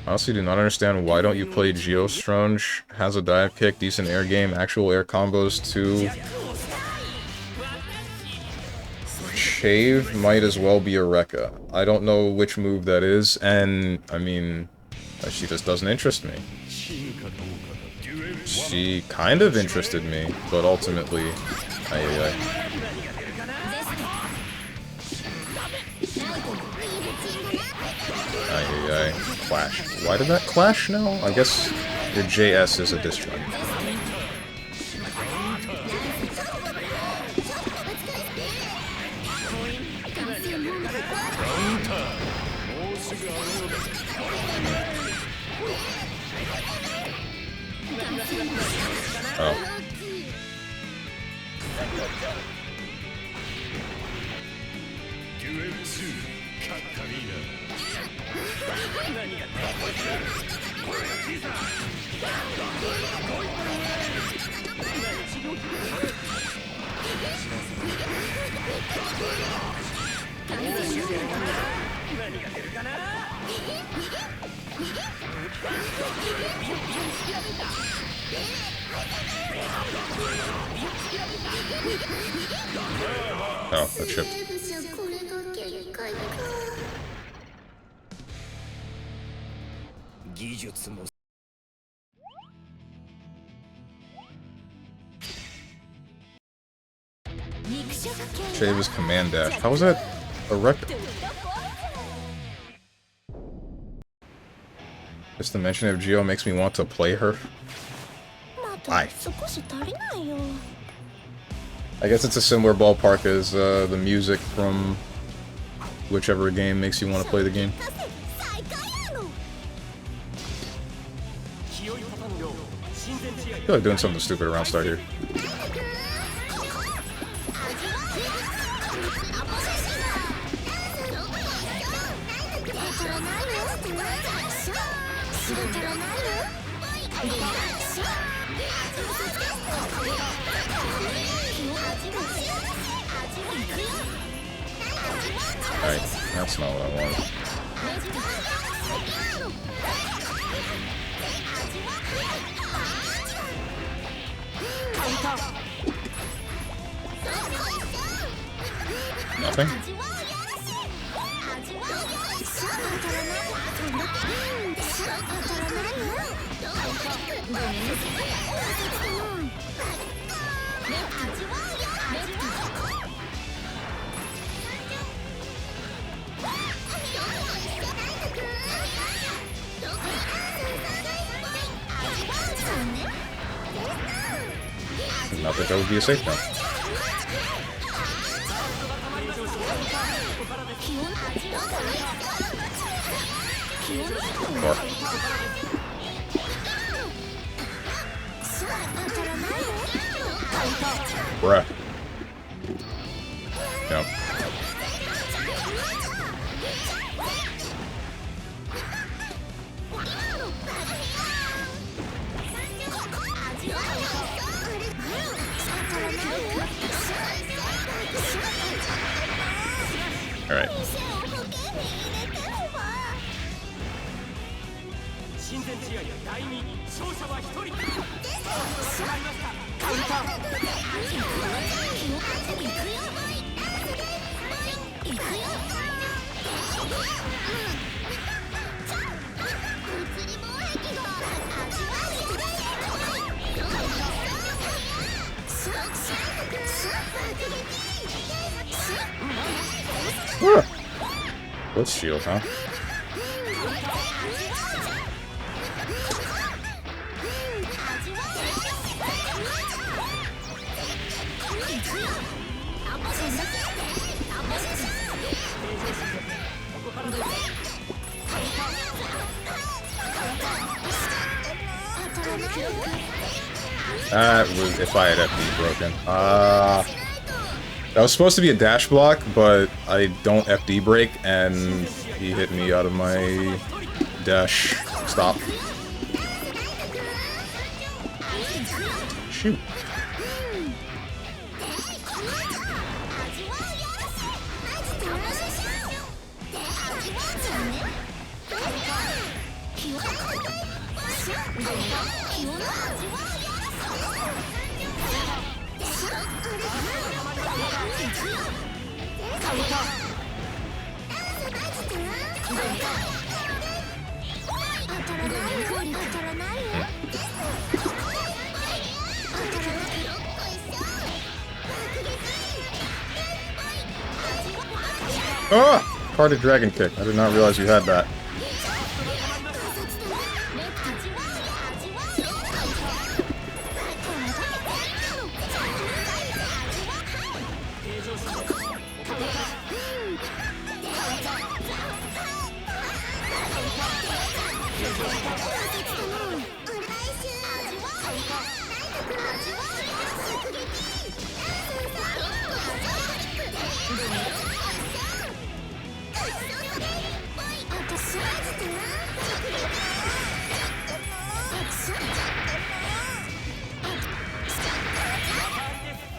Speaker 1: I honestly do not understand why don't you play Geostronge, has a dive kick, decent air game, actual air combos too. Shave might as well be a Rekka. I don't know which move that is, and, I mean, she just doesn't interest me. She kind of interested me, but ultimately, ay. Clash. Why did that clash now? I guess your JS is a disjoint. Oh. Oh, that shipped. Shave is command dash. How was that a record? Just the mention of Geo makes me want to play her. Aye. I guess it's a similar ballpark as the music from whichever game makes you want to play the game. I feel like doing something stupid around start here. Alright, that's not what I wanted. Nothing? I don't think that would be a safe now. Bruh. Nope. Alright. What's shield, huh? That was if I had FD broken. That was supposed to be a dash block, but I don't FD break, and he hit me out of my dash stop. Shoot. Ah! Carded Dragon Kick. I did not realize you had that.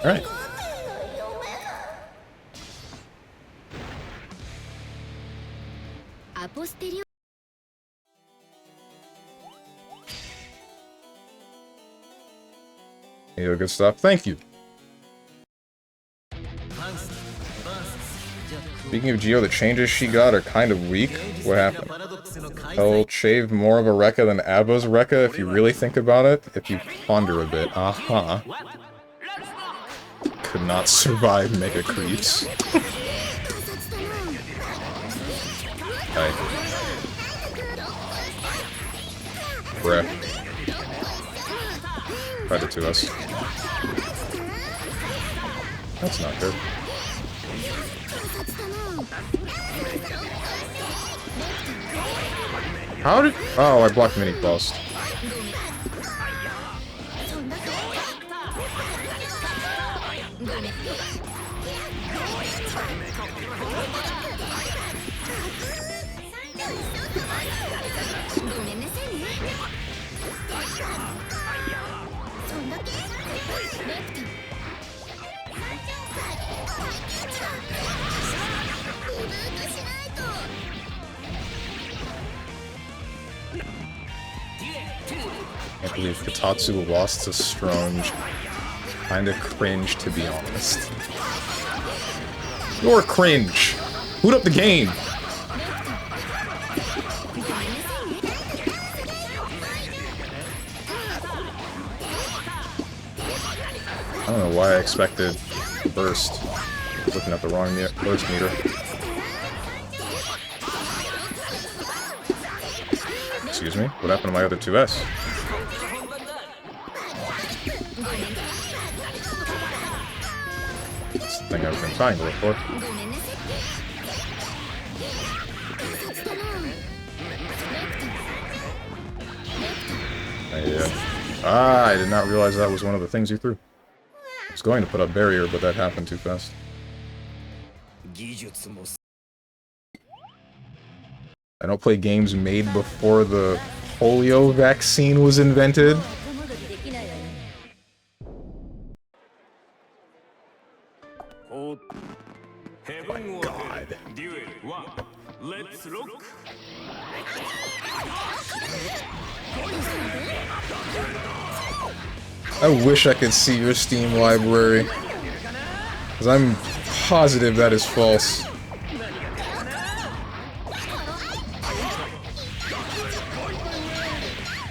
Speaker 1: Alright. Yeah, good stuff. Thank you. Speaking of Geo, the changes she got are kind of weak. What happened? I'll shave more of a Rekka than Abba's Rekka if you really think about it. If you ponder a bit. Uh-huh. Could not survive Mega Creeps. Hi. Breath. Tried it to us. That's not good. How did... Oh, I blocked Mini Bust. I can't believe Kotatsu lost to Strange. Kinda cringe, to be honest. You're cringe! Boot up the game! I don't know why I expected burst. I was looking at the wrong burst meter. Excuse me? What happened to my other 2S? That's the thing I've been trying to look for. I did not realize that was one of the things you threw. I was going to put up barrier, but that happened too fast. I don't play games made before the polio vaccine was invented. My God.
Speaker 2: Let's rock.
Speaker 1: I wish I could see your Steam library, because I'm positive that is false.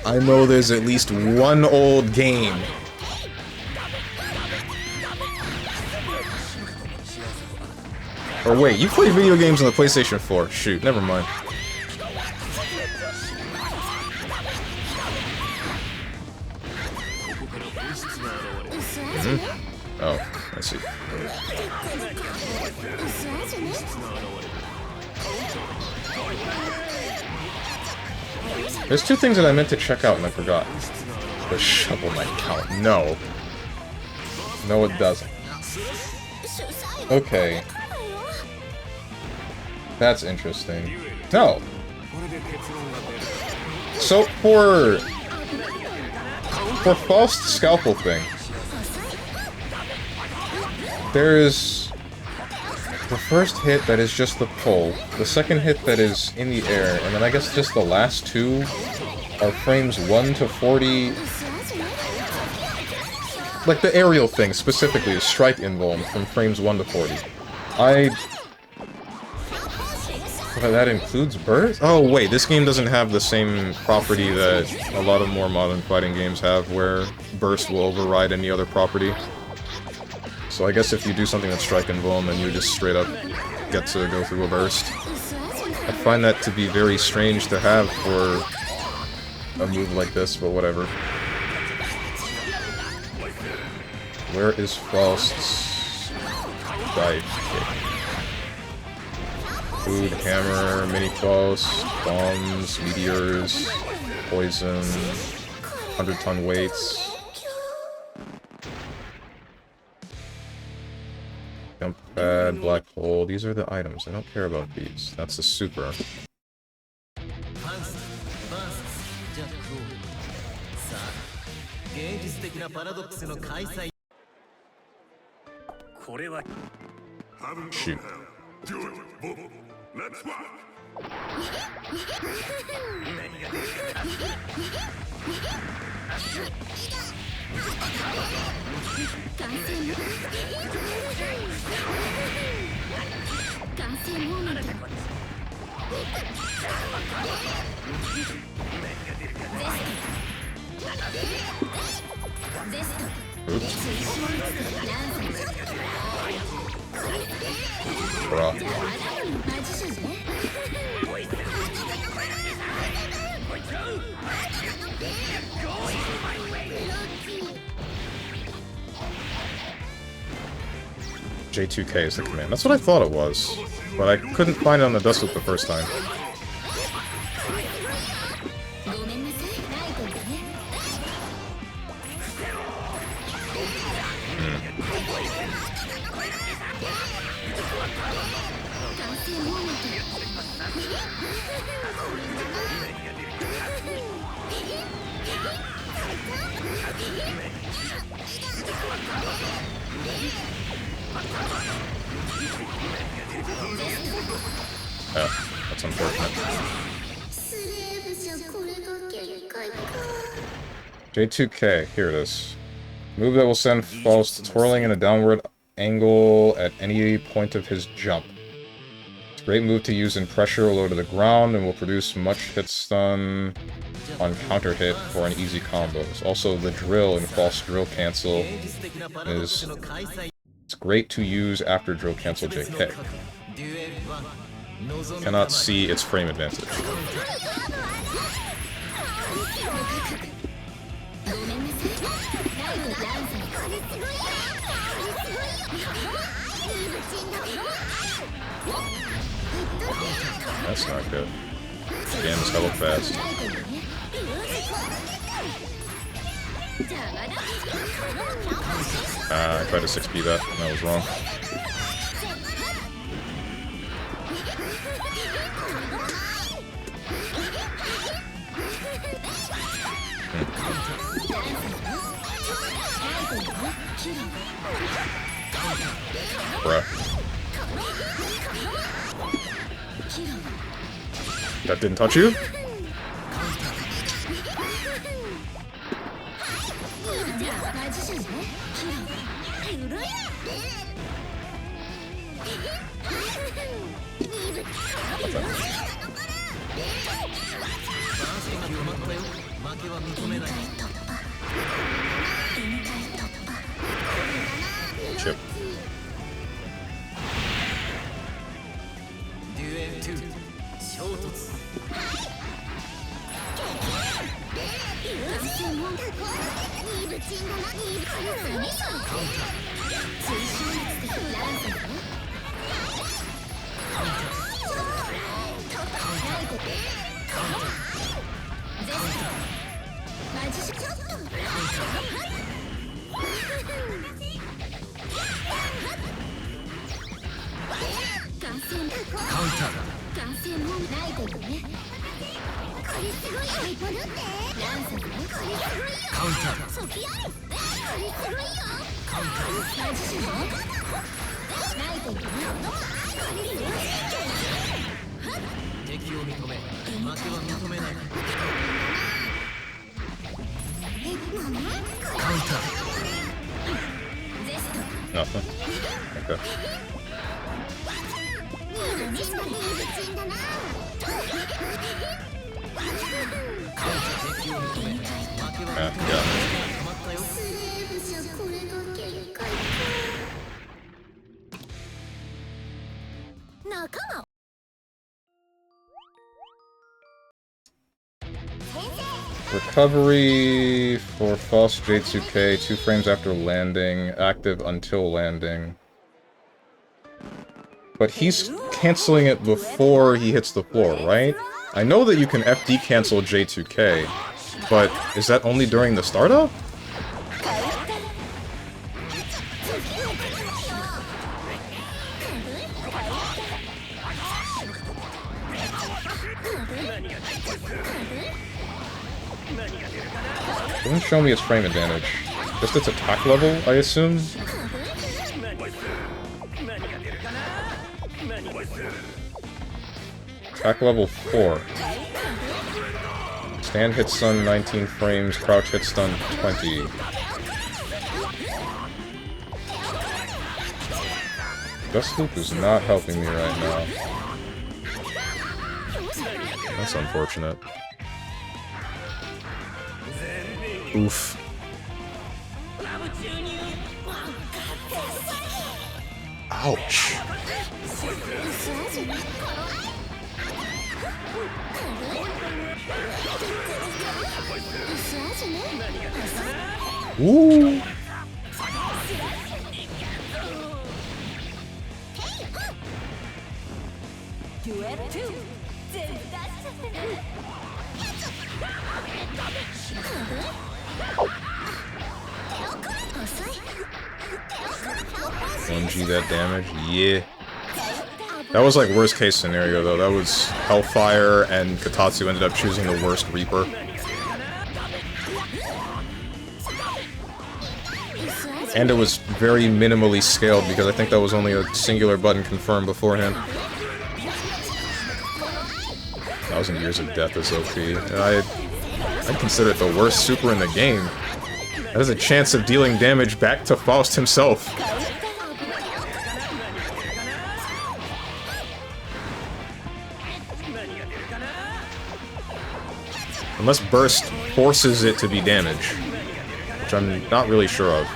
Speaker 1: I know there's at least one old game. Or wait, you play video games on the PlayStation 4. Shoot, never mind. Oh, I see. There's two things that I meant to check out and I forgot. The Shovel Knight count. No. No, it doesn't. Okay. That's interesting. No. So, for false scalpel thing, there's the first hit that is just the pull, the second hit that is in the air, and then I guess just the last two are frames 1 to 40. Like the aerial thing specifically is strike invuln from frames 1 to 40. I Oh, that includes burst? Oh wait, this game doesn't have the same property that a lot of more modern fighting games have, where burst will override any other property. So I guess if you do something with strike and boom, then you just straight up get to go through a burst. I find that to be very strange to have for a move like this, but whatever. Where is Frost's dive kick? Food, hammer, mini Faust, bombs, meteors, poison, 100-ton weights. Jump pad, black hole. These are the items. I don't care about these. That's the super.
Speaker 5: ファーストバースジャックオールさあ芸術的なパラドックスの開催
Speaker 1: Shoot. Oops. Bruh. J2K is the command. That's what I thought it was, but I couldn't find it on the dust loop the first time. Oh, that's unfortunate. J2K, here it is. Move that will send Faust twirling in a downward angle at any point of his jump. It's a great move to use in pressure or low to the ground and will produce much hit stun on counter hit for an easy combos. Also, the drill in Faust drill cancel is it's great to use after drill cancel JK. Cannot see its frame advantage. That's not good. The game is hella fast. I tried to 6B that, and that was wrong. Bruh. That didn't touch you? Chip. Nothing. Okay. Ah, yeah. Recovery for false J2K, 2 frames after landing, active until landing. But he's canceling it before he hits the floor, right? I know that you can FD cancel J2K, but is that only during the startup? Doesn't show me its frame advantage. Just its attack level, I assume? Attack level 4. Stand hit stun 19 frames, crouch hit stun 20. Gust Loop is not helping me right now. That's unfortunate. Oof. Ouch. Ooh. G that damage, yeah. That was like worst case scenario though. That was Hellfire and Kotatsu ended up choosing the worst Reaper. And it was very minimally scaled because I think that was only a singular button confirmed beforehand. 1,000 Years of Death is OP. I'd consider it the worst super in the game. That has a chance of dealing damage back to Faust himself. Unless Burst forces it to be damage, which I'm not really sure of.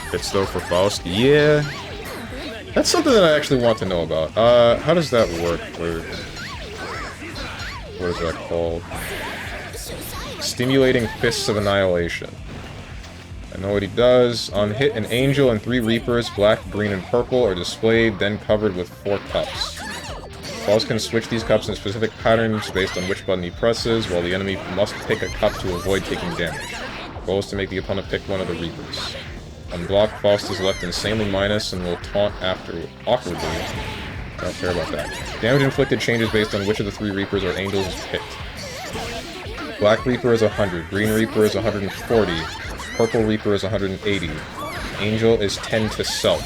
Speaker 1: Hits though for Faust? Yeah. That's something that I actually want to know about. How does that work? What is that called? Stimulating Fists of Annihilation. I know what he does. On hit, an angel and 3 reapers, black, green, and purple, are displayed, then covered with 4 cups. Faust can switch these cups in specific patterns based on which button he presses, while the enemy must pick a cup to avoid taking damage. The goal is to make the opponent pick one of the reapers. Unblocked, Faust is left insanely minus and will taunt after awkwardly. I don't care about that. Damage inflicted changes based on which of the 3 reapers or angels is picked. Black Reaper is 100, Green Reaper is 140, Purple Reaper is 180. Angel is 10 to self.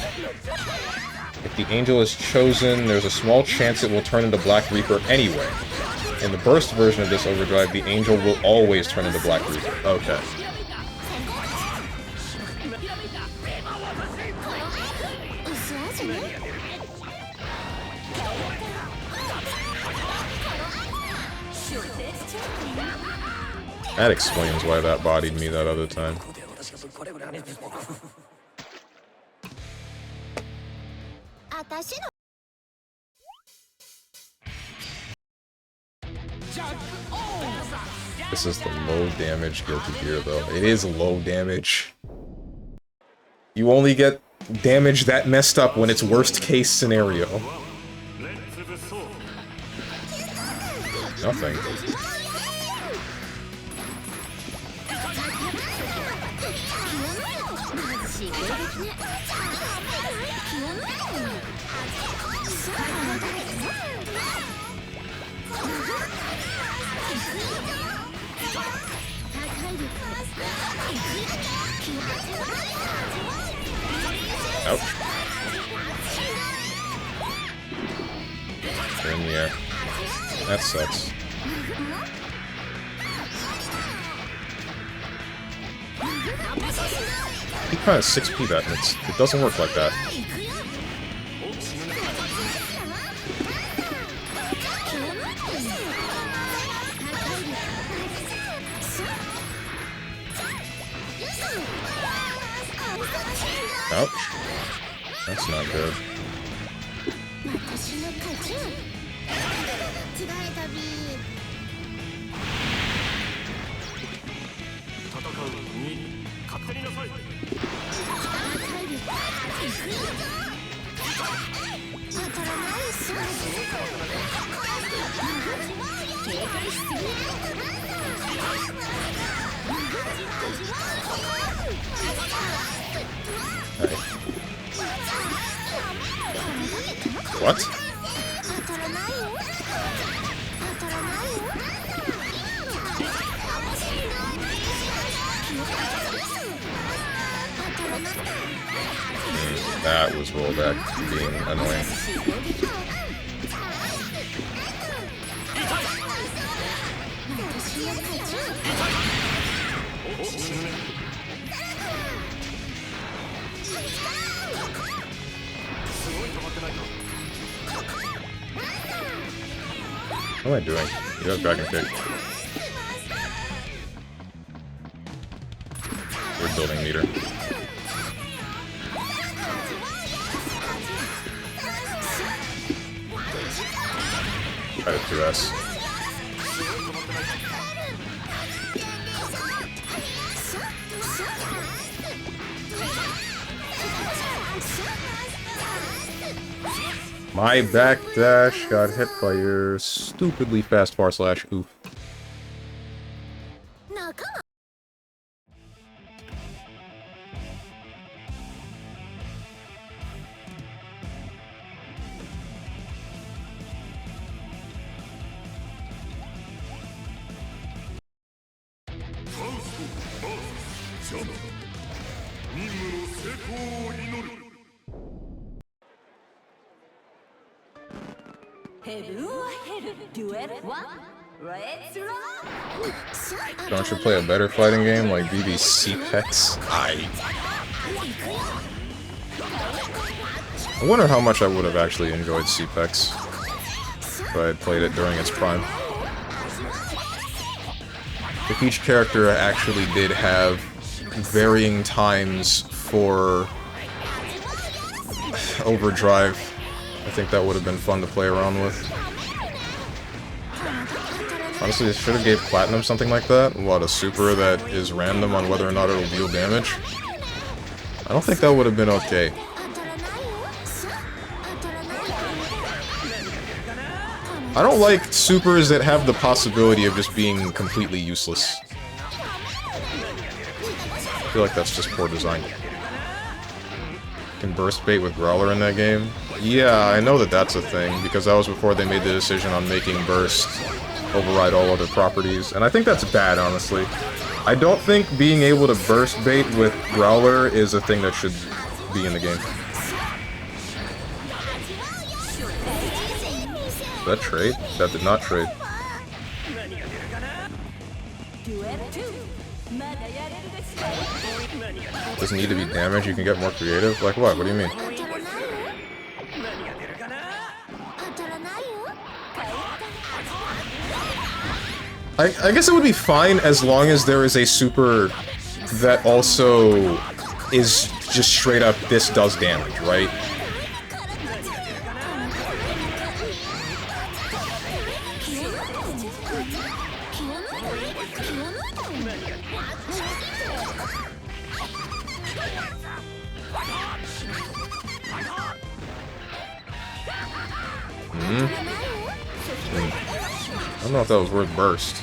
Speaker 1: If the angel is chosen, there's a small chance it will turn into Black Reaper anyway. In the burst version of this overdrive, the angel will always turn into Black Reaper. Okay. That explains why that bodied me that other time. This is the low damage Guilty Gear though. It is low damage. You only get damage that messed up when it's worst case scenario. Nothing. Ouch. They're in the air. That sucks. He kind of 6p that, and it doesn't work like that. Ouch. That's not good. What? That was rollback being annoying. What am I doing? You have Dragon Kick. We're building meter. Try to 2S. My backdash got hit by your stupidly fast far slash. Oof. Don't you play a better fighting game like BB CPEX? I wonder how much I would have actually enjoyed CPEX if I had played it during its prime. If each character actually did have varying times for overdrive, I think that would have been fun to play around with. Honestly, they should have gave Platinum something like that. What, a super that is random on whether or not it'll deal damage? I don't think that would have been okay. I don't like supers that have the possibility of just being completely useless. I feel like that's just poor design. Can burst bait with Growler in that game? Yeah, I know that that's a thing, because that was before they made the decision on making burst override all other properties, and I think that's bad, honestly. I don't think being able to burst bait with Growler is a thing that should be in the game. That trade? That did not trade. Doesn't need to be damage, you can get more creative? Like what? What do you mean? I guess it would be fine as long as there is a super that also is just straight up, this does damage, right? I don't know if that was worth burst.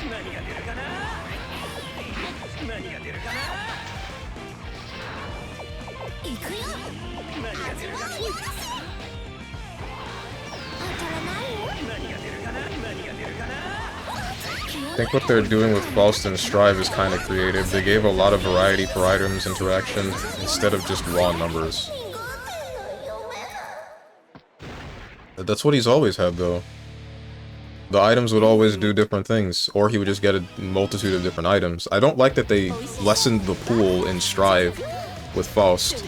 Speaker 1: I think what they're doing with Faust and Strive is kind of creative. They gave a lot of variety per items interaction instead of just raw numbers. That's what he's always had, though. The items would always do different things, or he would just get a multitude of different items. I don't like that they lessened the pool in Strive with Faust.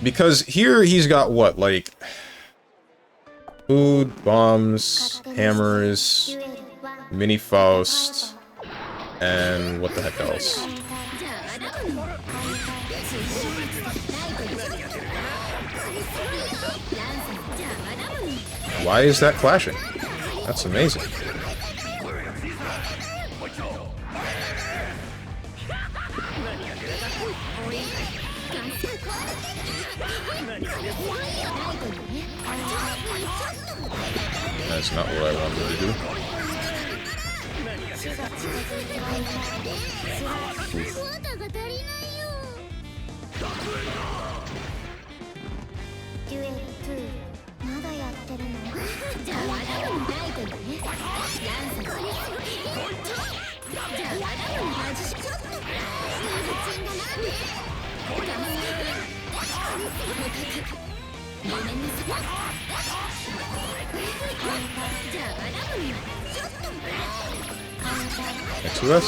Speaker 1: Because here he's got what, like... food, bombs, hammers, mini Faust, and what the heck else? Why is that clashing? That's amazing. That's not what I wanted to do. Next to us.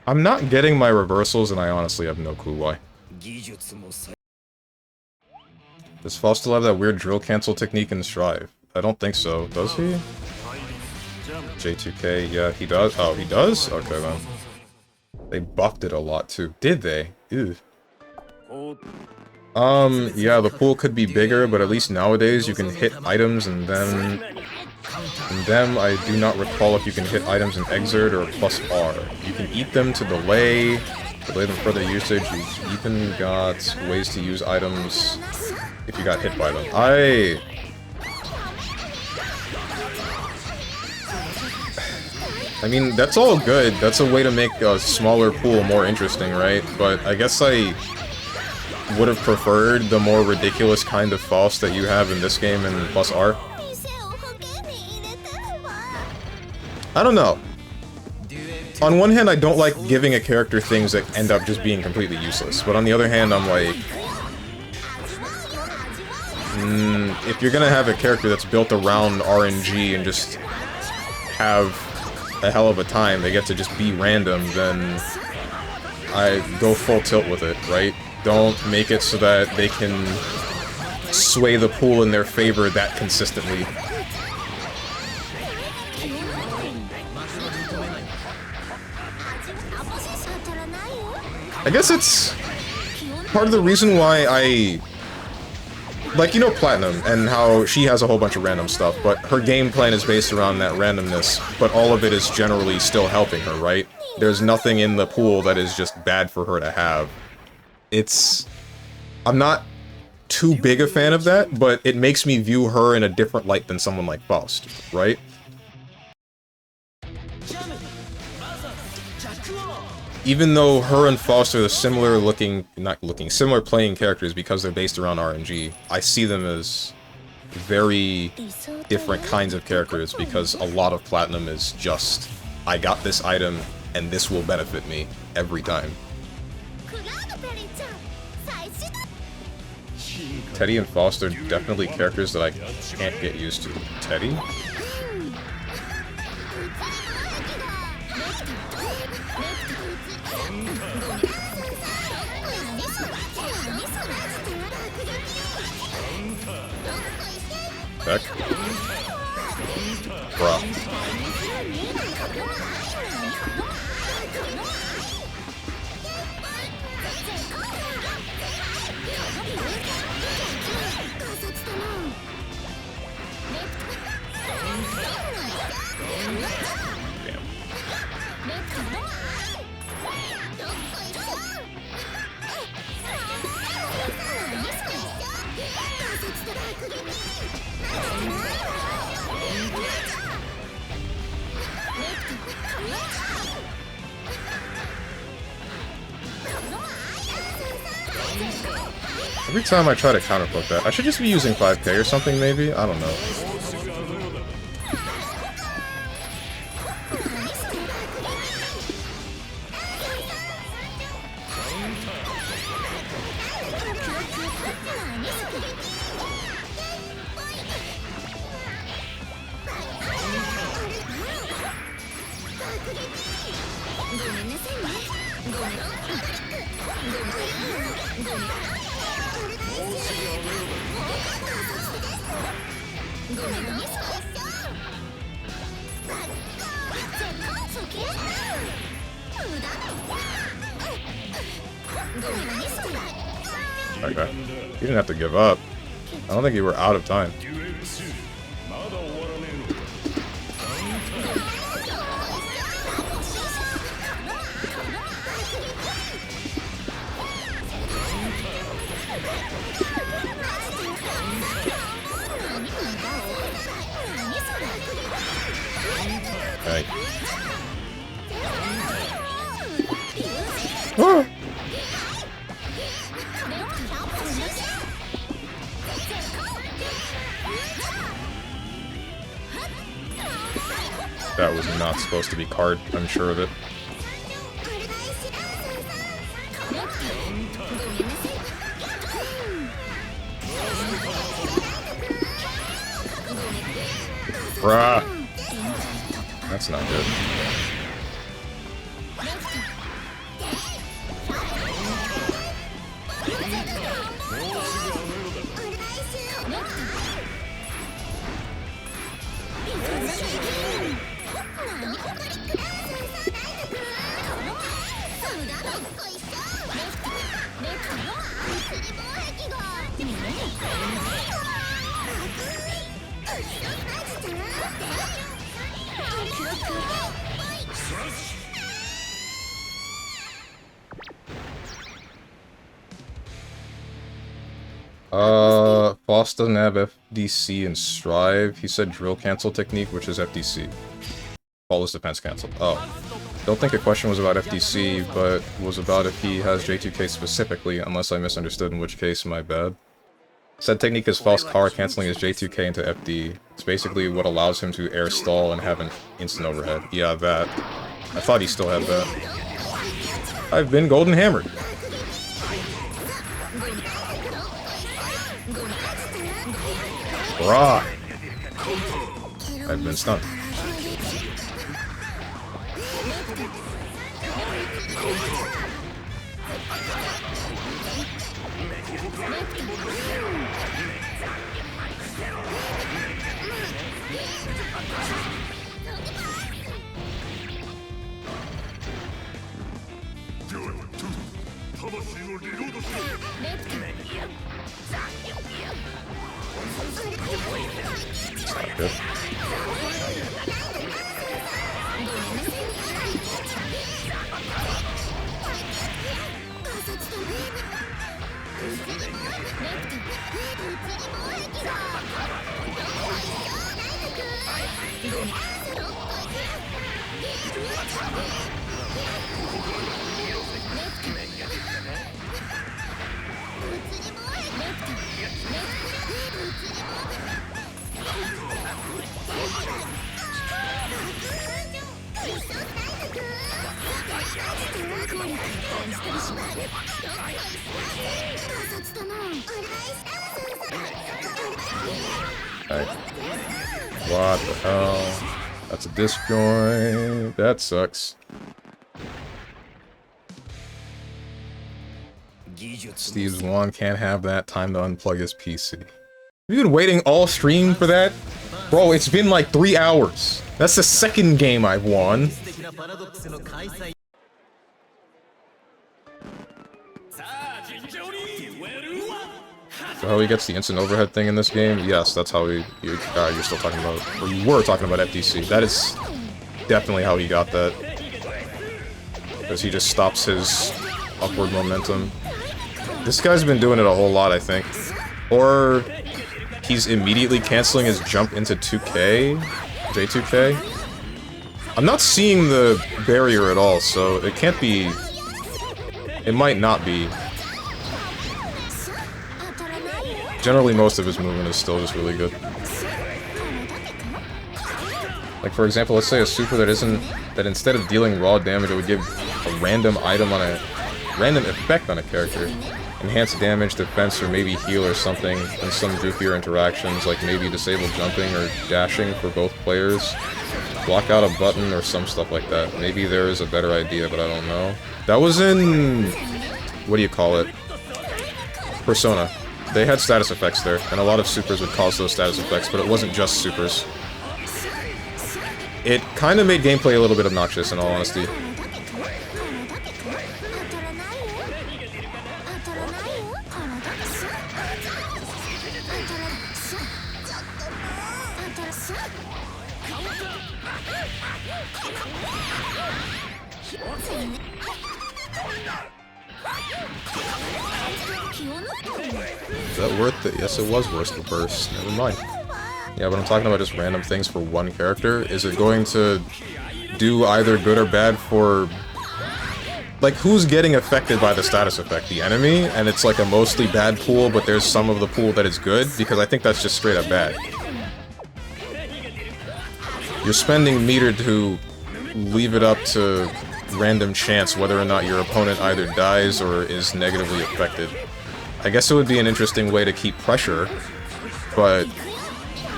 Speaker 1: I'm not getting my reversals, and I honestly have no clue why. Does Faust still have that weird drill cancel technique in Strive? I don't think so. Does he? J2K, yeah, he does. Oh, he does? Okay, then. They buffed it a lot, too. Did they? Ew. Yeah, the pool could be bigger, but at least nowadays you can hit items and then... in them, I do not recall if you can hit items in Xrd or plus R. You can eat them to delay them further usage. You even got ways to use items if you got hit by them. I mean, that's all good. That's a way to make a smaller pool more interesting, right? But I guess I would have preferred the more ridiculous kind of Faust that you have in this game in plus R. I don't know. On one hand, I don't like giving a character things that end up just being completely useless. But on the other hand, I'm like... if you're gonna have a character that's built around RNG and just have a hell of a time, they get to just be random, then I go full tilt with it, right? Don't make it so that they can sway the pool in their favor that consistently. I guess it's part of the reason why I... like, you know Platinum, and how she has a whole bunch of random stuff, but her game plan is based around that randomness, but all of it is generally still helping her, right? There's nothing in the pool that is just bad for her to have. I'm not too big a fan of that, but it makes me view her in a different light than someone like Faust, right? Even though her and Faust are the similar playing characters because they're based around RNG, I see them as very different kinds of characters because a lot of Platinum is just, I got this item and this will benefit me every time. Teddy and Faust are definitely characters that I can't get used to. Teddy? Back. Bruh. Every time I try to countercloak that, I should just be using 5k or something maybe? I don't know. Okay. You didn't have to give up. I don't think you were out of time. Hey. Ah! That was not supposed to be card, I'm sure of it. Bruh! That's not good. Boss doesn't have FDC and Strive. He said drill cancel technique, which is FDC. Flawless defense cancel. Oh. Don't think the question was about FDC, but was about if he has J2K specifically, unless I misunderstood, in which case, my bad. Said technique is false car canceling his J2K into FD. It's basically what allows him to air stall and have an instant overhead. Yeah, that. I thought he still had that. I've been golden hammered. Bruh. I've been stunned. It's not good. Alright. What the hell? That's a disjoint. That sucks. Steve's Long can't have that time to unplug his PC. You've been waiting all stream for that? Bro, it's been like 3 hours. That's the second game I've won. So how he gets the instant overhead thing in this game? Yes, that's how you're still talking about, or you were talking about FDC. That is definitely how he got that. Because he just stops his upward momentum. This guy's been doing it a whole lot, I think. Or he's immediately canceling his jump into 2K, J2K. I'm not seeing the barrier at all, so it can't be... It might not be generally most of his movement is still just really good. Like for example, let's say a super that instead of dealing raw damage, it would give a random item on a random effect on a character. Enhance damage, defense, or maybe heal or something in some goofier interactions, like maybe disable jumping or dashing for both players. Block out a button or some stuff like that. Maybe there is a better idea, but I don't know. That was in... what do you call it? Persona. They had status effects there, and a lot of supers would cause those status effects, but it wasn't just supers. It kind of made gameplay a little bit obnoxious, in all honesty. Is that worth it? Yes, it was worth the burst. Never mind. Yeah, but I'm talking about just random things for one character. Is it going to do either good or bad for... like, who's getting affected by the status effect? The enemy? And it's like a mostly bad pool, but there's some of the pool that is good? Because I think that's just straight up bad. You're spending meter to leave it up to random chance whether or not your opponent either dies or is negatively affected. I guess it would be an interesting way to keep pressure, but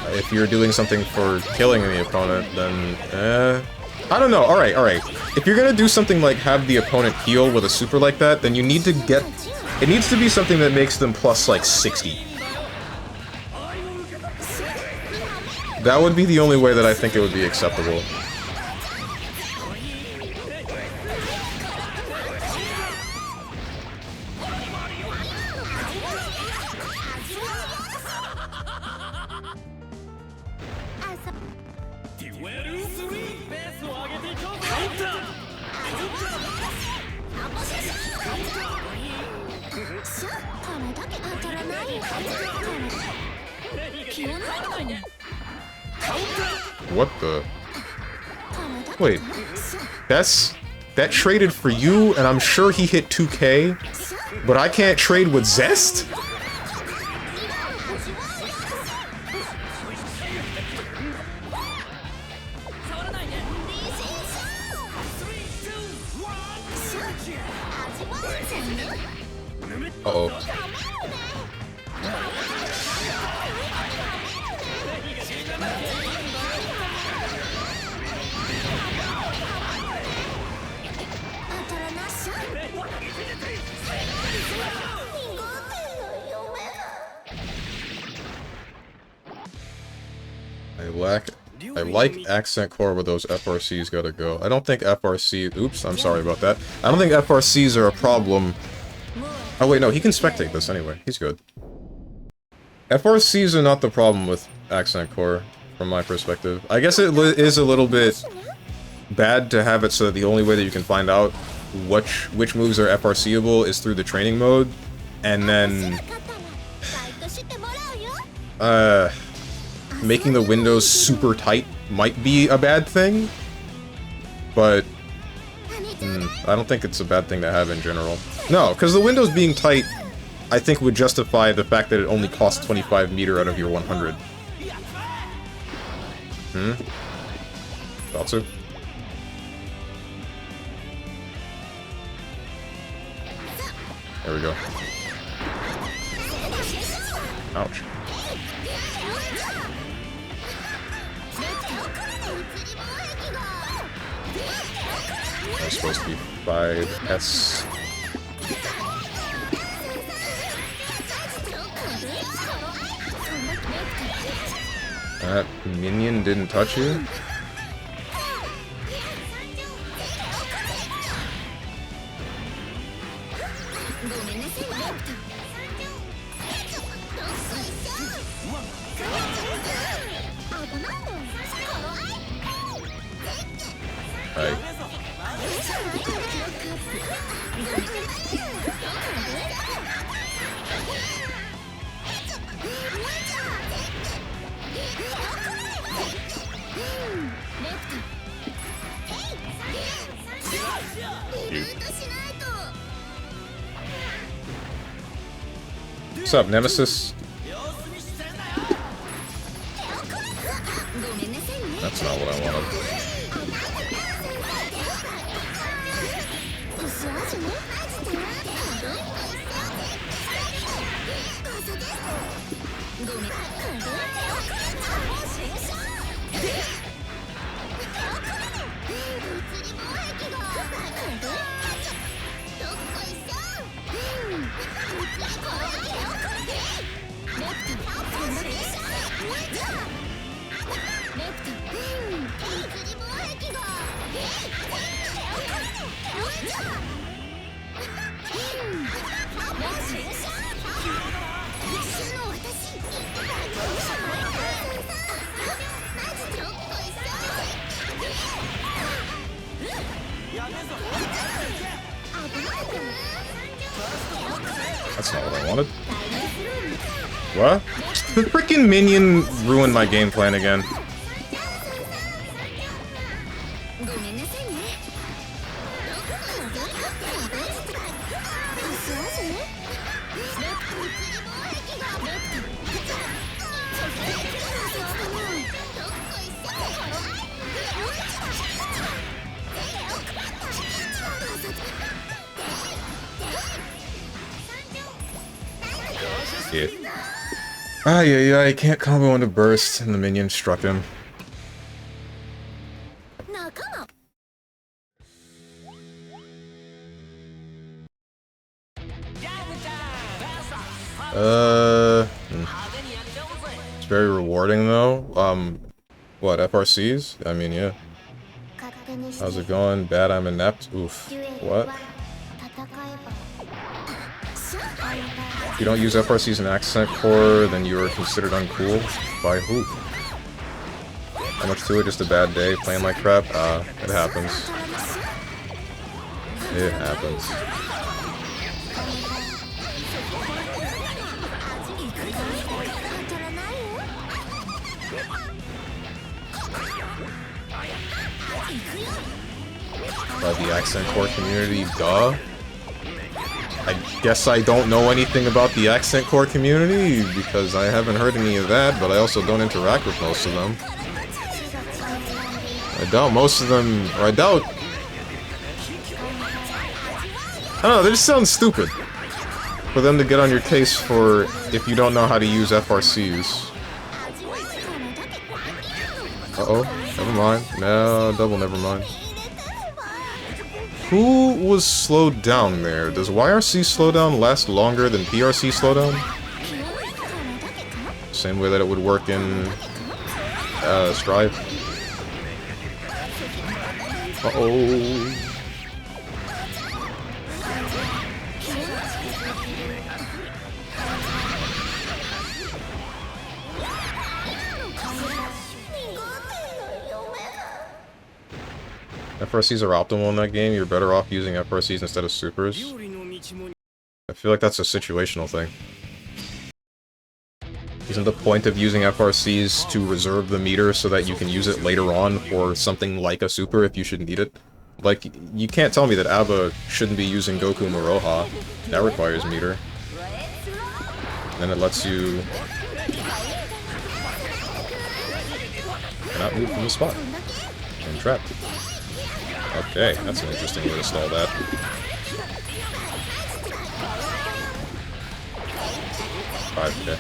Speaker 1: if you're doing something for killing the opponent, then, I don't know, alright. If you're gonna do something like have the opponent heal with a super like that, then you need to get... it needs to be something that makes them plus, like, 60. That would be the only way that I think it would be acceptable. What the? Wait, that traded for you, and I'm sure he hit 2k, but I can't trade with Zest? Uh-oh. I like accent core where those FRCs gotta go. I don't think FRC... oops, I'm sorry about that. I don't think FRCs are a problem. Oh wait, no, he can spectate this anyway. He's good. FRCs are not the problem with accent core, from my perspective. I guess it is a little bit bad to have it so that the only way that you can find out which moves are FRCable is through the training mode, and then... making the windows super tight might be a bad thing, but I don't think it's a bad thing to have in general. No, because the windows being tight, I think would justify the fact that it only costs 25 meter out of your 100. Thought so? There we go. Ouch. That's supposed to be 5S. That minion didn't touch you? Right. What's up, Nemesis? That's not what I wanted. What? The freaking minion ruined my game plan again. Yeah. Ah, yeah, I can't combo into burst, and the minion struck him. It's very rewarding though. What, FRCs? I mean, yeah. How's it going? Bad, I'm inept. Oof. What? If you don't use FRCs in accent core, then you are considered uncool. By who? How much to it? Just a bad day, playing like crap? It happens. It happens. By the accent core community, duh. I guess I don't know anything about the accent core community because I haven't heard any of that, but I also don't interact with most of them. I doubt most of them, or I doubt... I don't know, they just sound stupid. For them to get on your case for if you don't know how to use FRCs. Uh-oh, never mind. No, double never mind. Who was slowed down there? Does YRC slowdown last longer than PRC slowdown? Same way that it would work in Strive. Uh-oh. FRCs are optimal in that game. You're better off using FRCs instead of supers. I feel like that's a situational thing. Isn't the point of using FRCs to reserve the meter so that you can use it later on for something like a super if you should need it? Like, you can't tell me that ABBA shouldn't be using Goku Moroha. That requires meter. And then it lets you... cannot move from the spot. And trapped. Okay, that's an interesting way to stall that. Okay.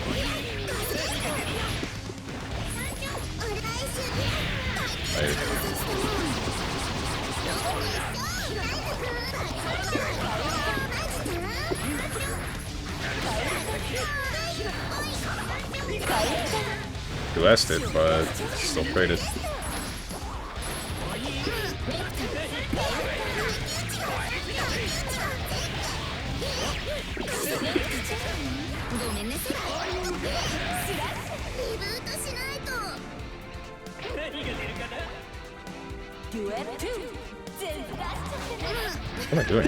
Speaker 1: Blessed it, but still traded. What am I doing?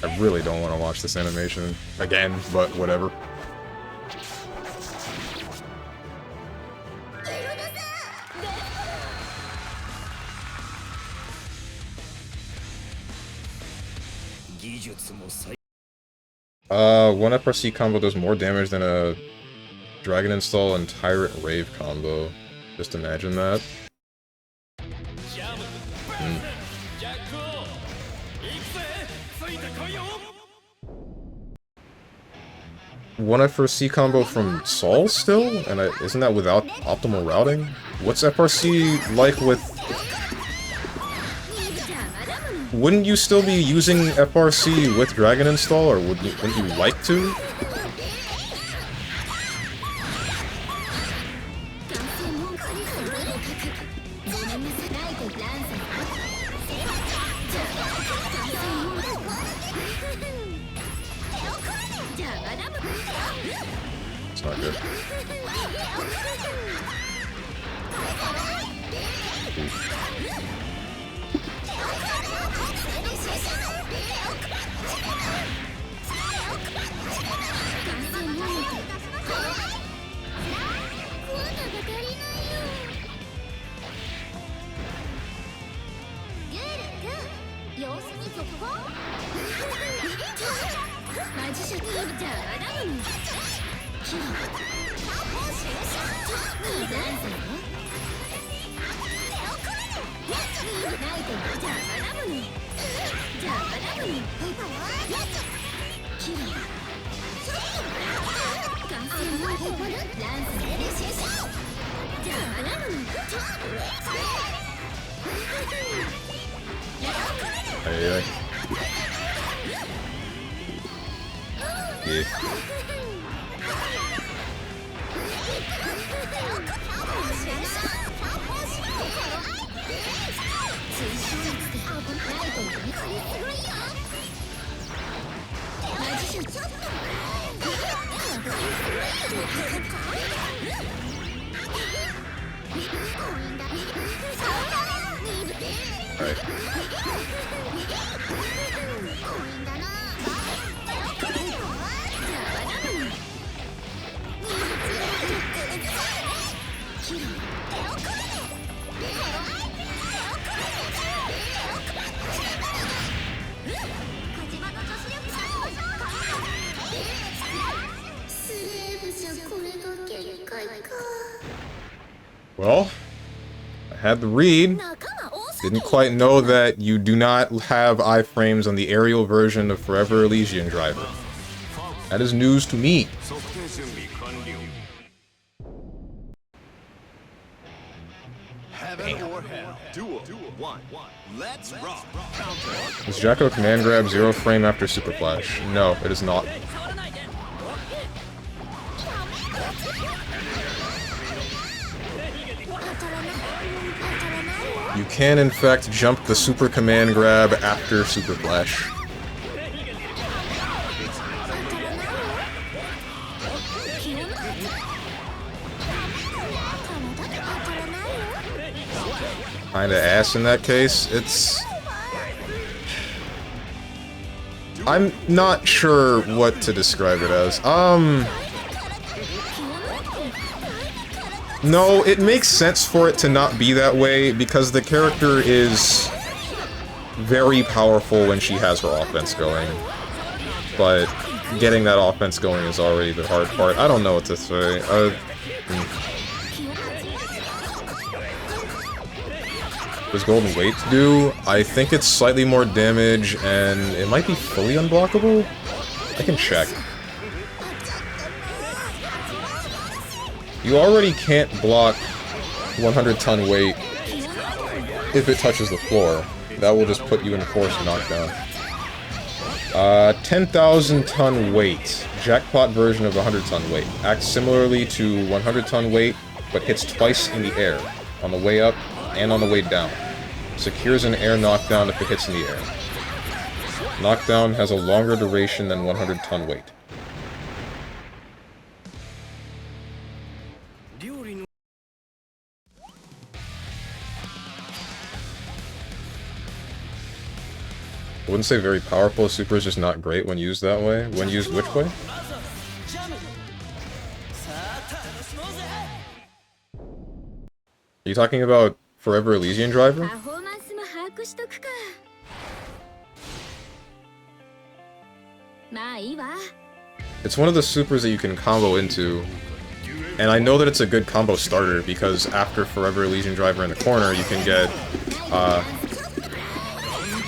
Speaker 1: I really don't want to watch this animation again, but whatever. One FRC combo does more damage than a Dragon Install and Tyrant Rave combo. Just imagine that. one FRC combo from Sol still? And isn't that without optimal routing? What's FRC like with... Wouldn't you still be using FRC with Dragon install, or wouldn't you like to? It's not good. Hey. Yeah. Alright. Well, I had the read. Didn't quite know that you do not have iframes on the aerial version of Forever Elysian Driver. That is news to me.
Speaker 2: Heaven or hell. Duel. 1. Let's rock. Counter.
Speaker 1: Is Jacko command grab 0 frame after Super Flash? No, it is not. You can, in fact, jump the Super Command Grab after Super Flash. Kinda ass in that case. I'm not sure what to describe it as. No, it makes sense for it to not be that way, because the character is very powerful when she has her offense going. But getting that offense going is already the hard part. I don't know what to say. What does Golden Weight do? I think it's slightly more damage, and it might be fully unblockable? I can check. You already can't block 100-ton weight if it touches the floor. That will just put you in force knockdown. 10,000-ton weight. Jackpot version of 100-ton weight. Acts similarly to 100-ton weight, but hits twice in the air. On the way up and on the way down. Secures an air knockdown if it hits in the air. Knockdown has a longer duration than 100-ton weight. I wouldn't say very powerful. Super is just not great when used that way. When used which way? Are you talking about Forever Elysian Driver? It's one of the supers that you can combo into. And I know that it's a good combo starter because after Forever Elysian Driver in the corner, you can get,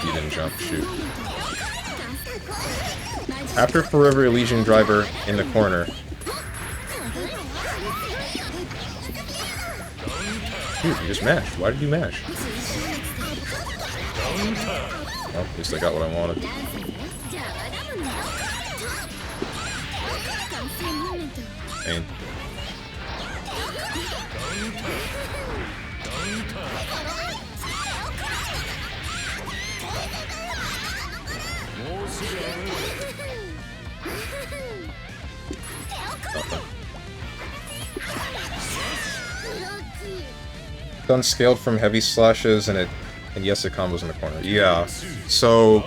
Speaker 1: you didn't jump, shoot. After Forever Elysian Driver in the corner. Dude, you just mashed. Why did you mash? Well, at least I got what I wanted. Pain. Done scaled from heavy slashes and yes, it combos in the corner. Yeah, so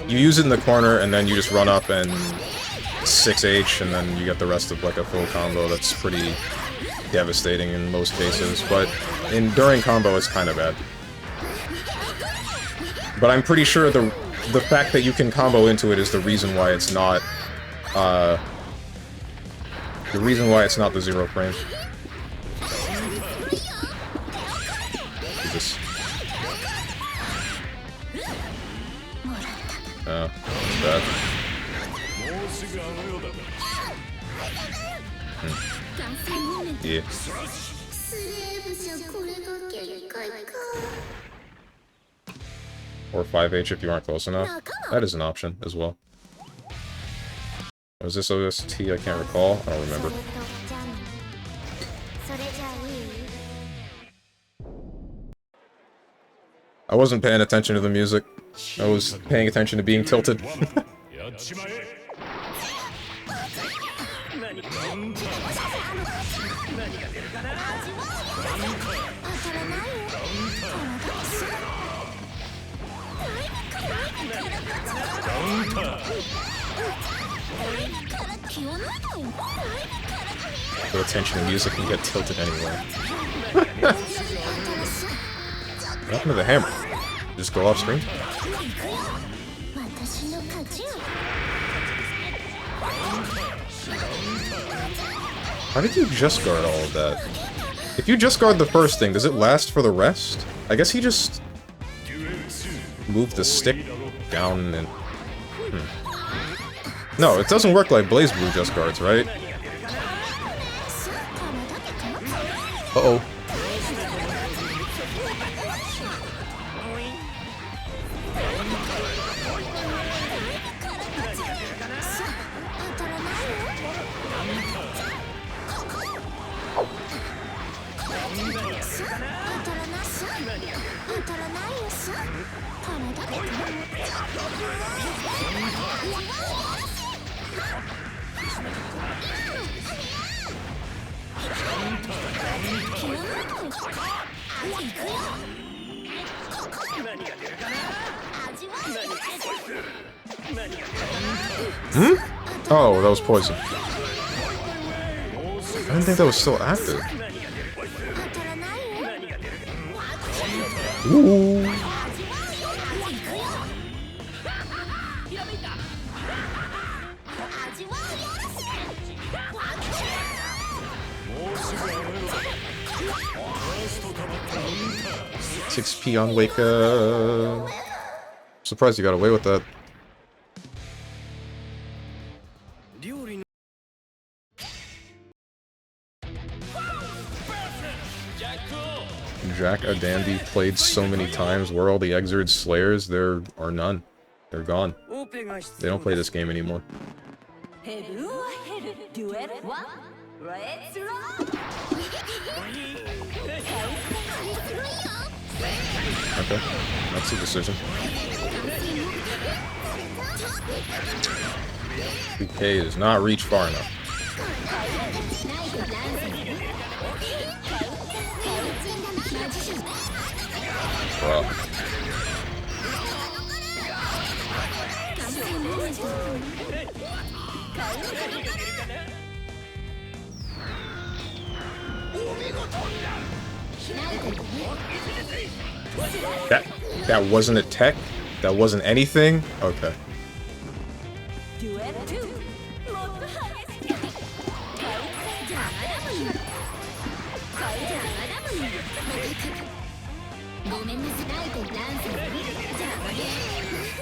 Speaker 1: you use it in the corner and then you just run up and 6H and then you get the rest of like a full combo. That's pretty devastating in most cases, but during combo it's kind of bad. But I'm pretty sure the fact that you can combo into it is the reason why it's not the 0 frame. Jesus. Oh, that's bad. Yeah. Or 5H if you aren't close enough. That is an option as well. Was this OST? I can't recall. I don't remember. I wasn't paying attention to the music. I was paying attention to being tilted. Pay attention to music and get tilted anyway. What happened to the hammer? Just go off screen? How did you just guard all of that? If you just guard the first thing, does it last for the rest? I guess he just moved the stick down and... No, it doesn't work like Blaze Blue just guards, right? Uh-oh. Oh, that was poison. I didn't think that was still active. Ooh. XP on Wake Up. Surprised you got away with that. Jack a Dandy played so many times. Where are all the Xrd Slayers? There are none. They're gone. They don't play this game anymore. Okay, that's the decision. PK does not reach far enough. Bro. That wasn't a tech? That wasn't anything? Okay.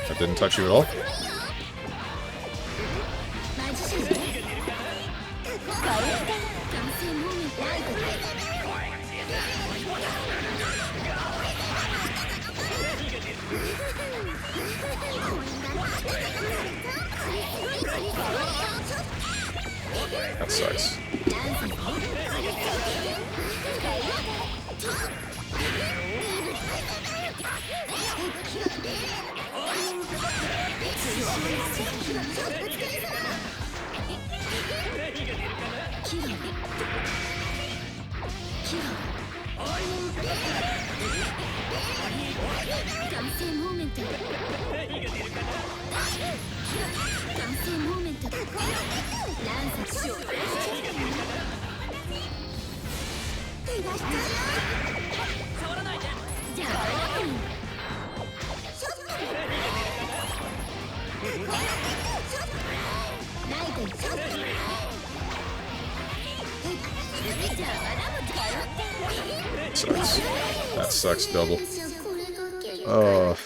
Speaker 1: That didn't touch you at all? That sucks. Sucks. That sucks double. Oh,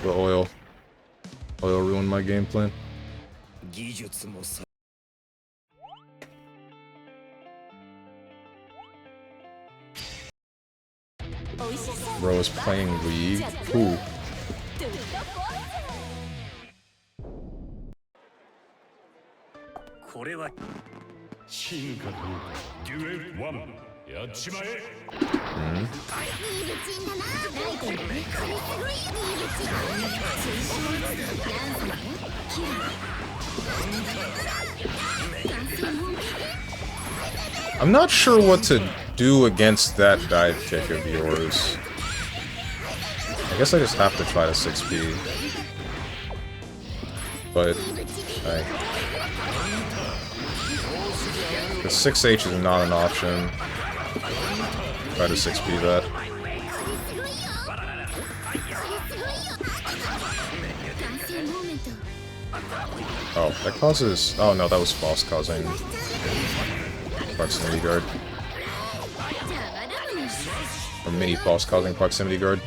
Speaker 1: the oil. Oil ruined my game plan. Bro is playing League? Who? I'm not sure what to do against that dive kick of yours. I guess I just have to try to 6B. But the 6H is not an option. Try to 6B that. Oh, that causes... Oh no, that was false causing proximity guard. Or mini false causing proximity guard.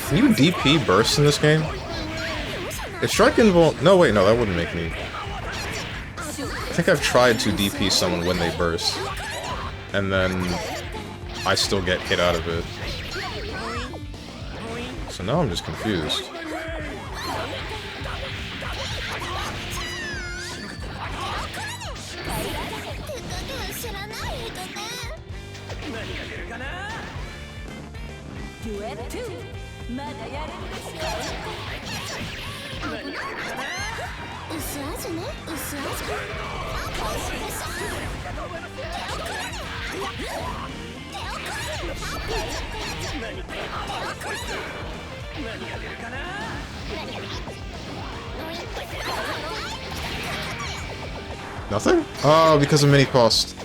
Speaker 1: Can you DP burst in this game? Is strike invul? No, wait, no, that wouldn't make me. I think I've tried to DP someone when they burst, and then I still get hit out of it. So now I'm just confused. Nothing? Oh, because of mini cost.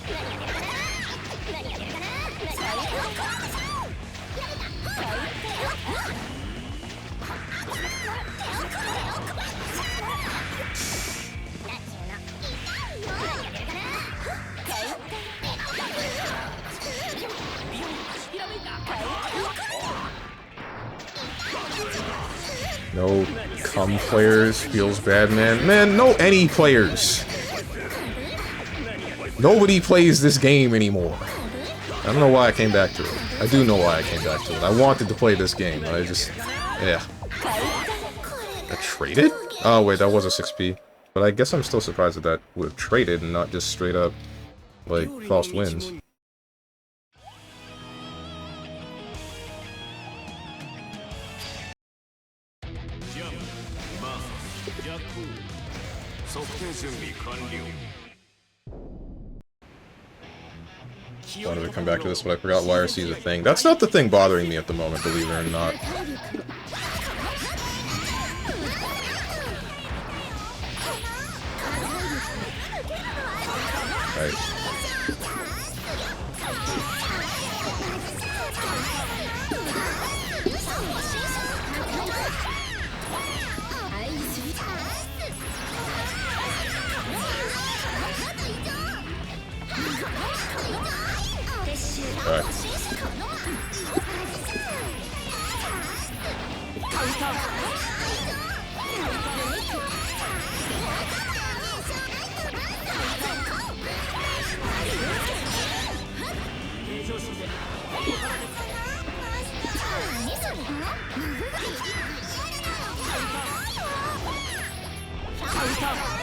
Speaker 1: No cum players feels bad, man. Man, no any players. Nobody plays this game anymore. I don't know why I came back to it. I do know why I came back to it. I wanted to play this game, but I just... yeah. I traded? Oh, wait, that was a 6p. But I guess I'm still surprised that that would have traded and not just straight up, like, false wins. Wanted to come back to this, but I forgot YRC is a thing. That's not the thing bothering me at the moment, believe it or not. Right. Right.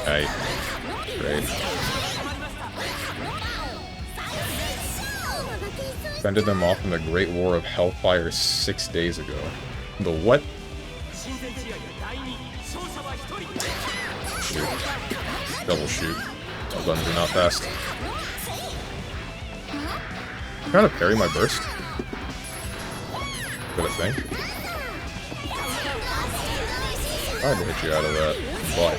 Speaker 1: Right. Great. Fended them off in the Great War of Hellfire 6 days ago. The what? Shoot. Double shoot. My buttons are not fast. I'm trying to parry my burst. Is that a thing? I had to hit you out of that. Why?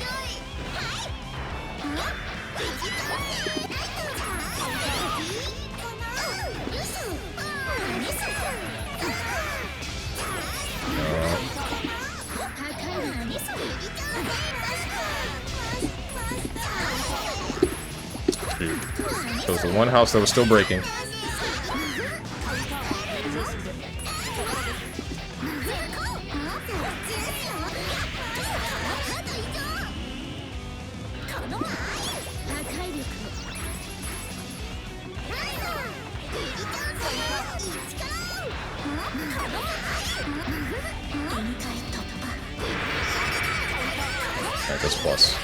Speaker 1: Dude. There was the one house that was still breaking. Alright, that's plus.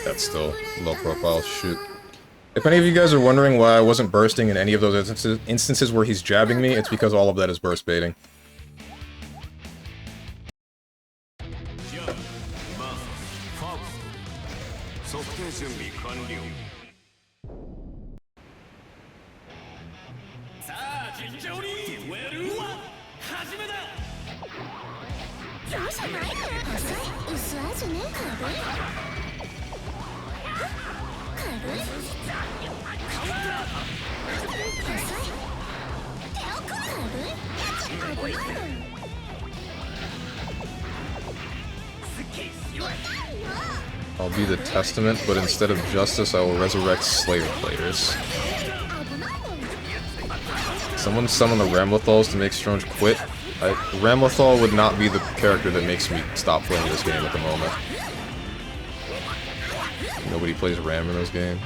Speaker 1: That's still low profile. Shoot. If any of you guys are wondering why I wasn't bursting in any of those instances where he's jabbing me, it's because all of that is burst baiting. I'll be the testament, but instead of justice, I will resurrect slave players. Someone summon the Ramlethals to make Strange quit. Ramlethal would not be the character that makes me stop playing this game at the moment. Nobody plays Ram in those games.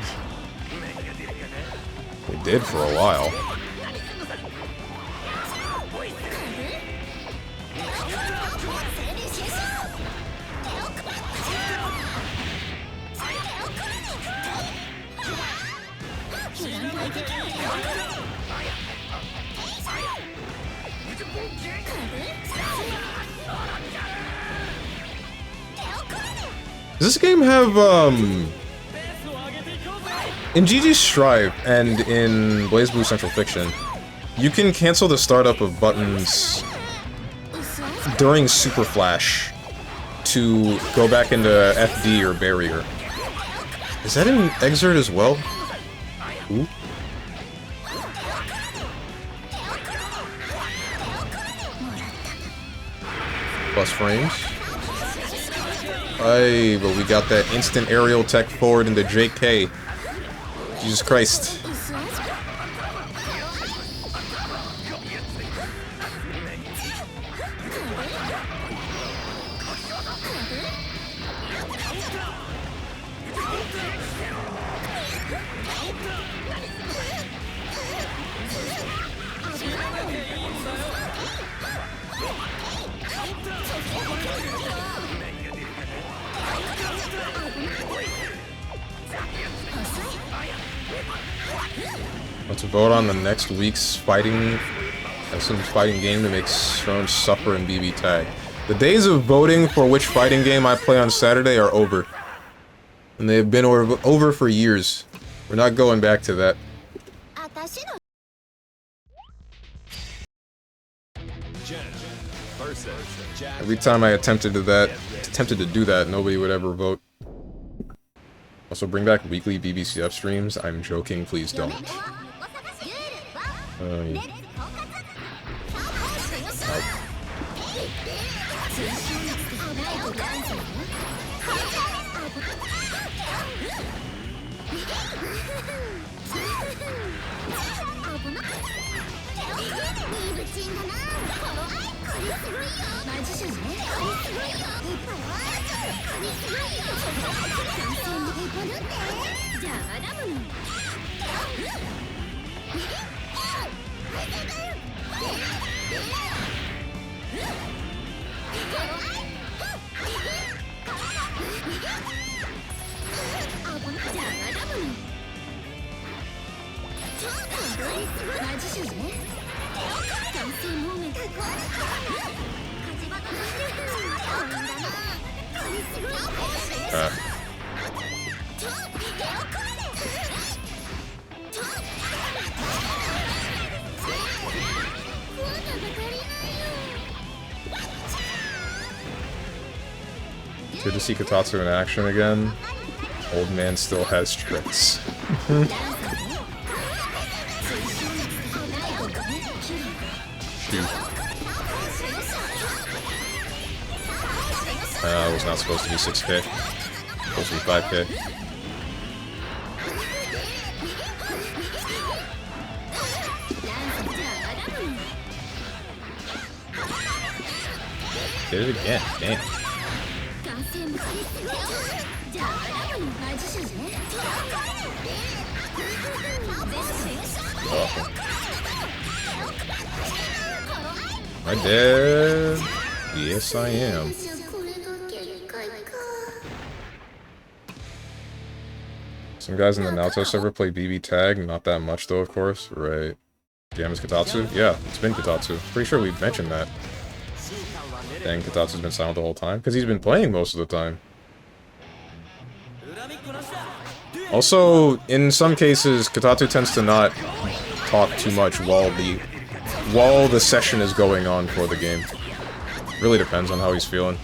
Speaker 1: They did for a while. Does this game have, in GG Strive and in BlazBlue Central Fiction, you can cancel the startup of buttons during Super Flash to go back into FD or Barrier. Is that in Xrd as well? Ooh. Plus frames. Aye, but we got that instant aerial tech forward into JK. Jesus Christ. Let's vote on the next week's fighting game to make Stone suffer in BB tag. The days of voting for which fighting game I play on Saturday are over. And they've been over for years. We're not going back to that. Every time I attempted to do that, nobody would ever vote. Also, bring back weekly BBCF streams. I'm joking, please don't. Good to see Katatsu in action again. Old man still has tricks. It was not supposed to be 6k. Supposed to be 5k. Did it again, damn. Oh. Am I dead? Yes, I am. Some guys in the Naoto server play BB tag, not that much though, of course. Right. Damn, is Katatsu? Yeah, it's been Katatsu. Pretty sure we've mentioned that. Dang, Katatsu's been silent the whole time, because he's been playing most of the time. Also, in some cases, Katatsu tends to not talk too much while the session is going on for the game. Really depends on how he's feeling.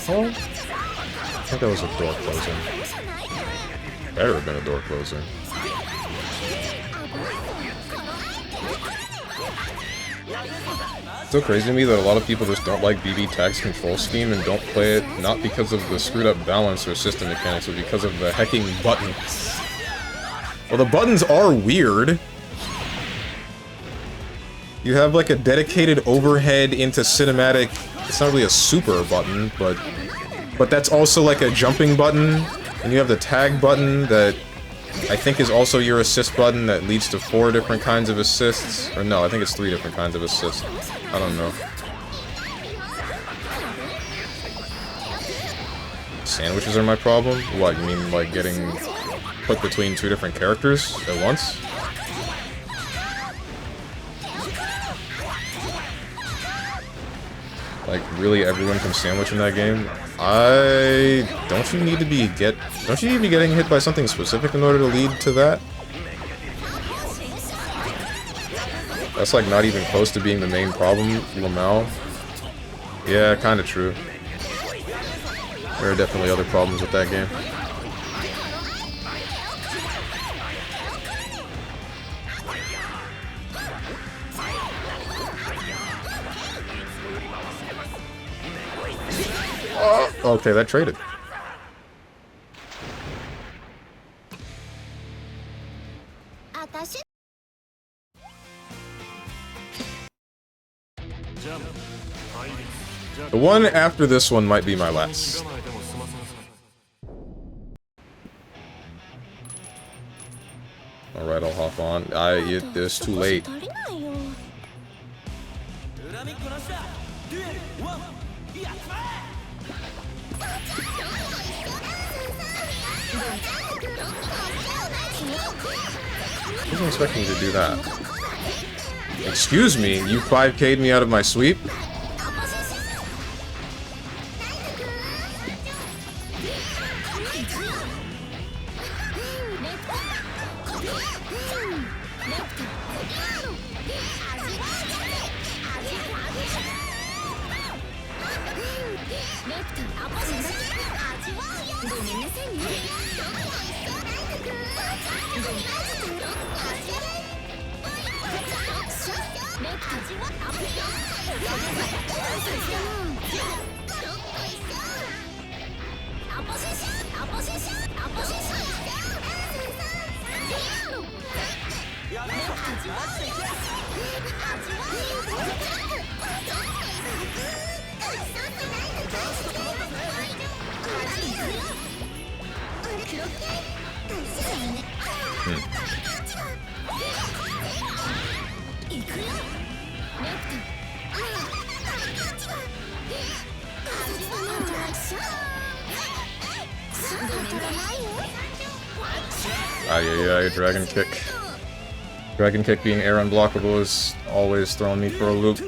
Speaker 1: Oh, I think that was a door closing. Better have been a door closing. It's so crazy to me that a lot of people just don't like BB Tag's control scheme and don't play it not because of the screwed up balance or system mechanics, but because of the hecking buttons. Well, the buttons are weird. You have like a dedicated overhead into cinematic. It's not really a super button, but that's also like a jumping button. And you have the tag button that I think is also your assist button that leads to 4 different kinds of assists. Or no, I think it's 3 different kinds of assists. I don't know. Sandwiches are my problem? What, you mean like getting put between 2 different characters at once? Like, really everyone can sandwich in that game. Don't you need to be getting hit by something specific in order to lead to that? That's like not even close to being the main problem, Lamau. Yeah, kinda true. There are definitely other problems with that game. Okay, that traded. The one after this one might be my last. Alright, I'll hop on. It's too late. I wasn't expecting you to do that. Excuse me, you 5K'd me out of my sweep? Yeah, Dragon Kick. Dragon Kick being air unblockable is always throwing me for a loop.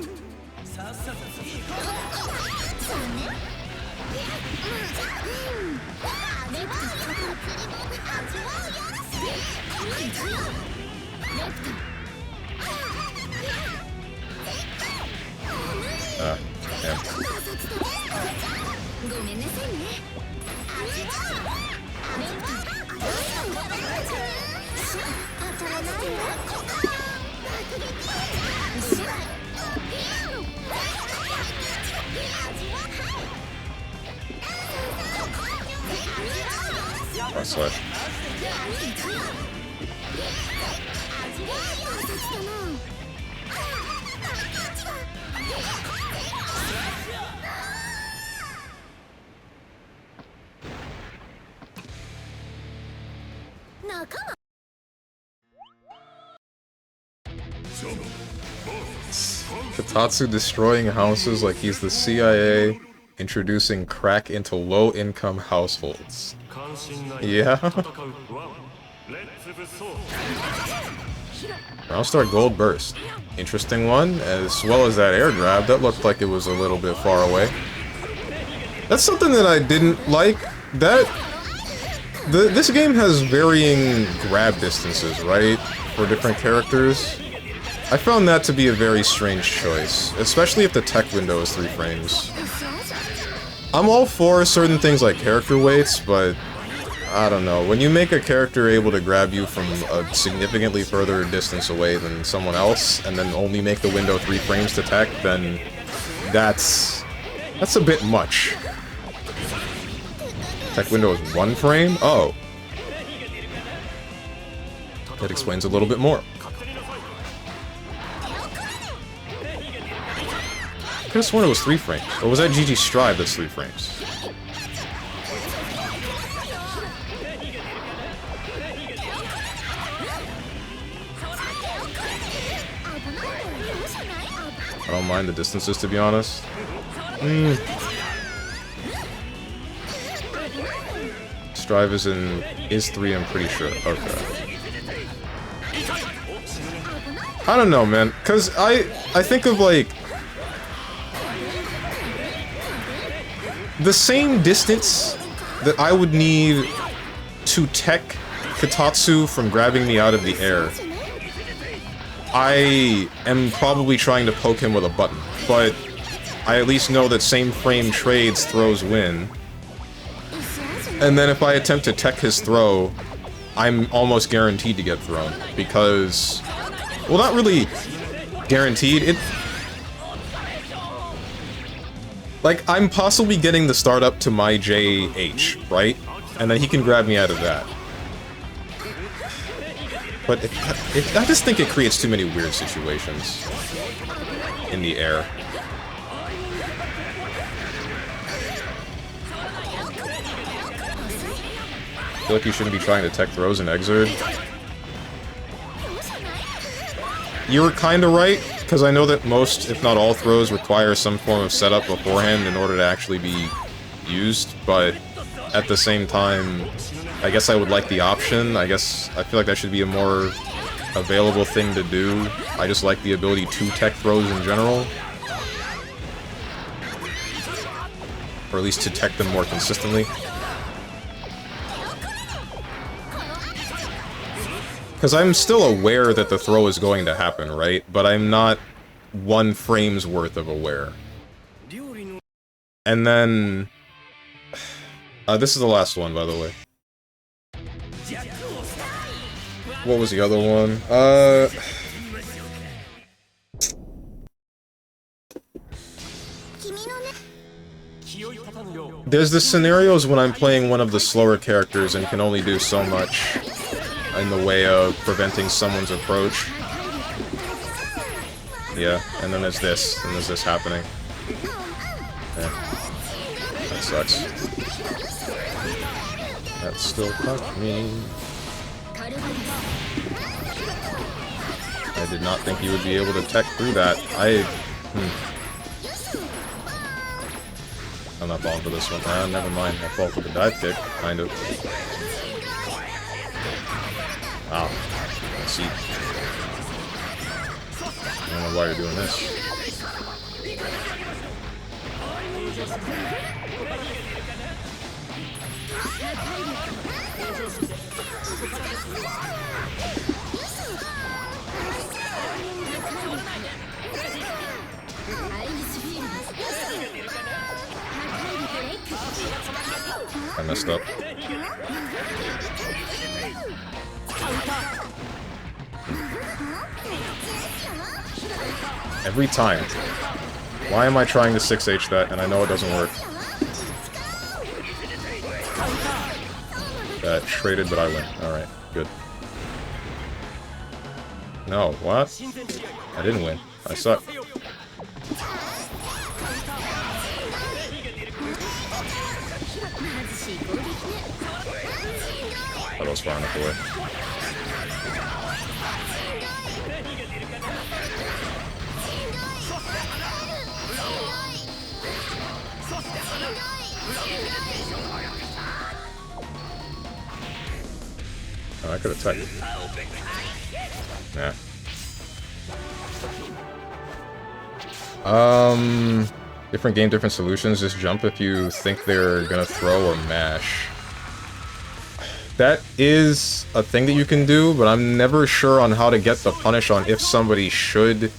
Speaker 1: Katatsu destroying houses like he's the CIA, introducing crack into low-income households. Yeah. Round start gold burst. Interesting one, as well as that air grab. That looked like it was a little bit far away. That's something that I didn't like. This game has varying grab distances, right? For different characters. I found that to be a very strange choice, especially if the tech window is 3 frames. I'm all for certain things like character weights, but I don't know. When you make a character able to grab you from a significantly further distance away than someone else, and then only make the window 3 frames to tech, then that's a bit much. Tech window is 1 frame? Oh. That explains a little bit more. I could have sworn it was 3 frames. Or was that GG Strive that's 3 frames? I don't mind the distances, to be honest. Strive is 3, I'm pretty sure. Okay. I don't know, man. Cause I think of like the same distance that I would need to tech Katatsu from grabbing me out of the air, I am probably trying to poke him with a button, but I at least know that same frame trades throws win. And then if I attempt to tech his throw, I'm almost guaranteed to get thrown, because... well, not really guaranteed, like, I'm possibly getting the startup to my JH, right? And then he can grab me out of that. But I just think it creates too many weird situations in the air. I feel like you shouldn't be trying to tech throws in Xrd. You were kinda right, because I know that most, if not all, throws require some form of setup beforehand in order to actually be used, but at the same time, I guess I would like the option. I feel like that should be a more available thing to do. I just like the ability to tech throws in general. Or at least to tech them more consistently. Because I'm still aware that the throw is going to happen, right? But I'm not 1 frame's worth of aware. And then... this is the last one, by the way. What was the other one? There's the scenarios when I'm playing one of the slower characters and can only do so much in the way of preventing someone's approach. Yeah, and then there's this, and there's this happening. Yeah. That sucks. That still fucked me. I did not think you would be able to tech through that. I'm not falling for this one. Ah, never mind. I fall for the dive kick, kind of. Wow. Let's see. I don't know why you're doing this. I messed up. Every time. Why am I trying to 6H that and I know it doesn't work? That traded, but I win. Alright, good. No, what? I didn't win. I suck. That was far enough away. Oh, I could have teched. Nah. Different game, different solutions. Just jump if you think they're gonna throw or mash. That is a thing that you can do, but I'm never sure on how to get the punish on if somebody should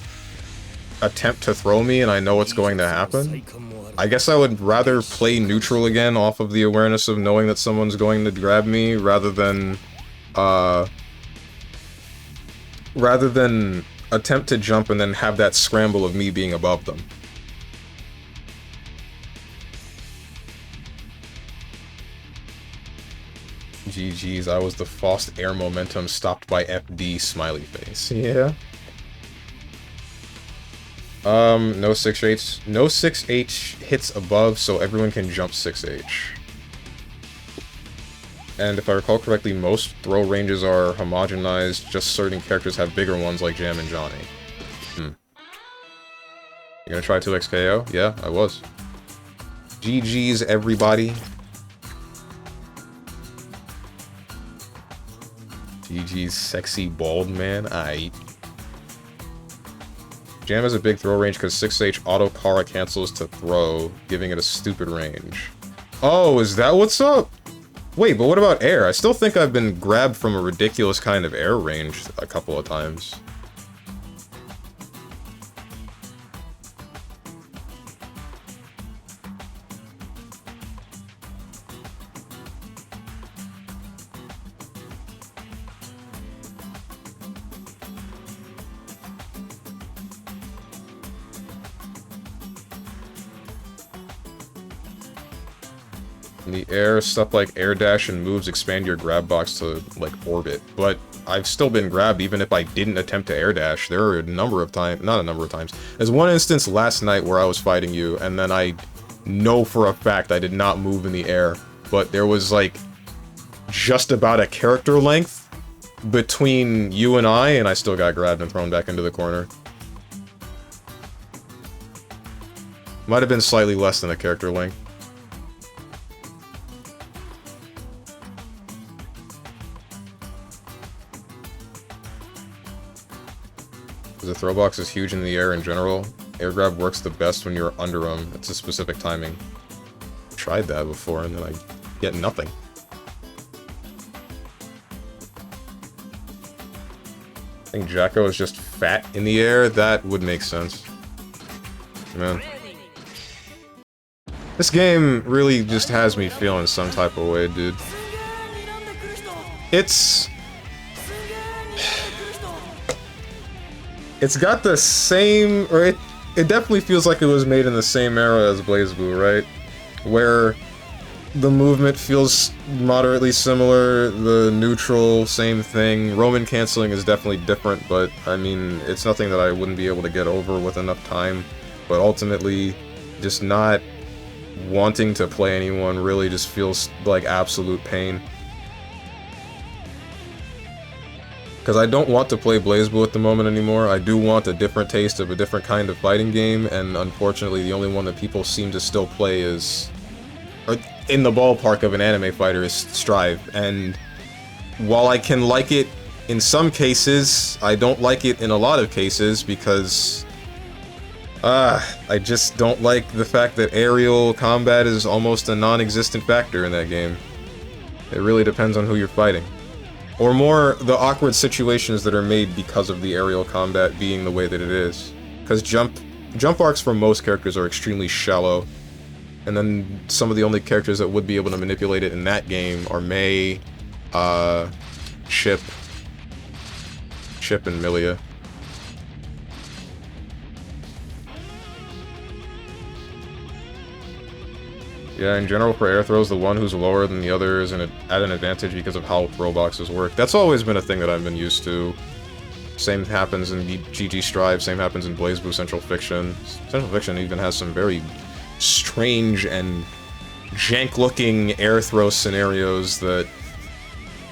Speaker 1: attempt to throw me and I know what's going to happen. I guess I would rather play neutral again off of the awareness of knowing that someone's going to grab me rather than attempt to jump and then have that scramble of me being above them. GG's, I was the Faust air momentum stopped by FD smiley face. Yeah. No 6H. No 6H hits above, so everyone can jump 6H. And if I recall correctly, most throw ranges are homogenized, just certain characters have bigger ones like Jam and Johnny. You gonna try 2x KO? Yeah, I was. GG's, everybody. GG's, sexy bald man. Aight. Jam has a big throw range because 6H auto Kara cancels to throw, giving it a stupid range. Oh, is that what's up? Wait, but what about air? I still think I've been grabbed from a ridiculous kind of air range a couple of times. In the air, stuff like air dash and moves expand your grab box to, like, orbit. But I've still been grabbed even if I didn't attempt to air dash. There are a number of times, not a number of times. There's one instance last night where I was fighting you, and then I know for a fact I did not move in the air. But there was, like, just about a character length between you and I still got grabbed and thrown back into the corner. Might have been slightly less than a character length. The throw box is huge in the air in general. Air grab works the best when you're under them. It's a specific timing. Tried that before and then I get nothing. I think Jacko is just fat in the air. That would make sense. Man. This game really just has me feeling some type of way, dude. It's got the same, or it definitely feels like it was made in the same era as BlazBlue, right? Where the movement feels moderately similar, the neutral, same thing. Roman canceling is definitely different, but I mean, it's nothing that I wouldn't be able to get over with enough time. But ultimately, just not wanting to play anyone really just feels like absolute pain. Because I don't want to play BlazBlue at the moment anymore. I do want a different taste of a different kind of fighting game, and unfortunately the only one that people seem to still play is, or in the ballpark of an anime fighter, is Strive. And while I can like it in some cases, I don't like it in a lot of cases because I just don't like the fact that aerial combat is almost a non-existent factor in that game. It really depends on who you're fighting. Or more, the awkward situations that are made because of the aerial combat being the way that it is. Because jump arcs for most characters are extremely shallow. And then some of the only characters that would be able to manipulate it in that game are Mei, Chip, and Milia. Yeah, in general, for air throws, the one who's lower than the other is at an advantage because of how throw boxes work. That's always been a thing that I've been used to. Same happens in GG Strive, same happens in BlazBlue Central Fiction. Central Fiction even has some very strange and jank-looking air throw scenarios that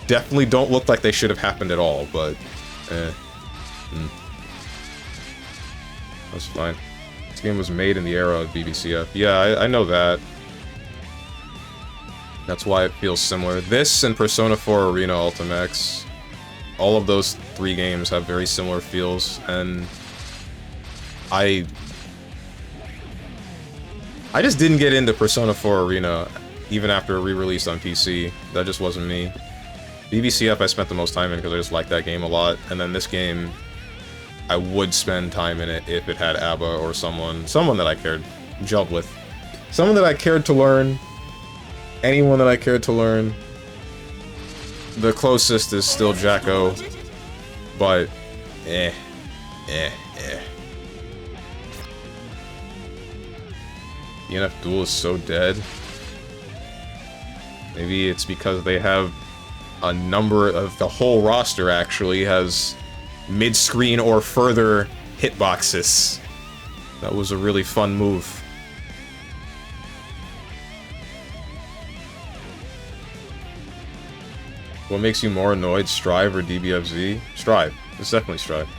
Speaker 1: definitely don't look like they should have happened at all, but That's fine. This game was made in the era of BBCF. Yeah, I know that. That's why it feels similar. This and Persona 4 Arena Ultimax, all of those three games have very similar feels, and I just didn't get into Persona 4 Arena even after it re-released on PC. That just wasn't me. BBCF I spent the most time in because I just liked that game a lot, and then this game, I would spend time in it if it had ABBA or someone that I cared, gelled with. Someone that I cared to learn. Anyone that I cared to learn. The closest is still Jacko, but ENF Duel is so dead. Maybe it's because they have a number of, the whole roster actually has mid-screen or further hitboxes. That was a really fun move. What makes you more annoyed, Strive or DBFZ? Strive. It's definitely Strive.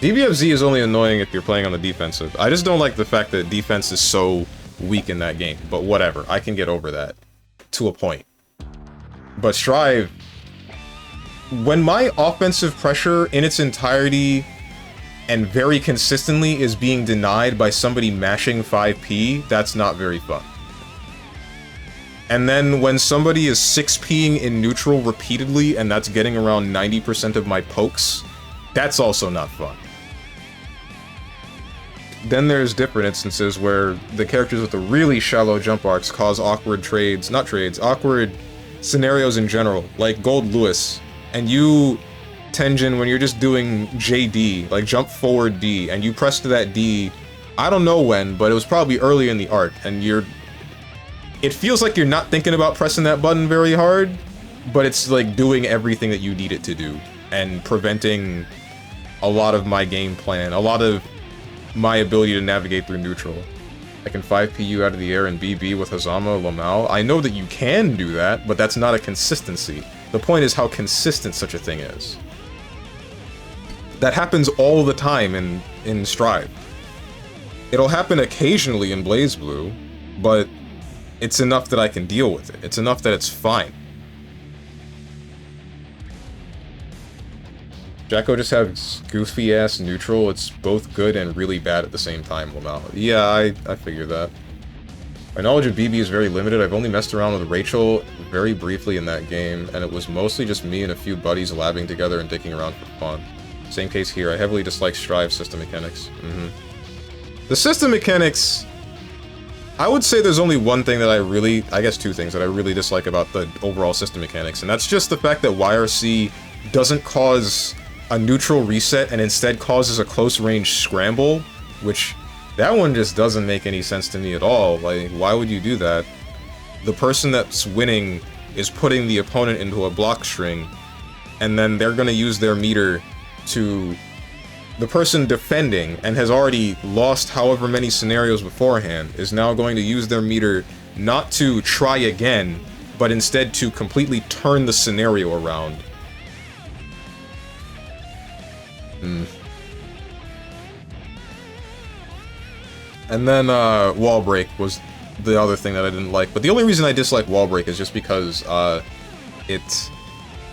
Speaker 1: DBFZ is only annoying if you're playing on the defensive. I just don't like the fact that defense is so weak in that game, but whatever. I can get over that. To a point. But Strive, when my offensive pressure in its entirety and very consistently is being denied by somebody mashing 5p, that's not very fun. And then when somebody is 6ping in neutral repeatedly and that's getting around 90% of my pokes, that's also not fun. Then there's different instances where the characters with the really shallow jump arcs cause awkward awkward scenarios in general, like Gold Lewis. And you, Tenjin, when you're just doing JD, like jump forward D, and you press to that D, I don't know when, but it was probably early in the arc, and it feels like you're not thinking about pressing that button very hard, but it's like doing everything that you need it to do, and preventing a lot of my game plan, a lot of my ability to navigate through neutral. I can 5p you out of the air and BB with Hazama, Lamal. I know that you can do that, but that's not a consistency. The point is how consistent such a thing is. That happens all the time in Strive. It'll happen occasionally in BlazBlue, but it's enough that I can deal with it. It's enough that it's fine. Jacko just has goofy-ass neutral. It's both good and really bad at the same time, Lamal. Yeah, I figure that. My knowledge of BB is very limited. I've only messed around with Rachel very briefly in that game, and it was mostly just me and a few buddies labbing together and dicking around for fun. Same case here. I heavily dislike Strive system mechanics. The system mechanics... I would say there's only one thing that I guess two things that I really dislike about the overall system mechanics, and that's just the fact that YRC doesn't cause a neutral reset and instead causes a close range scramble, which that one just doesn't make any sense to me at all. Like, why would you do that? The person that's winning is putting the opponent into a block string, and then they're gonna use their meter to... The person defending and has already lost however many scenarios beforehand is now going to use their meter not to try again, but instead to completely turn the scenario around. And then, wall break was the other thing that I didn't like. But the only reason I dislike wall break is just because,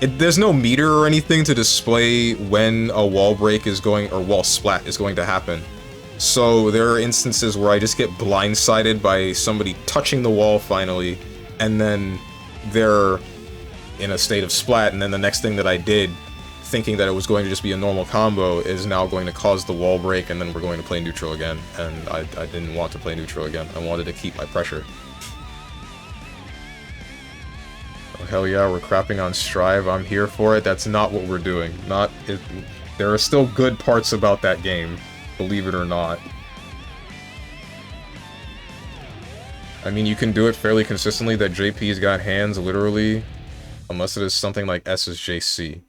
Speaker 1: there's no meter or anything to display when a wall break is going, or wall splat is going to happen. So there are instances where I just get blindsided by somebody touching the wall finally, and then they're in a state of splat, and then the next thing that I did, thinking that it was going to just be a normal combo, is now going to cause the wall break, and then we're going to play neutral again. And I didn't want to play neutral again. I wanted to keep my pressure. Oh, hell yeah, we're crapping on Strive. I'm here for it. That's not what we're doing. There are still good parts about that game, believe it or not. I mean, you can do it fairly consistently that JP's got hands, literally, unless it is something like S's JC.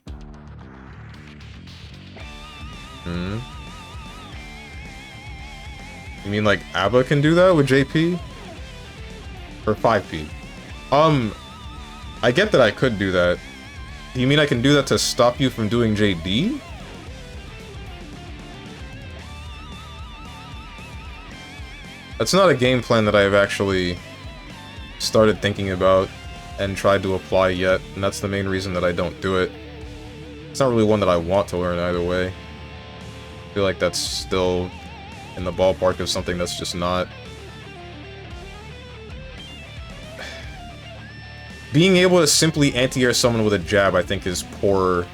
Speaker 1: You mean like ABBA can do that with JP? Or 5P? I get that I could do that. Do you mean I can do that to stop you from doing JD? That's not a game plan that I've actually started thinking about and tried to apply yet, and that's the main reason that I don't do it. It's not really one that I want to learn either way. I feel like that's still in the ballpark of something that's just not... Being able to simply anti-air someone with a jab, I think, is poor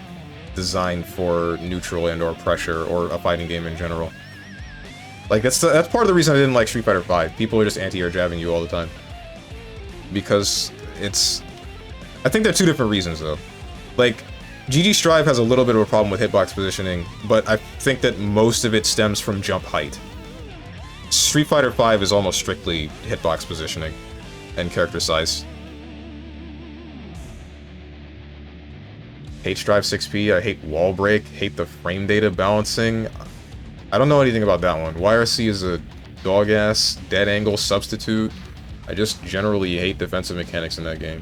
Speaker 1: design for neutral and or pressure, or a fighting game in general. Like, that's part of the reason I didn't like Street Fighter V. People are just anti-air jabbing you all the time. Because it's... I think there are two different reasons, though. Like, GG Strive has a little bit of a problem with hitbox positioning, but I think that most of it stems from jump height. Street Fighter V is almost strictly hitbox positioning and character size. Hate Strive 6P, I hate wall break, hate the frame data balancing. I don't know anything about that one. YRC is a dog-ass, dead angle substitute. I just generally hate defensive mechanics in that game.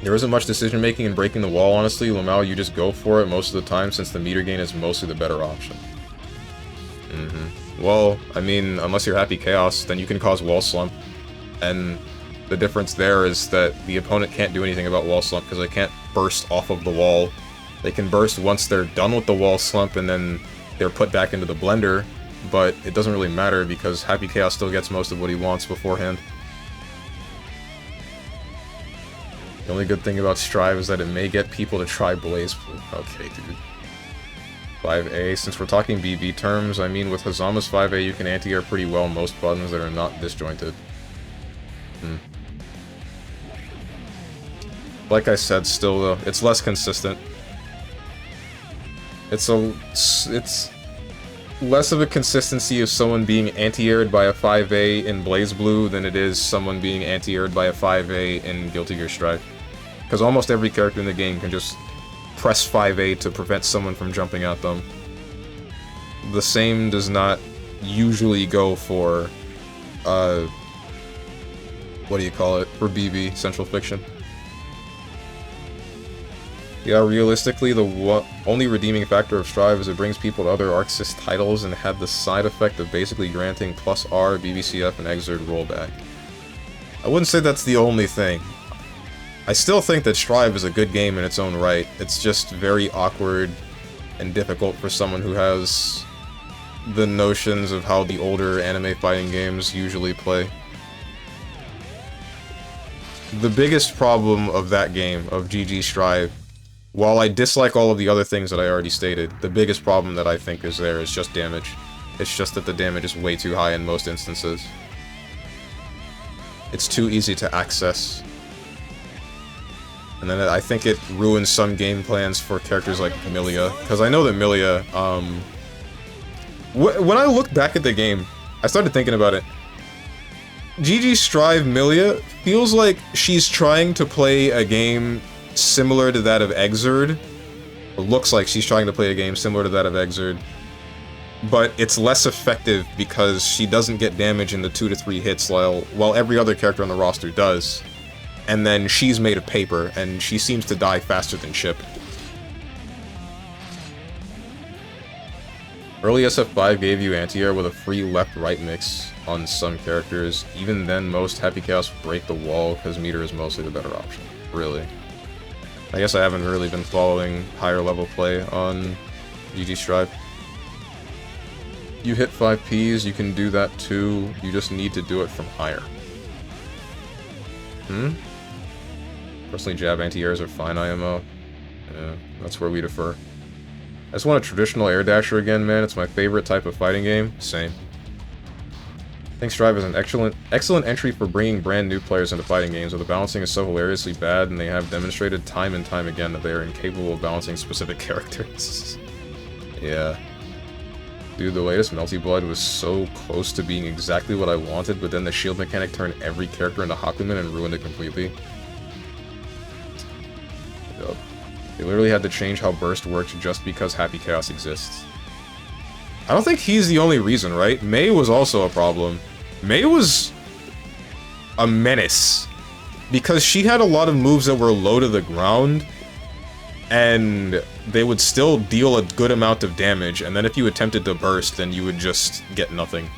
Speaker 1: There isn't much decision-making in breaking the wall, honestly. Lamau, you just go for it most of the time since the meter gain is mostly the better option. Well, I mean, unless you're Happy Chaos, then you can cause wall slump. And the difference there is that the opponent can't do anything about wall slump because they can't burst off of the wall They can burst once they're done with the wall slump, and then they're put back into the blender, but it doesn't really matter because Happy Chaos still gets most of what he wants beforehand. The only good thing about Strive is that it may get people to try Blaze Blue. Okay, dude. 5A, since we're talking BB terms, I mean with Hazama's 5A you can anti-air pretty well most buttons that are not disjointed. Like I said, still though, it's less consistent. It's less of a consistency of someone being anti-aired by a 5A in Blaze Blue than it is someone being anti-aired by a 5A in Guilty Gear Strive. Because almost every character in the game can just press 5A to prevent someone from jumping at them. The same does not usually go for, what do you call it, for BB, Central Fiction. Yeah, realistically, the only redeeming factor of Strive is it brings people to other Arc Sys titles and had the side effect of basically granting plus R, BBCF, and Xrd rollback. I wouldn't say that's the only thing. I still think that Strive is a good game in its own right. It's just very awkward and difficult for someone who has the notions of how the older anime fighting games usually play. The biggest problem of that game, of GG Strive, while I dislike all of the other things that I already stated, the biggest problem that I think is there is just damage. It's just that the damage is way too high in most instances. It's too easy to access. And then I think it ruins some game plans for characters like Milia, because I know that Milia, when I look back at the game, I started thinking about it. GG Strive Milia feels like she's trying to play a game similar to that of Xrd. It looks like she's trying to play a game similar to that of Xrd. But it's less effective because she doesn't get damage in the 2 to 3 hits while every other character on the roster does. And then she's made of paper, and she seems to die faster than Chip. Early SF5 gave you anti-air with a free left-right mix on some characters. Even then, most Happy Chaos break the wall, because meter is mostly the better option. Really. I guess I haven't really been following higher level play on GG Strive. You hit 5 Ps, you can do that too, you just need to do it from higher. Personally, jab anti-airs are fine IMO. Yeah, that's where we defer. I just want a traditional air dasher again, man. It's my favorite type of fighting game. Same. I think Strive is an excellent entry for bringing brand new players into fighting games, where the balancing is so hilariously bad, and they have demonstrated time and time again that they are incapable of balancing specific characters. Yeah. Dude, the latest Melty Blood was so close to being exactly what I wanted, but then the shield mechanic turned every character into Hakumen and ruined it completely. Yup. They literally had to change how Burst worked just because Happy Chaos exists. I don't think he's the only reason, right? Mei was also a problem. Mei was a menace, because she had a lot of moves that were low to the ground, and they would still deal a good amount of damage, and then if you attempted to burst, then you would just get nothing.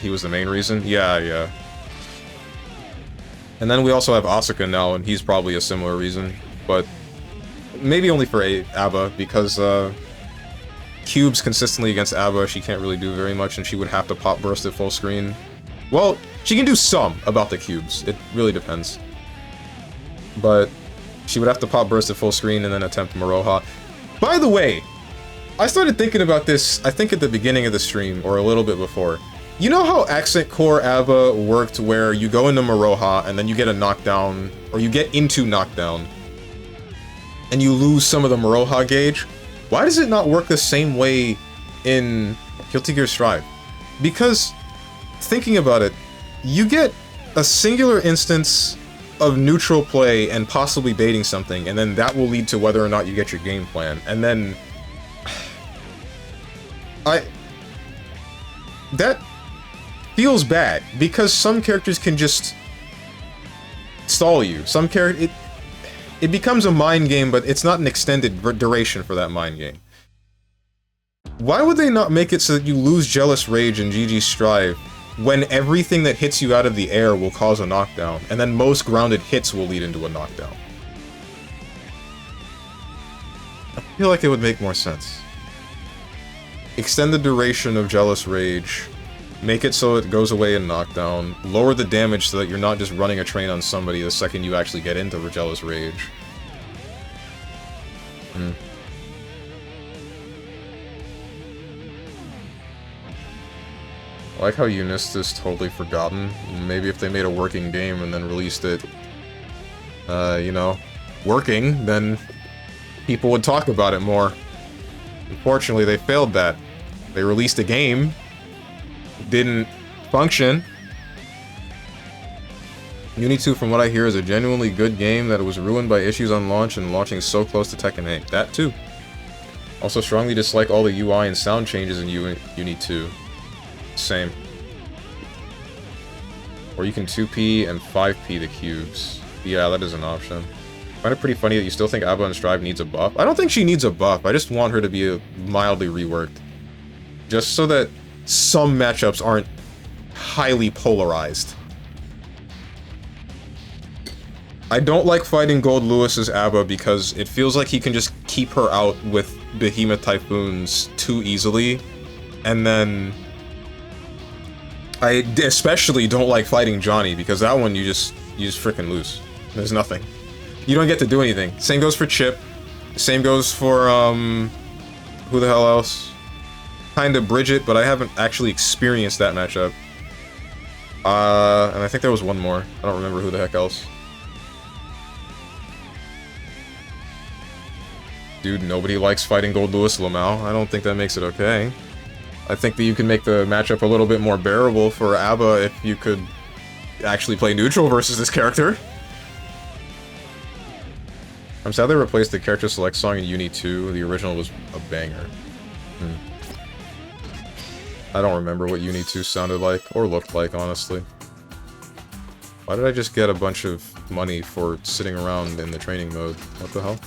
Speaker 1: He was the main reason? Yeah. And then we also have Asuka now, and he's probably a similar reason, but maybe only for ABBA, because cubes consistently against ABBA, she can't really do very much, and she would have to pop burst at full screen. Well, she can do some about the cubes. It really depends. But she would have to pop burst at full screen and then attempt Maroha. By the way, I started thinking about this, I think at the beginning of the stream, or a little bit before. You know how Accent Core ABBA worked, where you go into Maroha, and then you get a knockdown, or you get into knockdown, and you lose some of the Maroha gauge? Why does it not work the same way in Guilty Gear Strive? Because, thinking about it, you get a singular instance of neutral play and possibly baiting something, and then that will lead to whether or not you get your game plan. And then... that feels bad, because some characters can just stall you. Some character... It becomes a mind game, but it's not an extended duration for that mind game. Why would they not make it so that you lose Jealous Rage in GG Strive when everything that hits you out of the air will cause a knockdown, and then most grounded hits will lead into a knockdown? feel like it would make more sense. Extend the duration of Jealous Rage. Make it so it goes away in knockdown. Lower the damage so that you're not just running a train on somebody the second you actually get into Jealous Rage. I like how Eunice is totally forgotten. Maybe if they made a working game and then released it, you know, working, then people would talk about it more. Unfortunately, they failed that. They released a game, didn't function. Uni 2, from what I hear, is a genuinely good game that was ruined by issues on launch and launching so close to Tekken 8. That too. Also strongly dislike all the UI and sound changes in Uni 2. Same. Or you can 2P and 5P the cubes. Yeah, that is an option. I find it pretty funny that you still think Abba and Strive needs a buff. I don't think she needs a buff. I just want her to be mildly reworked. Just so that some matchups aren't highly polarized. I don't like fighting Gold Lewis's Abba because it feels like he can just keep her out with Behemoth Typhoons too easily. And then... I especially don't like fighting Johnny because that one you just freaking lose. There's nothing. You don't get to do anything. Same goes for Chip. Same goes for, who the hell else? Kinda Bridget, but I haven't actually experienced that matchup. And I think there was one more. I don't remember who the heck else. Dude, nobody likes fighting Gold Lewis Lamau. I don't think that makes it okay. I think that you can make the matchup a little bit more bearable for Abba if you could actually play neutral versus this character. I'm sad they replaced the character select song in Uni 2. The original was a banger. I don't remember what Uni 2 sounded like, or looked like, honestly. Why did I just get a bunch of money for sitting around in the training mode? What the hell?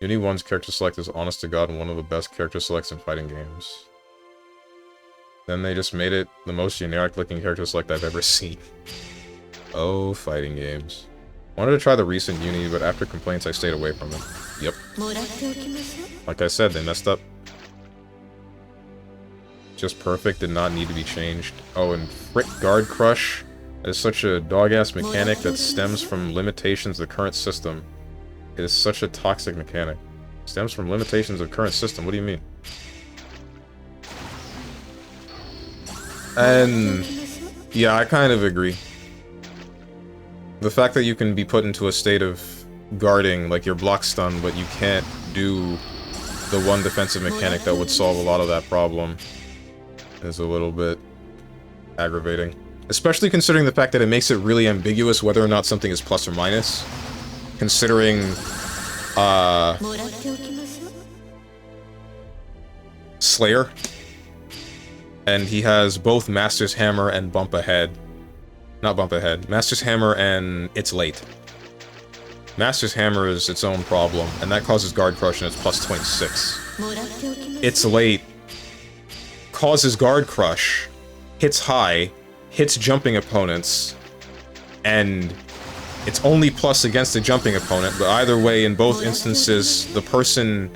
Speaker 1: Uni 1's character select is honest to god one of the best character selects in fighting games. Then they just made it the most generic looking character select I've ever seen. Oh, fighting games. Wanted to try the recent Uni, but after complaints I stayed away from it. Yep. Like I said, they messed up. Just perfect, did not need to be changed. Oh, and frick Guard Crush is such a dog-ass mechanic that stems from limitations of the current system. It is such a toxic mechanic. Stems from limitations of current system, what do you mean? And yeah, I kind of agree. The fact that you can be put into a state of guarding, like you're block stunned, but you can't do the one defensive mechanic that would solve a lot of that problem is a little bit aggravating. Especially considering the fact that it makes it really ambiguous whether or not something is plus or minus. Considering, Slayer. And he has both Master's Hammer and Bump Ahead. Not Bump Ahead. Master's Hammer and It's Late. Master's Hammer is its own problem, and that causes Guard Crush and it's plus 26. It's Late causes Guard Crush, hits high, hits jumping opponents, and it's only plus against the jumping opponent, but either way, in both instances, the person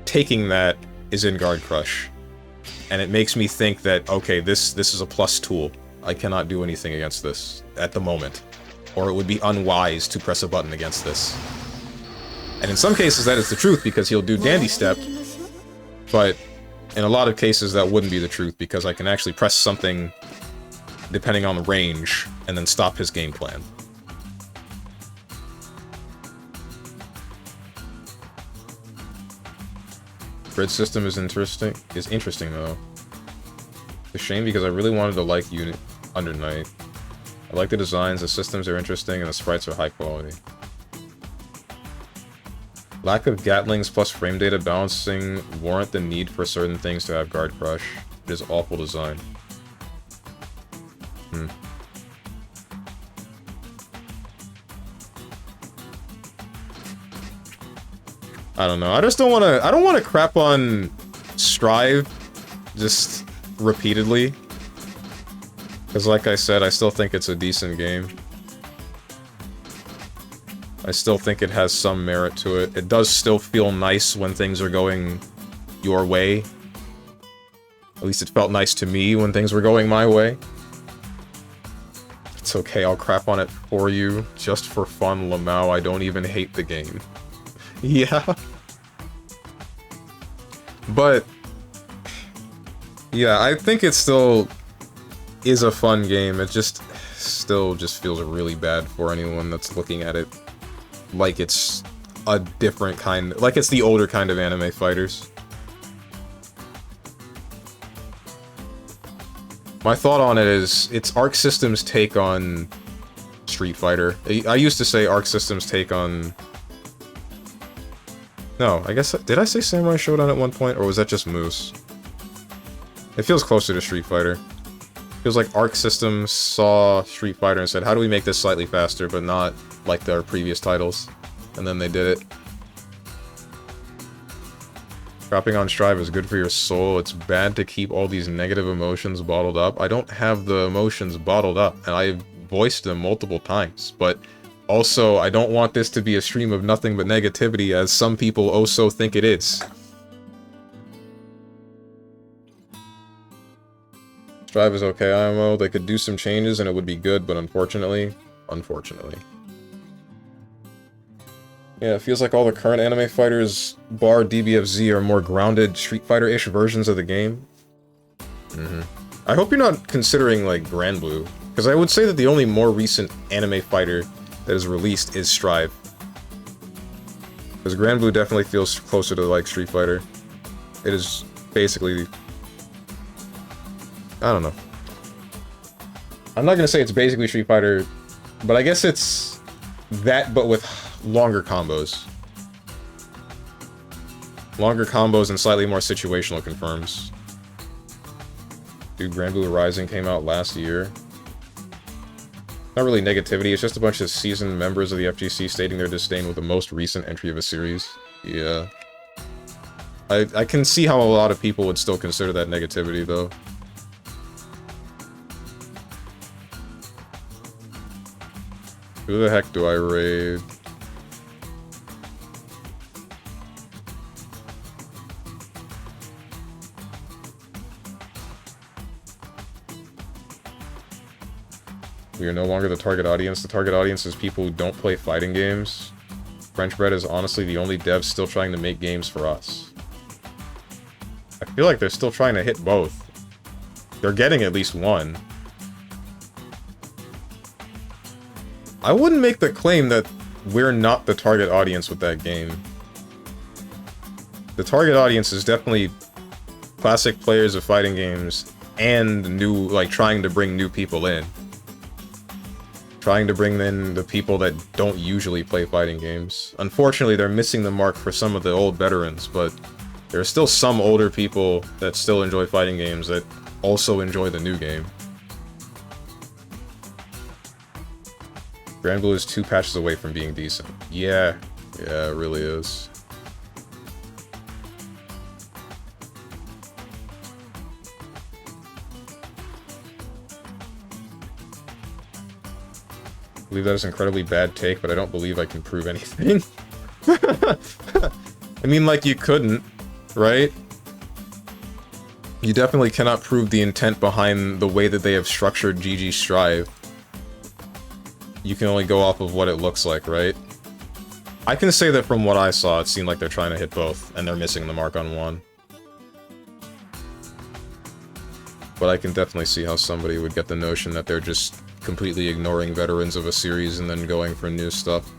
Speaker 1: taking that is in Guard Crush. And it makes me think that, okay, this is a plus tool. I cannot do anything against this at the moment. Or it would be unwise to press a button against this. And in some cases that is the truth because he'll do Dandy Step, but in a lot of cases that wouldn't be the truth because I can actually press something depending on the range and then stop his game plan. Grid system is interesting though. It's a shame because I really wanted to like Unit Under Night. I like the designs, the systems are interesting, and the sprites are high quality. Lack of Gatlings plus frame data balancing warrant the need for certain things to have Guard Crush. It is awful design. I don't know. I just don't want to. I don't want to crap on Strive just repeatedly. Because like I said, I still think it's a decent game. I still think it has some merit to it. It does still feel nice when things are going your way. At least it felt nice to me when things were going my way. It's okay, I'll crap on it for you. Just for fun, Lamau, I don't even hate the game. Yeah. But... yeah, I think it still is a fun game. It just still just feels really bad for anyone that's looking at it like it's a different kind, like it's the older kind of anime fighters. My thought on it is, it's Arc System's take on Street Fighter. I used to say Arc System's take on... no, I guess... did I say Samurai Shodown at one point, or was that just Moose? It feels closer to Street Fighter. Feels like Arc Systems saw Street Fighter and said, how do we make this slightly faster, but not like their previous titles? And then they did it. Dropping on Strive is good for your soul. It's bad to keep all these negative emotions bottled up. I don't have the emotions bottled up, and I've voiced them multiple times, but also I don't want this to be a stream of nothing but negativity, as some people also think it is. Strive is okay, IMO. They could do some changes and it would be good, but unfortunately... yeah, it feels like all the current anime fighters, bar DBFZ, are more grounded, Street Fighter-ish versions of the game. I hope you're not considering, like, Grand Blue, because I would say that the only more recent anime fighter that is released is Strive. Because Grand Blue definitely feels closer to, like, Street Fighter. It is basically... I don't know. I'm not gonna say it's basically Street Fighter, but I guess it's that, but with longer combos. Longer combos and slightly more situational confirms. Dude, Grand Blue Rising came out last year. Not really negativity, it's just a bunch of seasoned members of the FGC stating their disdain with the most recent entry of a series. Yeah. I can see how a lot of people would still consider that negativity, though. Who the heck do I raid? We are no longer the target audience. The target audience is people who don't play fighting games. French Bread is honestly the only dev still trying to make games for us. I feel like they're still trying to hit both. They're getting at least one. I wouldn't make the claim that we're not the target audience with that game. The target audience is definitely classic players of fighting games and new, like, trying to bring new people in. Trying to bring in the people that don't usually play fighting games. Unfortunately, they're missing the mark for some of the old veterans, but there are still some older people that still enjoy fighting games that also enjoy the new game. Grand Blue is 2 patches away from being decent. Yeah, it really is. I believe that is an incredibly bad take, but I don't believe I can prove anything. I mean, like, you couldn't, right? You definitely cannot prove the intent behind the way that they have structured GG Strive. You can only go off of what it looks like, right? I can say that from what I saw, it seemed like they're trying to hit both, and they're missing the mark on one. But I can definitely see how somebody would get the notion that they're just completely ignoring veterans of a series and then going for new stuff.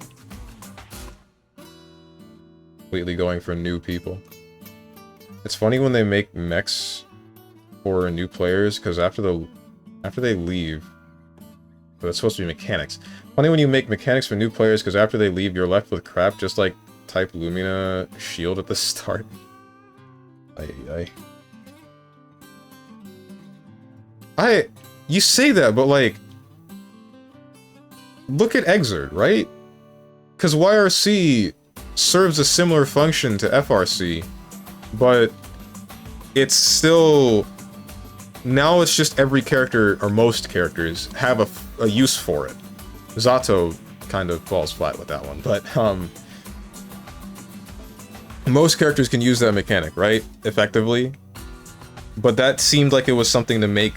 Speaker 1: Completely going for new people. It's funny when they make mechs for new players, because after they leave... but it's supposed to be mechanics. Funny when you make mechanics for new players, because after they leave, you're left with crap, just like Type Lumina Shield at the start. You say that, but like... look at Xrd, right? Because YRC serves a similar function to FRC, but it's still... now it's just every character, or most characters, have a use for it. Zato kind of falls flat with that one. But, most characters can use that mechanic, right? Effectively. But that seemed like it was something to make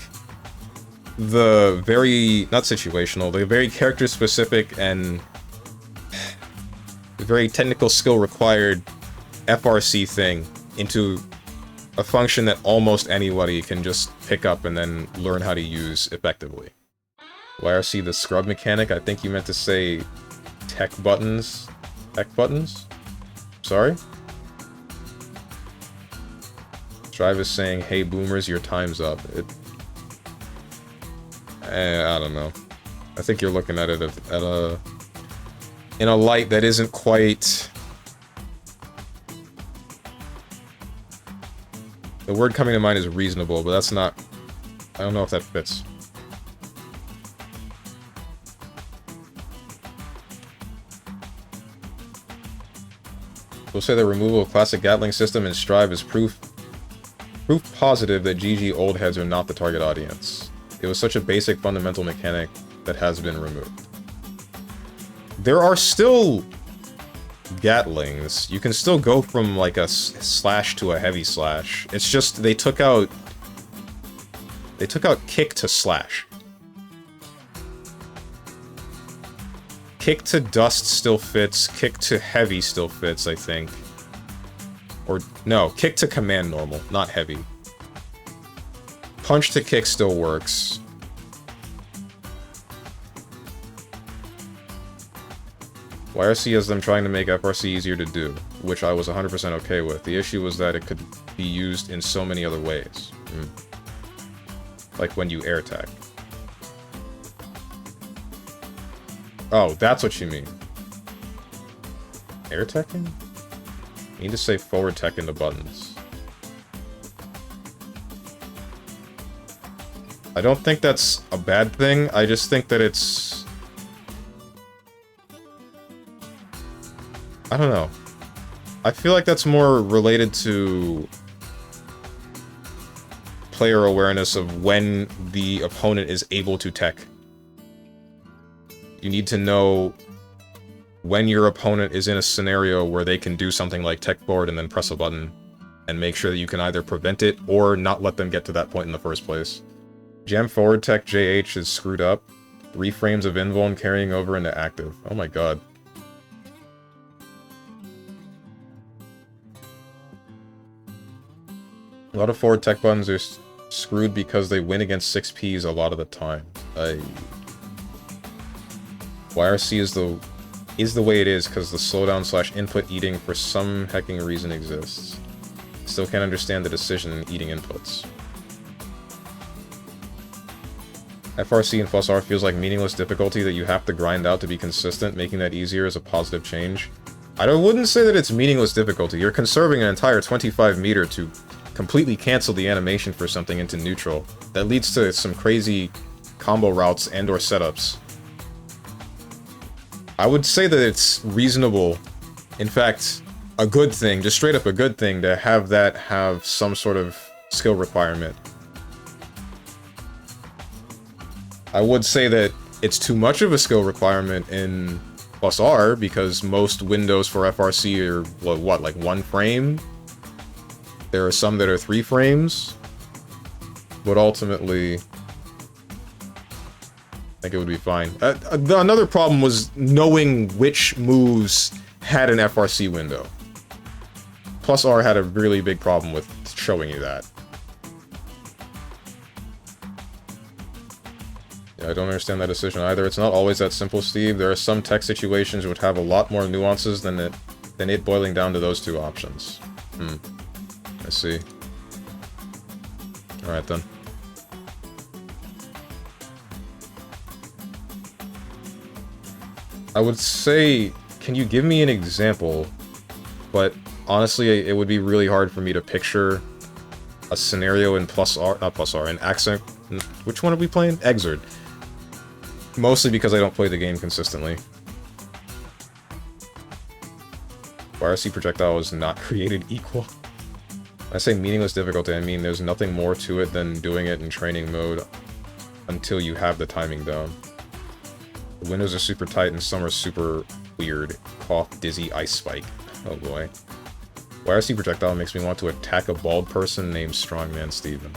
Speaker 1: the very, not situational, the very character-specific and very technical skill required FRC thing into a function that almost anybody can just pick up and then learn how to use effectively. YRC, the scrub mechanic, I think you meant to say tech buttons? Tech buttons? Sorry? Strive is saying, hey boomers, your time's up. I don't know. I think you're looking at it in a light that isn't quite... The word coming to mind is reasonable, but that's not... I don't know if that fits. We'll say the removal of classic Gatling system in Strive is proof positive that GG old heads are not the target audience. It was such a basic fundamental mechanic that has been removed. There are still Gatlings. You can still go from like a slash to a heavy slash. It's just they took out kick to slash. Kick to dust still fits, kick to heavy still fits, I think. Or, no, kick to command normal, not heavy. Punch to kick still works. YRC has them trying to make FRC easier to do, which I was 100% okay with. The issue was that it could be used in so many other ways. Like when you air tech. Oh, that's what you mean. Air teching? You need to say forward tech in the buttons. I don't think that's a bad thing, I just think that it's... I don't know. I feel like that's more related to player awareness of when the opponent is able to tech. You need to know when your opponent is in a scenario where they can do something like tech forward and then press a button, and make sure that you can either prevent it or not let them get to that point in the first place. Jam forward tech JH is screwed up. 3 frames of invuln carrying over into active. Oh my god. A lot of forward tech buttons are screwed because they win against 6Ps a lot of the time. YRC is the way it is because the slowdown / input eating for some hecking reason exists. Still can't understand the decision in eating inputs. FRC and +R feels like meaningless difficulty that you have to grind out to be consistent, making that easier is a positive change. I wouldn't say that it's meaningless difficulty. You're conserving an entire 25 meter to completely cancel the animation for something into neutral. That leads to some crazy combo routes and or setups. I would say that it's reasonable, in fact, a good thing, just straight up a good thing, to have that have some sort of skill requirement. I would say that it's too much of a skill requirement in +R, because most windows for FRC are, what, like 1 frame? There are some that are 3 frames, but ultimately, I think it would be fine. Another problem was knowing which moves had an FRC window. +R had a really big problem with showing you that. Yeah, I don't understand that decision either. It's not always that simple, Steve. There are some tech situations which have a lot more nuances than it boiling down to those 2 options. I see. Alright then. I would say, can you give me an example? But honestly, it would be really hard for me to picture a scenario in +R, not +R, in Accent. Which one are we playing? Xrd. Mostly because I don't play the game consistently. YRC projectile was not created equal. When I say meaningless difficulty, I mean there's nothing more to it than doing it in training mode until you have the timing down. The windows are super tight and some are super weird. Cough, dizzy, ice spike. Oh boy. YRC projectile makes me want to attack a bald person named StrongmanSteven.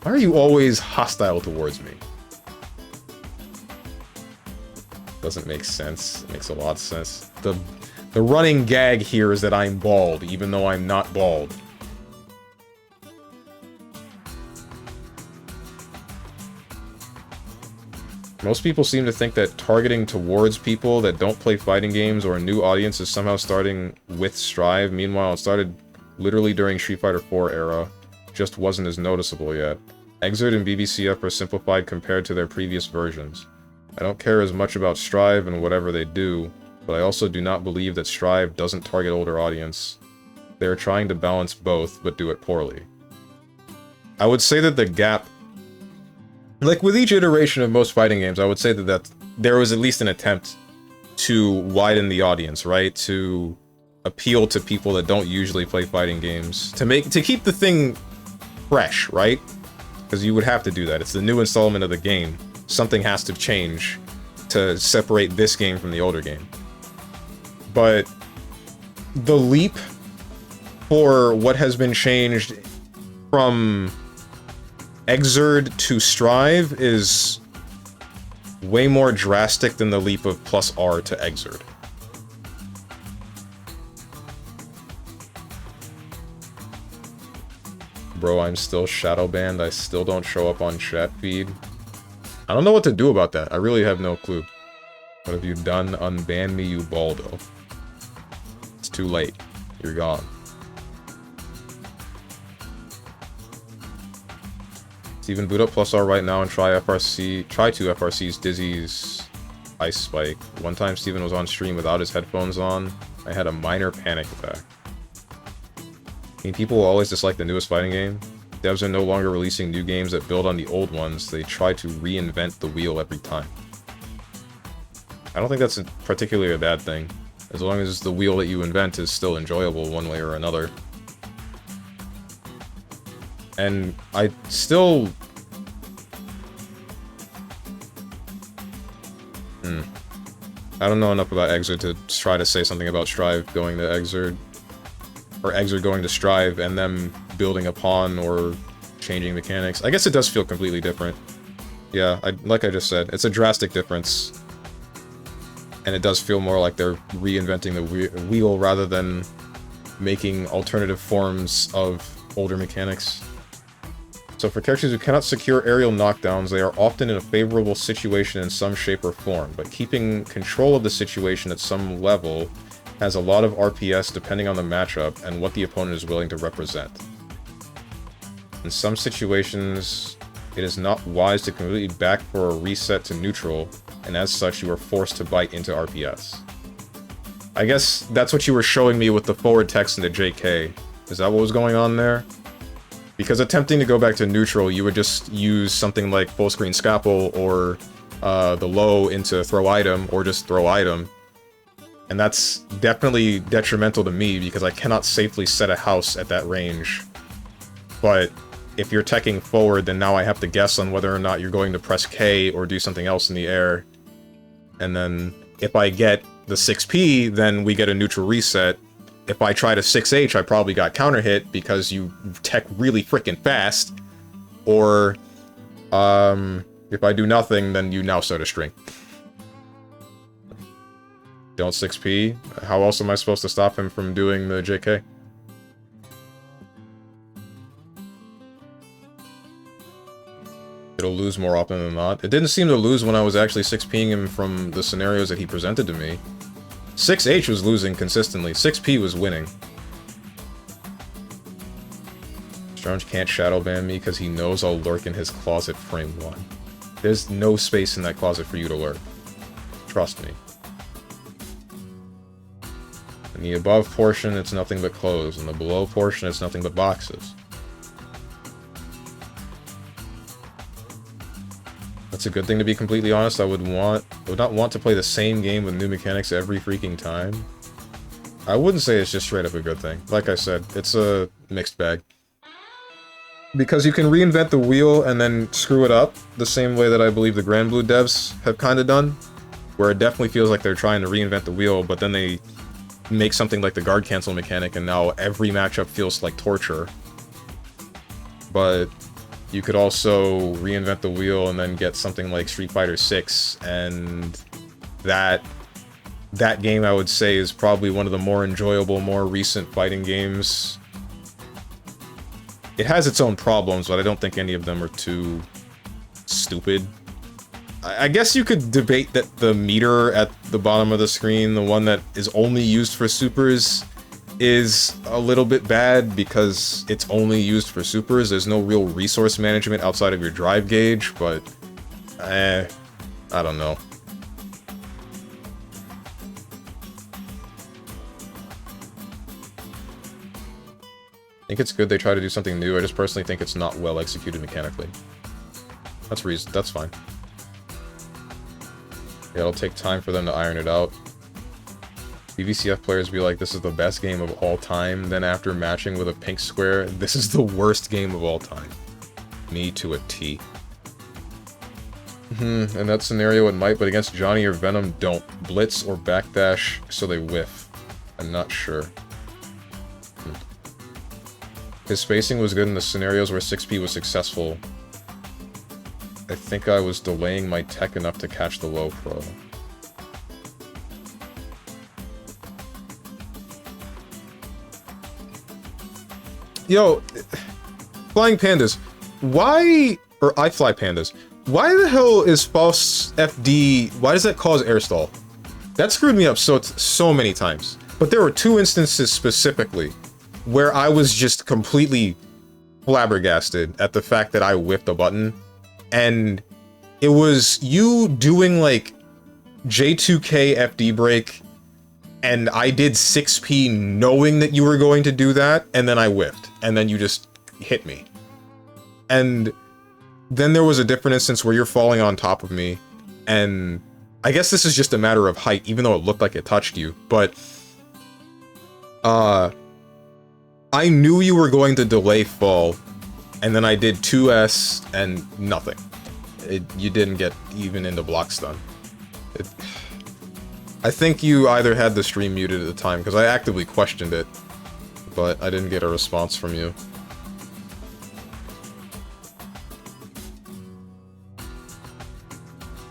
Speaker 1: Why are you always hostile towards me? Doesn't make sense. It makes a lot of sense. The running gag here is that I'm bald, even though I'm not bald. Most people seem to think that targeting towards people that don't play fighting games or a new audience is somehow starting with Strive. Meanwhile, it started literally during Street Fighter 4 era. Just wasn't as noticeable yet. Xrd and BBCF are simplified compared to their previous versions. I don't care as much about Strive and whatever they do, but I also do not believe that Strive doesn't target older audience. They are trying to balance both, but do it poorly. I would say that the gap... Like, with each iteration of most fighting games, I would say that there was at least an attempt to widen the audience, right? To appeal to people that don't usually play fighting games. To keep the thing fresh, right? Because you would have to do that. It's the new installment of the game. Something has to change to separate this game from the older game. But the leap for what has been changed from Xrd to Strive is way more drastic than the leap of plus R to Xrd. Bro, I'm still shadow banned. I still don't show up on chat feed. I don't know what to do about that. I really have no clue. What have you done? Unban me, you baldo. It's too late. You're gone. Steven, boot up plus R right now and try FRC. Try to FRC's Dizzy's Ice Spike. One time Steven was on stream without his headphones on. I had a minor panic attack. I mean, people will always dislike the newest fighting game. Devs are no longer releasing new games that build on the old ones. They try to reinvent the wheel every time. I don't think that's particularly a bad thing, as long as the wheel that you invent is still enjoyable one way or another. And I still... I don't know enough about Xrd to try to say something about Strive going to Xrd. Or Xrd going to Strive and them building upon or changing mechanics. I guess it does feel completely different. Yeah, like I just said, it's a drastic difference. And it does feel more like they're reinventing the wheel rather than making alternative forms of older mechanics. So for characters who cannot secure aerial knockdowns, they are often in a favorable situation in some shape or form, but keeping control of the situation at some level has a lot of RPS depending on the matchup and what the opponent is willing to represent. In some situations, it is not wise to completely back for a reset to neutral, and as such you are forced to bite into RPS. I guess that's what you were showing me with the forward text into JK. Is that what was going on there? Because attempting to go back to neutral, you would just use something like full screen scalpel or the low into throw item, or just throw item. And that's definitely detrimental to me because I cannot safely set a house at that range. But if you're teching forward, then now I have to guess on whether or not you're going to press K or do something else in the air. And then if I get the 6P, then we get a neutral reset. If I try to 6H, I probably got counter hit because you tech really freaking fast. Or if I do nothing, then you now start a string. Don't 6P. How else am I supposed to stop him from doing the JK? It'll lose more often than not. It didn't seem to lose when I was actually 6Ping him from the scenarios that he presented to me. 6H was losing consistently. 6P was winning. Strange can't shadow ban me because he knows I'll lurk in his closet frame 1. There's no space in that closet for you to lurk. Trust me. In the above portion, it's nothing but clothes. In the below portion, it's nothing but boxes. That's a good thing, to be completely honest. I would not want to play the same game with new mechanics every freaking time. I wouldn't say it's just straight up a good thing. Like I said, it's a mixed bag. Because you can reinvent the wheel and then screw it up, the same way that I believe the Grand Blue devs have kind of done, where it definitely feels like they're trying to reinvent the wheel, but then they make something like the guard cancel mechanic, and now every matchup feels like torture. But you could also reinvent the wheel and then get something like Street Fighter 6, and that game, I would say, is probably one of the more enjoyable, more recent fighting games. It has its own problems, but I don't think any of them are too stupid. I guess you could debate that the meter at the bottom of the screen, the one that is only used for supers, is a little bit bad because it's only used for supers. There's no real resource management outside of your drive gauge, but I don't know. I think it's good they try to do something new. I just personally think it's not well executed mechanically. That's fine. Yeah, it'll take time for them to iron it out. BVCF players be like, this is the best game of all time. Then after matching with a pink square, this is the worst game of all time. Me to a T. In that scenario it might, but against Johnny or Venom, don't. Blitz or backdash, so they whiff. I'm not sure. His spacing was good in the scenarios where 6P was successful. I think I was delaying my tech enough to catch the low pro. Yo, Flying Pandas, why, or I Fly Pandas, why the hell is false FD, why does that cause air stall? That screwed me up so many times. But there were two instances specifically where I was just completely flabbergasted at the fact that I whiffed a button. And it was you doing like J2K FD break, and I did 6P knowing that you were going to do that, and then I whiffed, and then you just hit me. And then there was a different instance where you're falling on top of me, and I guess this is just a matter of height, even though it looked like it touched you, but I knew you were going to delay fall, and then I did 2S and nothing. You didn't get even into block stun. I think you either had the stream muted at the time, because I actively questioned it, but I didn't get a response from you.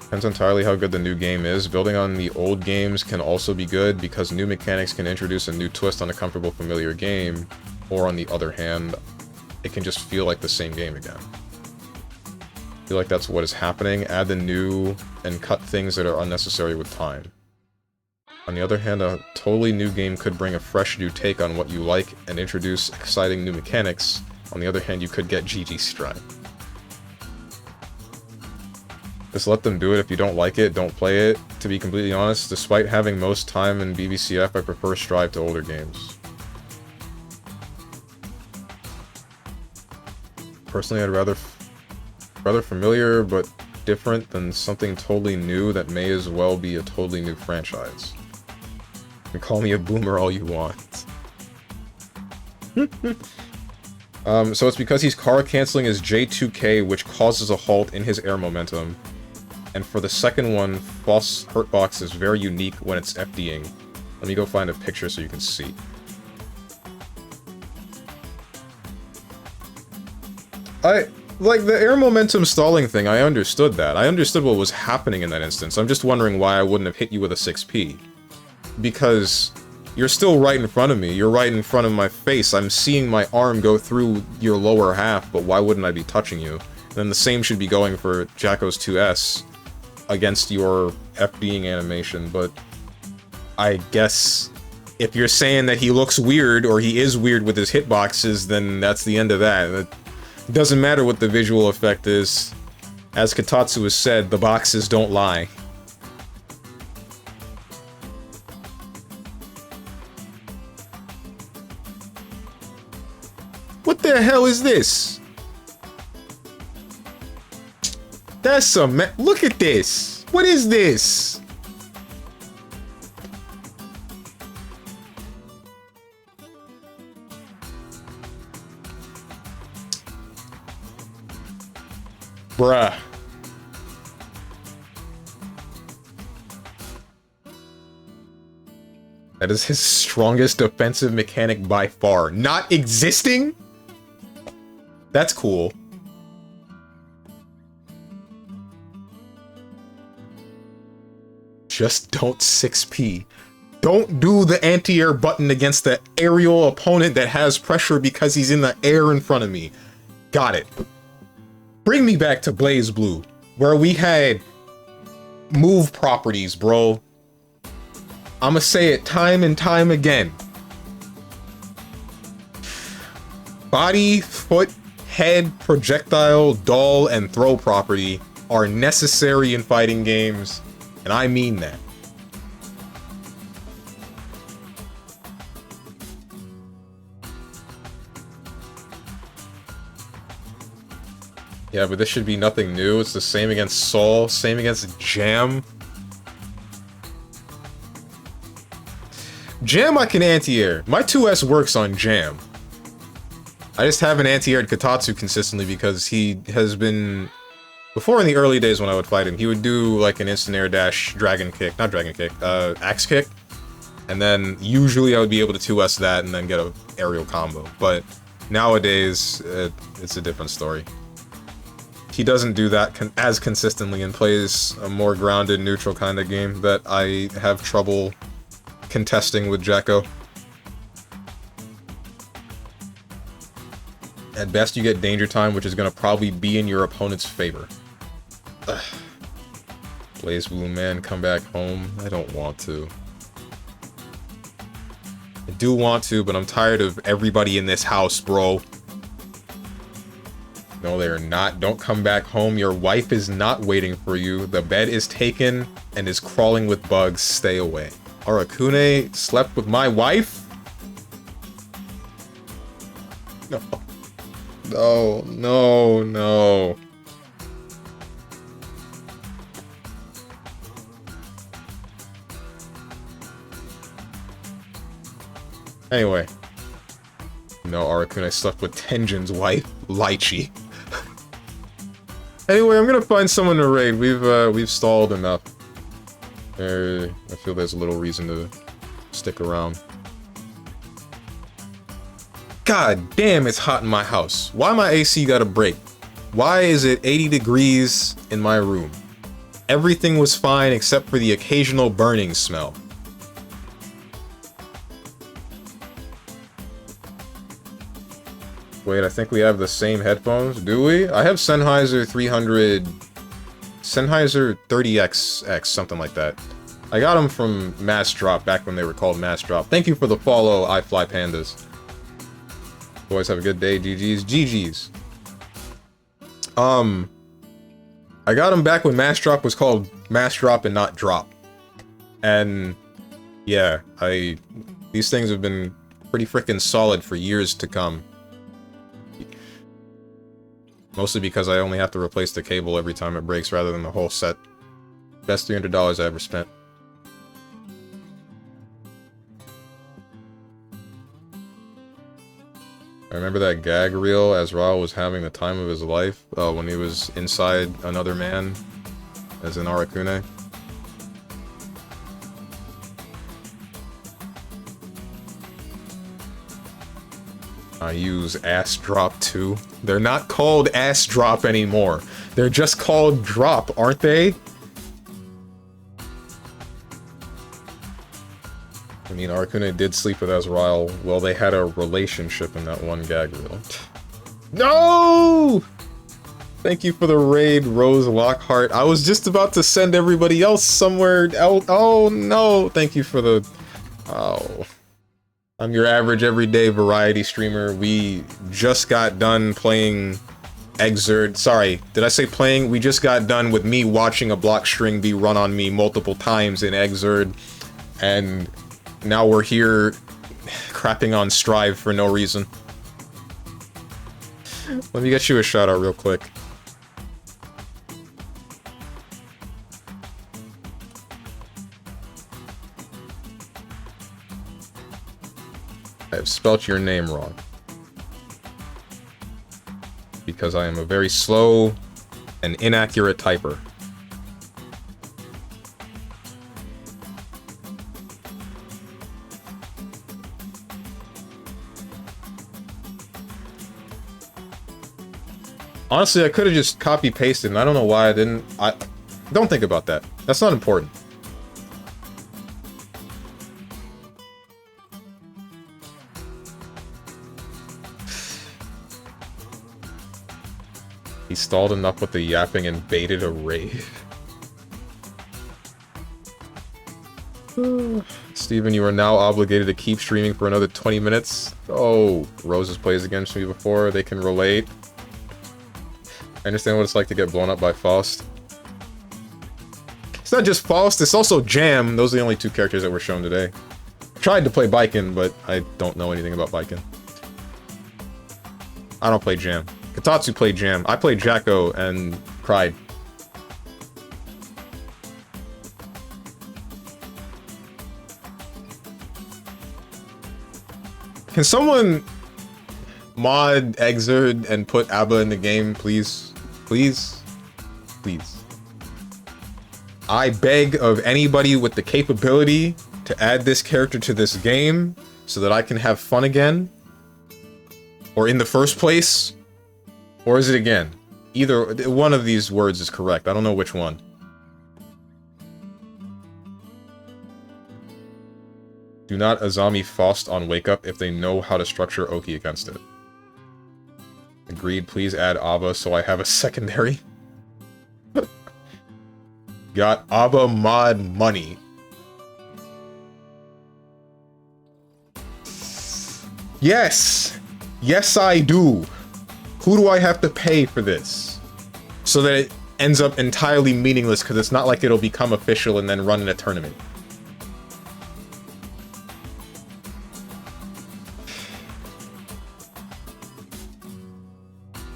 Speaker 1: Depends entirely how good the new game is. Building on the old games can also be good, because new mechanics can introduce a new twist on a comfortable, familiar game, or on the other hand, it can just feel like the same game again. I feel like that's what is happening. Add the new and cut things that are unnecessary with time. On the other hand, a totally new game could bring a fresh new take on what you like and introduce exciting new mechanics. On the other hand, you could get GG Stripe. Just let them do it. If you don't like it, don't play it. To be completely honest, despite having most time in BBCF, I prefer Strive to older games. Personally, I'd rather familiar but different than something totally new that may as well be a totally new franchise. You can call me a boomer all you want. So it's because he's car canceling his J2K, which causes a halt in his air momentum. And for the second one, false hurtbox is very unique when it's FDing. Let me go find a picture so you can see. Like, the air momentum stalling thing, I understood that. I understood what was happening in that instance. I'm just wondering why I wouldn't have hit you with a 6P. Because you're still right in front of me. You're right in front of my face. I'm seeing my arm go through your lower half, but why wouldn't I be touching you? And then the same should be going for Jacko's 2S against your FDing animation, but I guess if you're saying that he looks weird, or he is weird with his hitboxes, then that's the end of that. It doesn't matter what the visual effect is. As Katatsu has said, the boxes don't lie. What the hell is this? That's a look at this! What is this? Bruh. That is his strongest defensive mechanic by far. Not existing? That's cool. Just don't 6P. Don't do the anti-air button against the aerial opponent that has pressure because he's in the air in front of me. Got it. Bring me back to Blaze Blue, where we had move properties, bro. I'ma say it time and time again. Body, foot, head, projectile, doll, and throw property are necessary in fighting games, and I mean that. Yeah, but this should be nothing new. It's the same against Saul, same against Jam. Jam I can anti-air. My 2S works on Jam. I just haven't anti-aired Katatsu consistently because he has been... Before in the early days when I would fight him, he would do like an instant air dash dragon kick. Not dragon kick, axe kick. And then usually I would be able to 2S that and then get a aerial combo. But nowadays, it's a different story. He doesn't do that as consistently and plays a more grounded, neutral kind of game that I have trouble contesting with Jacko. At best, you get danger time, which is going to probably be in your opponent's favor. Ugh. Blaze Blue Man, come back home. I don't want to. I do want to, but I'm tired of everybody in this house, bro. No, they are not. Don't come back home. Your wife is not waiting for you. The bed is taken and is crawling with bugs. Stay away. Arakune slept with my wife? No. No, no, no. Anyway. No, Arakune slept with Tenjin's wife, Lychee. Anyway, I'm gonna find someone to raid. We've stalled enough. I feel there's a little reason to stick around. God damn, it's hot in my house. Why my AC gotta break? Why is it 80 degrees in my room? Everything was fine except for the occasional burning smell. Wait, I think we have the same headphones. Do we? I have Sennheiser 300... Sennheiser 30XX, something like that. I got them from Mass Drop back when they were called Mass Drop. Thank you for the follow, I Fly Pandas. Boys, have a good day. GG's. GG's. I got them back when Mass Drop was called Mass Drop and not Drop. And yeah, these things have been pretty freaking solid for years to come. Mostly because I only have to replace the cable every time it breaks rather than the whole set. Best $300 I ever spent. I remember that gag reel as Raul was having the time of his life when he was inside another man, as in Arakune. I use Ass Drop too. They're not called Ass Drop anymore. They're just called Drop, aren't they? I mean, Arakune did sleep with Azrael. Well, they had a relationship in that one gag reel. No! Thank you for the raid, Rose Lockhart. I was just about to send everybody else somewhere else. Oh, no! Thank you for the... Oh... I'm your average everyday variety streamer. We just got done playing Xrd. Sorry, did I say playing? We just got done with me watching a block string be run on me multiple times in Xrd. And now we're here crapping on Strive for no reason. Let me get you a shout out real quick. I have spelt your name wrong. Because I am a very slow An inaccurate typer. Honestly, I could have just copy-pasted, and I don't know why I didn't. Don't think about that. That's not important. He stalled enough with the yapping and baited a raid. Steven, you are now obligated to keep streaming for another 20 minutes. Oh, Roses plays against me before. They can relate. I understand what it's like to get blown up by Faust. It's not just Faust, it's also Jam. Those are the only two characters that were shown today. I tried to play Baiken, but I don't know anything about Baiken. I don't play Jam. Katatsu played Jam. I played Jacko and cried. Can someone mod Xrd and put ABBA in the game, please? Please? Please. I beg of anybody with the capability to add this character to this game so that I can have fun again. Or in the first place. Or is it again? Either one of these words is correct. I don't know which one. Do not Azami Faust on Wake Up if they know how to structure Oki against it. Agreed, please add ABBA so I have a secondary. Got ABBA mod money. Yes! Yes, I do! Who do I have to pay for this? So that it ends up entirely meaningless because it's not like it'll become official and then run in a tournament.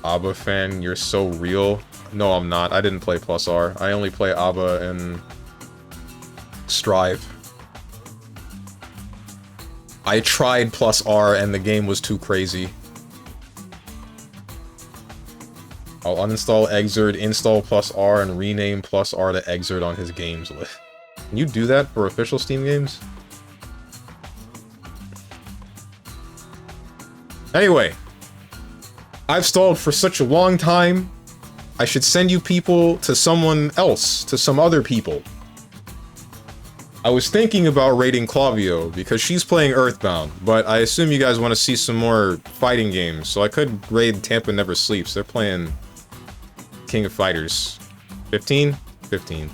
Speaker 1: ABBA fan, you're so real. No, I'm not. I didn't play Plus R. I only play ABBA and Strive. I tried Plus R and the game was too crazy. I'll uninstall Xrd, install Plus R, and rename Plus R to Xrd on his games list. Can you do that for official Steam games? Anyway. I've stalled for such a long time. I should send you people to someone else, to some other people. I was thinking about raiding Clavio, because she's playing Earthbound, but I assume you guys want to see some more fighting games, so I could raid Tampa Never Sleeps. They're playing King of Fighters. 15? 15.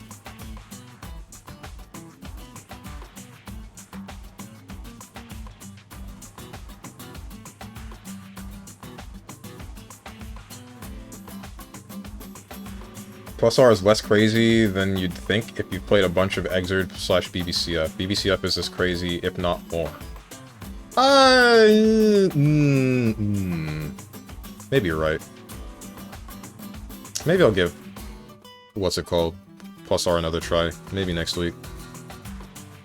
Speaker 1: Plus R is less crazy than you'd think if you played a bunch of Xrd / BBCF. BBCF is as crazy, if not more. Maybe you're right. Maybe I'll give, what's it called, Plus R another try. Maybe next week.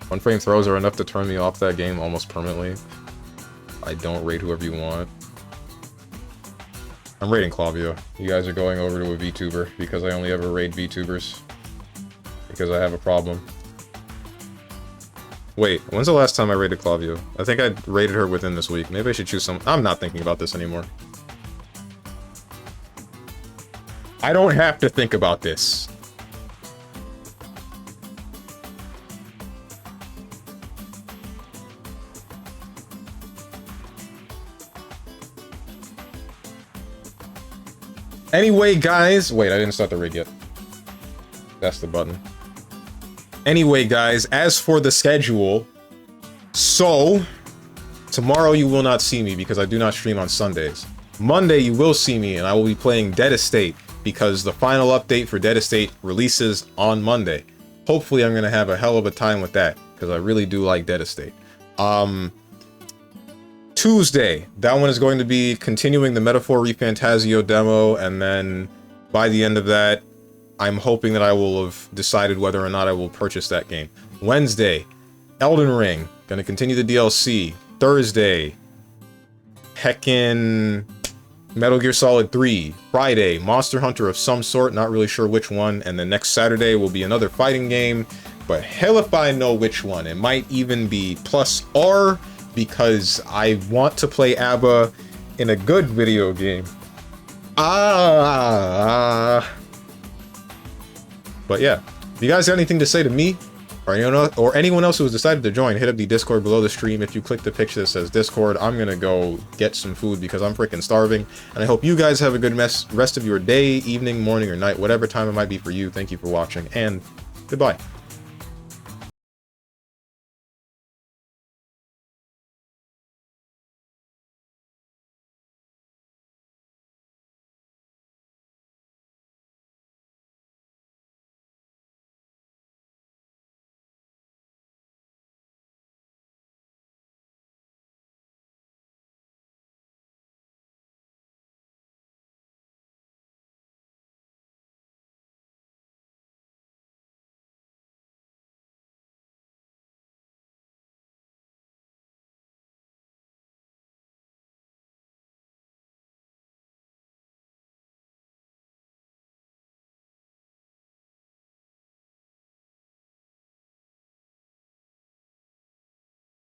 Speaker 1: One frame throws are enough to turn me off that game almost permanently. I don't raid whoever you want. I'm raiding Clavio. You guys are going over to a VTuber because I only ever raid VTubers. Because I have a problem. Wait, when's the last time I raided Clavio? I think I raided her within this week. Maybe I should choose some. I'm not thinking about this anymore. I don't have to think about this. Anyway, guys... Wait, I didn't start the raid yet. That's the button. Anyway, guys, as for the schedule... So... Tomorrow you will not see me because I do not stream on Sundays. Monday you will see me and I will be playing Dead Estate because the final update for Dead Estate releases on Monday. Hopefully I'm going to have a hell of a time with that because I really do like Dead Estate. Tuesday, that one is going to be continuing the Metaphor ReFantazio demo, and then by the end of that, I'm hoping that I will have decided whether or not I will purchase that game. Wednesday, Elden Ring, gonna continue the DLC. Thursday, heckin' Metal Gear Solid 3. Friday, Monster Hunter of some sort, not really sure which one. And then next Saturday will be another fighting game, but hell if I know which one. It might even be plus R, because I want to play ABBA in a good video game. But yeah, if you guys got anything to say to me, or anyone else who has decided to join, hit up the Discord below the stream. If you click the picture that says Discord, I'm gonna go get some food because I'm freaking starving. And I hope you guys have a good rest of your day, evening, morning, or night, whatever time it might be for you. Thank you for watching, and goodbye.